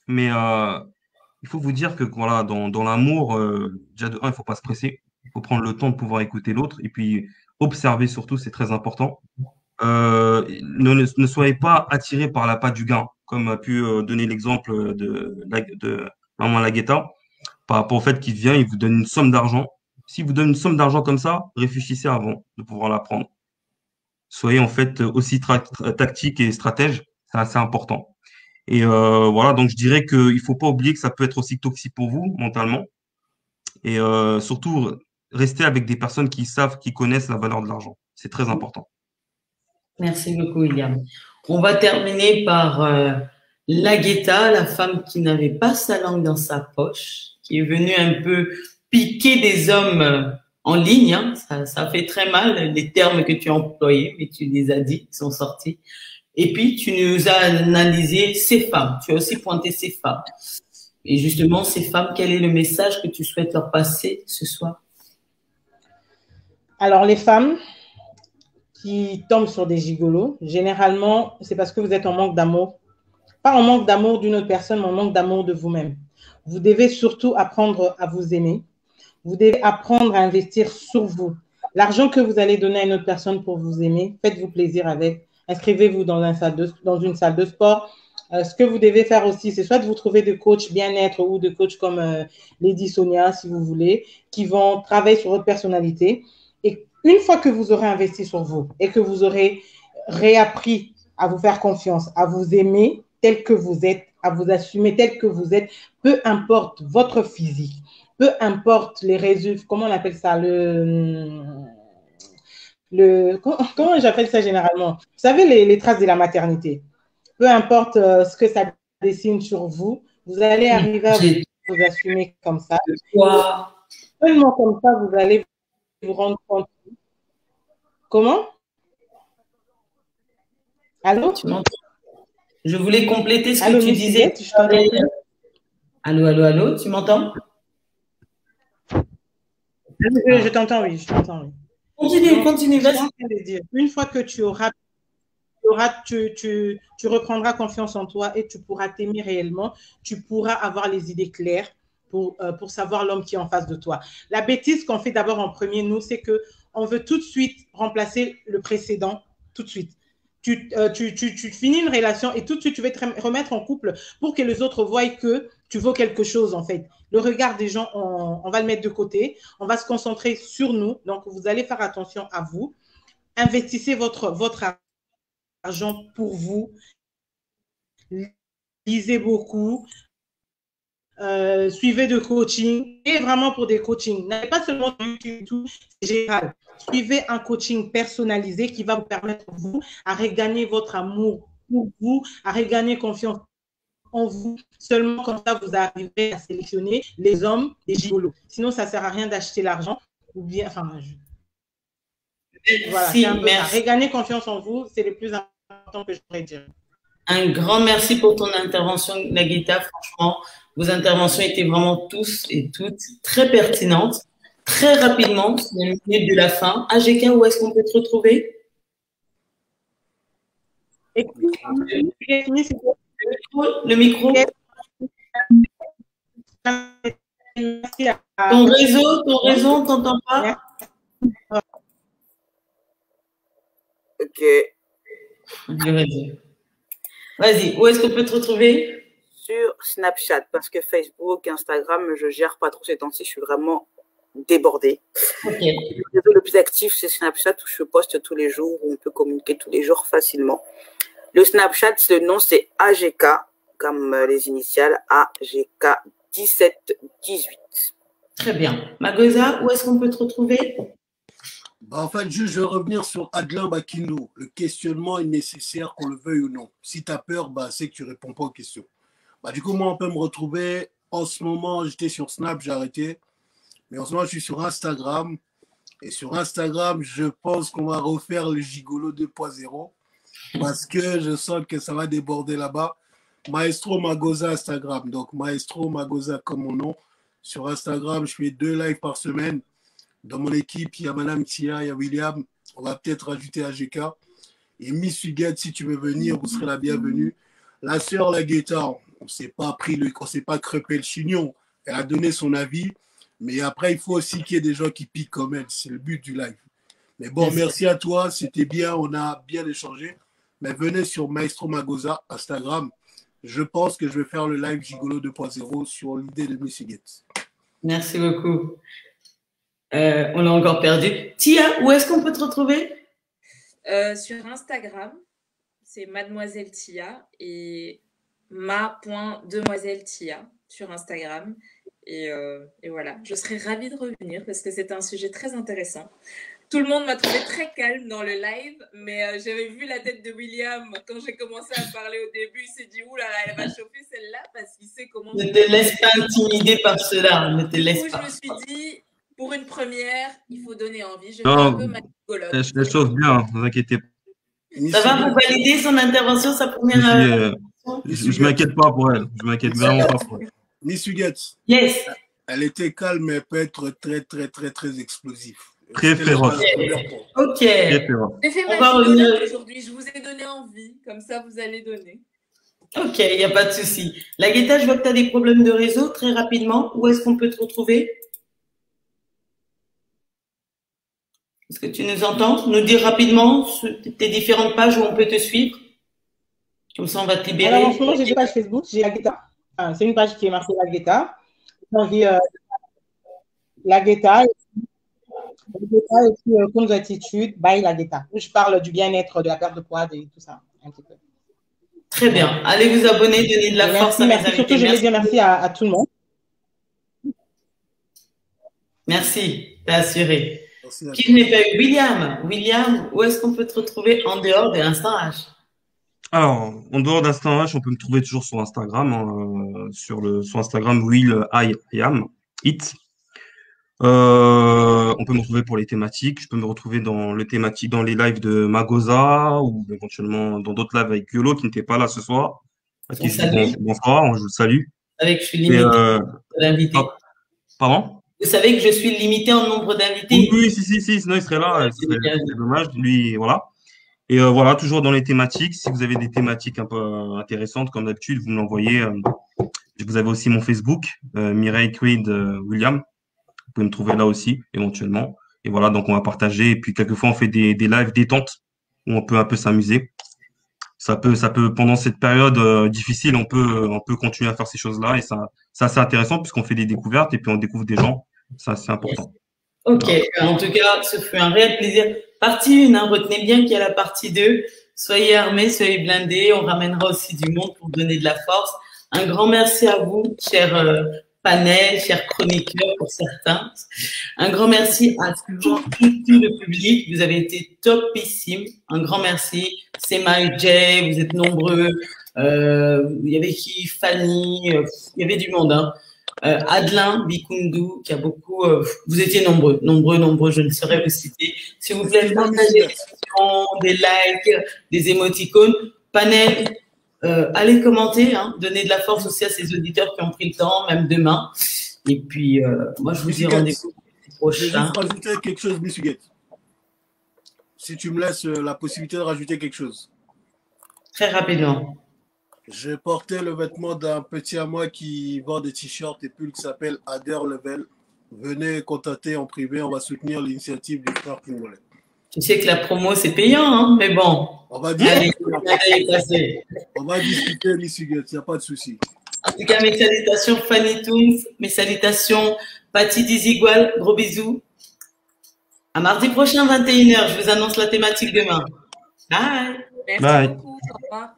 Mais il faut vous dire que voilà, dans l'amour, déjà de un, il ne faut pas se presser. Il faut prendre le temps de pouvoir écouter l'autre et puis observer surtout, c'est très important. Ne soyez pas attirés par la patte du gain, comme a pu donner l'exemple de Maman Lagueta, par rapport au fait qu'il vient, il vous donne une somme d'argent. S'il vous donne une somme d'argent comme ça, réfléchissez avant de pouvoir la prendre. Soyez en fait aussi tactique et stratège, c'est assez important. Et voilà, donc je dirais qu'il ne faut pas oublier que ça peut être aussi toxique pour vous mentalement. Et surtout, rester avec des personnes qui savent, qui connaissent la valeur de l'argent. C'est très important. Merci beaucoup, William. On va terminer par Lagueta, la femme qui n'avait pas sa langue dans sa poche, qui est venue un peu piquer des hommes en ligne. Hein. Ça fait très mal, les termes que tu as employés, mais tu les as dit, ils sont sortis. Et puis, tu nous as analysé ces femmes. Tu as aussi pointé ces femmes. Et justement, ces femmes, quel est le message que tu souhaites leur passer ce soir? Alors, les femmes qui tombent sur des gigolos, généralement, c'est parce que vous êtes en manque d'amour. pas en manque d'amour d'une autre personne, mais en manque d'amour de vous-même. Vous devez surtout apprendre à vous aimer. Vous devez apprendre à investir sur vous. L'argent que vous allez donner à une autre personne pour vous aimer, faites-vous plaisir avec. Inscrivez-vous dans une salle de sport. Ce que vous devez faire aussi, c'est soit de vous trouver de coachs bien-être ou de coachs comme Lady Sonia, si vous voulez, qui vont travailler sur votre personnalité. Et une fois que vous aurez investi sur vous et que vous aurez réappris à vous faire confiance, à vous aimer tel que vous êtes, à vous assumer tel que vous êtes, peu importe votre physique, peu importe les résultats, comment on appelle ça, comment j'appelle ça généralement? Vous savez, les traces de la maternité. Peu importe ce que ça dessine sur vous, vous allez arriver à vous assumer comme ça. Wow. Seulement comme ça, vous allez vous rendre compte. Comment? Allô? Je voulais compléter ce Allô, que tu disais. Allô, tu m'entends? Je t'entends, oui, je t'entends, oui. Continue, vas-y. Une fois que tu reprendras confiance en toi et tu pourras t'aimer réellement, tu pourras avoir les idées claires pour savoir l'homme qui est en face de toi. La bêtise qu'on fait d'abord en premier, nous, c'est qu'on veut tout de suite remplacer le précédent, tout de suite. Tu finis une relation et tout de suite, tu veux te remettre en couple pour que les autres voient que tu vaux quelque chose, en fait. Le regard des gens, on va le mettre de côté. On va se concentrer sur nous. Donc, vous allez faire attention à vous. Investissez votre argent pour vous. Lisez beaucoup. Suivez de coaching. Et vraiment pour des coachings. N'allez pas seulement sur YouTube, c'est général. Suivez un coaching personnalisé qui va vous permettre, vous, à regagner votre amour pour vous, à regagner confiance en vous. Seulement comme ça, vous arriverez à sélectionner les hommes des gigolos. Sinon, ça ne sert à rien d'acheter l'argent. Ou bien, voilà, merci. Regagner confiance en vous, c'est le plus important que je pourrais dire. Un grand merci pour ton intervention, Nagita. Franchement, vos interventions étaient vraiment tous et toutes très pertinentes. Très rapidement, c'est la minute de la fin. AGK, où est-ce qu'on peut te retrouver? Le micro. Ton réseau, on t'entend pas? Ok. Vas-y, où est-ce qu'on peut te retrouver? Sur Snapchat, parce que Facebook, Instagram, je gère pas trop ces temps-ci, je suis vraiment débordée. Okay. Le réseau le plus actif, c'est Snapchat, où je poste tous les jours, où on peut communiquer tous les jours facilement. Le Snapchat, le nom, c'est AGK, comme les initiales, AGK 1718. Très bien. Magosa, où est-ce qu'on peut te retrouver? En fait, je vais revenir sur Adelin Bakindo. Le questionnement est nécessaire, qu'on le veuille ou non. Si tu as peur, c'est que tu ne réponds pas aux questions. Du coup, moi, on peut me retrouver. En ce moment, j'étais sur Snap, j'ai arrêté. Mais en ce moment, je suis sur Instagram. Et sur Instagram, je pense qu'on va refaire le Gigolo 2.0. Parce que je sens que ça va déborder là-bas. Maestro Magosa Instagram. Donc, Maestro Magosa comme mon nom. Sur Instagram, je fais 2 lives par semaine. Dans mon équipe, il y a Madame Tia, il y a William. On va peut-être rajouter AGK. Et Miss Huguette, si tu veux venir, vous serez la bienvenue. La sœur Laguetta, on ne s'est pas crêpé le chignon. Elle a donné son avis. Mais après, il faut aussi qu'il y ait des gens qui piquent comme elle. C'est le but du live. Mais bon, merci à toi. C'était bien. On a bien échangé. Mais venez sur Maestro Magosa, Instagram. Je pense que je vais faire le live Gigolo 2.0 sur l'idée de Miss Huguette. Merci beaucoup. On l'a encore perdu. Tia, où est-ce qu'on peut te retrouver? Sur Instagram, c'est Mademoiselle Tia et ma.demoiselle Tia sur Instagram. Et voilà, je serais ravie de revenir parce que c'est un sujet très intéressant. Tout le monde m'a trouvé très calme dans le live, mais j'avais vu la tête de William quand j'ai commencé à parler au début. Il s'est dit, ouh là là, elle va chauffer celle-là parce qu'il sait comment... Ne te laisse pas intimider par cela. Ne te laisse pas. Je me suis dit, pour une première, il faut donner envie. Je fais un peu ma psychologue. Elle chauffe bien, ne vous inquiétez pas. Ça va, vous valider son intervention, sa première... Je ne m'inquiète pas pour elle. Je ne m'inquiète vraiment pas pour elle. Miss Huguette. Yes. Elle était calme, mais elle peut être très, très, très, très explosive. Très féroce. Ok. J'ai fait ma psychologue aujourd'hui. Je vous ai donné envie. Comme ça, vous allez donner. Ok, il n'y a pas de souci. Lagueta, je vois que tu as des problèmes de réseau très rapidement. Où est-ce qu'on peut te retrouver? Est-ce que tu nous entends? Nous dire rapidement tes différentes pages où on peut te suivre. Comme ça, on va te libérer. Alors, en ce moment, j'ai deux pages Facebook. J'ai Lagueta. C'est une page qui est marquée Lagueta. J'ai envie Lagueta. Lagueta et puis Comptes d'attitude by Lagueta. Où je parle du bien-être, de la perte de poids et tout ça. Un petit peu. Très bien. Allez vous abonner, donner de la force à mes invités. Surtout, je vais dire merci à tout le monde. Merci, t'as assuré. Qui je n'ai pas eu? William. William, où est-ce qu'on peut te retrouver en dehors de l'Instant H? Alors, en dehors d'Instant H, on peut me trouver toujours sur Instagram, hein, sur Instagram, Will I am it. On peut me retrouver pour les thématiques. Je peux me retrouver dans les thématiques, dans les lives de Magosa ou éventuellement dans d'autres lives avec Yolo qui n'était pas là ce soir. À qui je dis bonsoir, je le salue. Avec je suis limité d'invités. Pardon? Vous savez que je suis limité en nombre d'invités. Oui, si, sinon il serait là. C'est dommage. Lui, voilà. Et voilà, toujours dans les thématiques. Si vous avez des thématiques un peu intéressantes, comme d'habitude, vous me l'envoyez. Vous avez aussi mon Facebook, Mireille Creed William. Vous pouvez me trouver là aussi, éventuellement. Et voilà, donc on va partager. Et puis, quelquefois, on fait des lives détente où on peut un peu s'amuser. Ça peut, pendant cette période difficile, on peut continuer à faire ces choses-là. Et ça, c'est assez intéressant puisqu'on fait des découvertes et puis on découvre des gens. Ça, c'est important. Ok. Voilà. En tout cas, ce fut un réel plaisir. Partie 1, hein, retenez bien qu'il y a la partie 2. Soyez armés, soyez blindés. On ramènera aussi du monde pour donner de la force. Un grand merci à vous, chers panel, chers chroniqueurs pour certains. Un grand merci à tout le public. Vous avez été topissime. Un grand merci. Sema et Jay, vous êtes nombreux. Il y avait qui? Fanny. Il y avait du monde. Hein. Adelin, Bikundu, qui a beaucoup. Vous étiez nombreux. Je ne saurais vous citer. S'il vous plaît, partagez des questions, des likes, des émoticônes. Panel. Allez commenter, hein, donner de la force aussi à ces auditeurs qui ont pris le temps, même demain. Et puis, moi, je vous dis rendez-vous prochain. Je vais juste rajouter quelque chose, Miss Huguette. Si tu me laisses la possibilité de rajouter quelque chose. Très rapidement. J'ai porté le vêtement d'un petit à moi qui vend des t-shirts et pulls qui s'appelle Ader Level. Venez contacter en privé, on va soutenir l'initiative du frère congolais. Tu sais que la promo, c'est payant, hein, mais bon. On va dire. Allez, on va discuter, Miss Huguette, il n'y a pas de souci. En tout cas, mes salutations Fanny Toons, mes salutations Patty Dizigual, gros bisous. À mardi prochain, 21h, je vous annonce la thématique demain. Bye. Merci beaucoup. Au revoir.